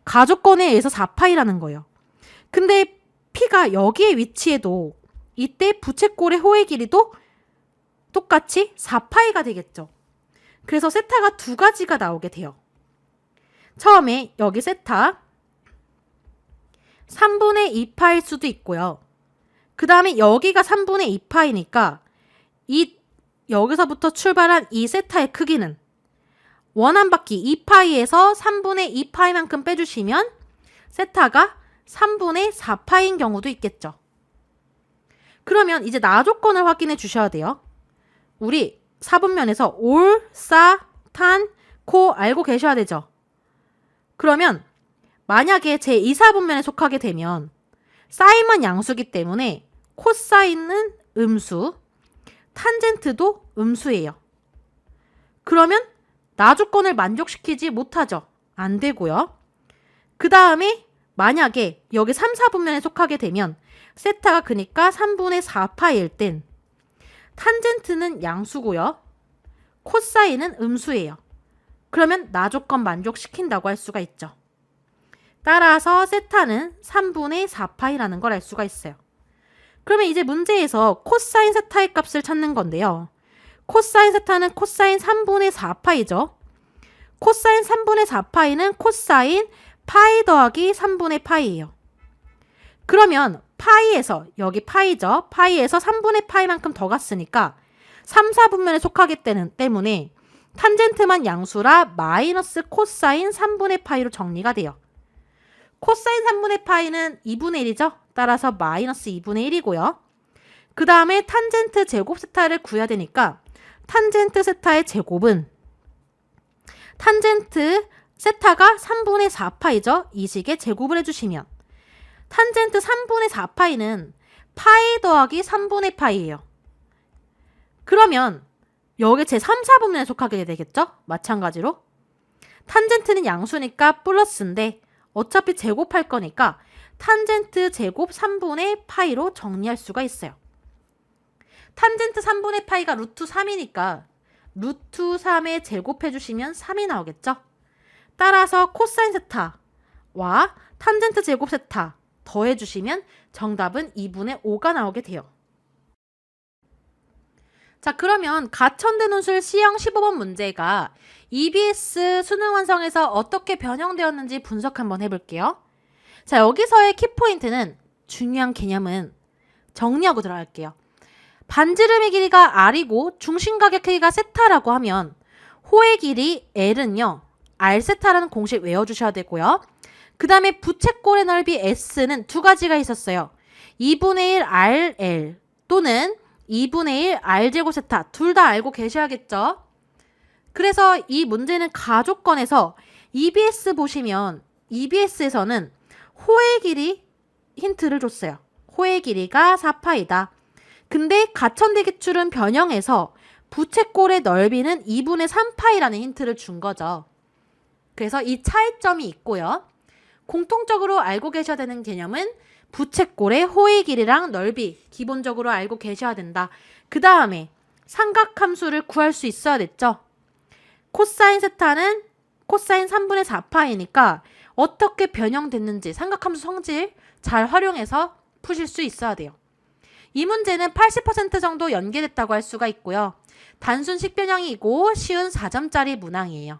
가조건에 의해서 4파이라는 거예요. 근데 P가 여기에 위치해도 이때 부채꼴의 호의 길이도 똑같이 4파이가 되겠죠. 그래서 세타가 두 가지가 나오게 돼요. 처음에 여기 세타 3분의 2파일 수도 있고요. 그 다음에 여기가 3분의 2파이니까 여기서부터 출발한 이 세타의 크기는 원한바퀴 2파이에서 3분의 2파이만큼 빼주시면 세타가 3분의 4파인 경우도 있겠죠. 그러면 이제 나조건을 확인해 주셔야 돼요. 우리 사분면에서 올, 싸, 탄, 코 알고 계셔야 되죠. 그러면 만약에 제 2사분면에 속하게 되면 사인만 양수기 때문에 코사인은 음수, 탄젠트도 음수예요. 그러면 나조건을 만족시키지 못하죠. 안 되고요. 그 다음에 만약에 여기 3, 4분면에 속하게 되면 세타가 그니까 3분의 4파일 땐 탄젠트는 양수고요. 코사인은 음수예요. 그러면 나조건 만족시킨다고 할 수가 있죠. 따라서 세타는 3분의 4파이라는 걸 알 수가 있어요. 그러면 이제 문제에서 코사인 세타의 값을 찾는 건데요. 코사인 세타는 코사인 3분의 4파이죠. 코사인 3분의 4파이는 코사인 파이 더하기 3분의 파이예요. 그러면 파이에서 여기 파이죠. 파이에서 3분의 파이만큼 더 갔으니까 3, 4분면에 속하기 때문에 탄젠트만 양수라 마이너스 코사인 3분의 파이로 정리가 돼요. 코사인 3분의 파이는 2분의 1이죠. 따라서 마이너스 2분의 1이고요. 그 다음에 탄젠트 제곱 세타를 구해야 되니까 탄젠트 세타의 제곱은 탄젠트 세타가 3분의 4파이죠. 이 식에 제곱을 해주시면 탄젠트 3분의 4파이는 파이 더하기 3분의 파이예요. 그러면 여기 제 3, 4분면에 속하게 되겠죠? 마찬가지로 탄젠트는 양수니까 플러스인데 어차피 제곱할 거니까 탄젠트 제곱 3분의 파이로 정리할 수가 있어요. 탄젠트 3분의 파이가 루트 3이니까 루트 3에 제곱해주시면 3이 나오겠죠? 따라서 코사인 세타와 탄젠트 제곱 세타 더해주시면 정답은 2분의 5가 나오게 돼요. 자, 그러면 가천대 논술 C형 15번 문제가 EBS 수능 완성에서 어떻게 변형되었는지 분석 한번 해볼게요. 자, 여기서의 키포인트는 중요한 개념은 정리하고 들어갈게요. 반지름의 길이가 R이고 중심각의 크기가 세타라고 하면 호의 길이 L은요. R세타라는 공식 외워주셔야 되고요. 그 다음에 부채꼴의 넓이 S는 두 가지가 있었어요. 2분의 1 RL 또는 2분의 1 R제곱 세타 둘 다 알고 계셔야겠죠. 그래서 이 문제는 가조건에서 EBS 보시면 EBS에서는 호의 길이 힌트를 줬어요. 호의 길이가 4파이다. 근데 가천대 기출은 변형해서 부채꼴의 넓이는 2분의 3파이라는 힌트를 준 거죠. 그래서 이 차이점이 있고요. 공통적으로 알고 계셔야 되는 개념은 부채꼴의 호의 길이랑 넓이 기본적으로 알고 계셔야 된다. 그 다음에 삼각함수를 구할 수 있어야 됐죠. 코사인 세타는 코사인 3분의 4파이니까 어떻게 변형됐는지 삼각함수 성질 잘 활용해서 푸실 수 있어야 돼요. 이 문제는 80% 정도 연계됐다고 할 수가 있고요. 단순 식변형이고 쉬운 4점짜리 문항이에요.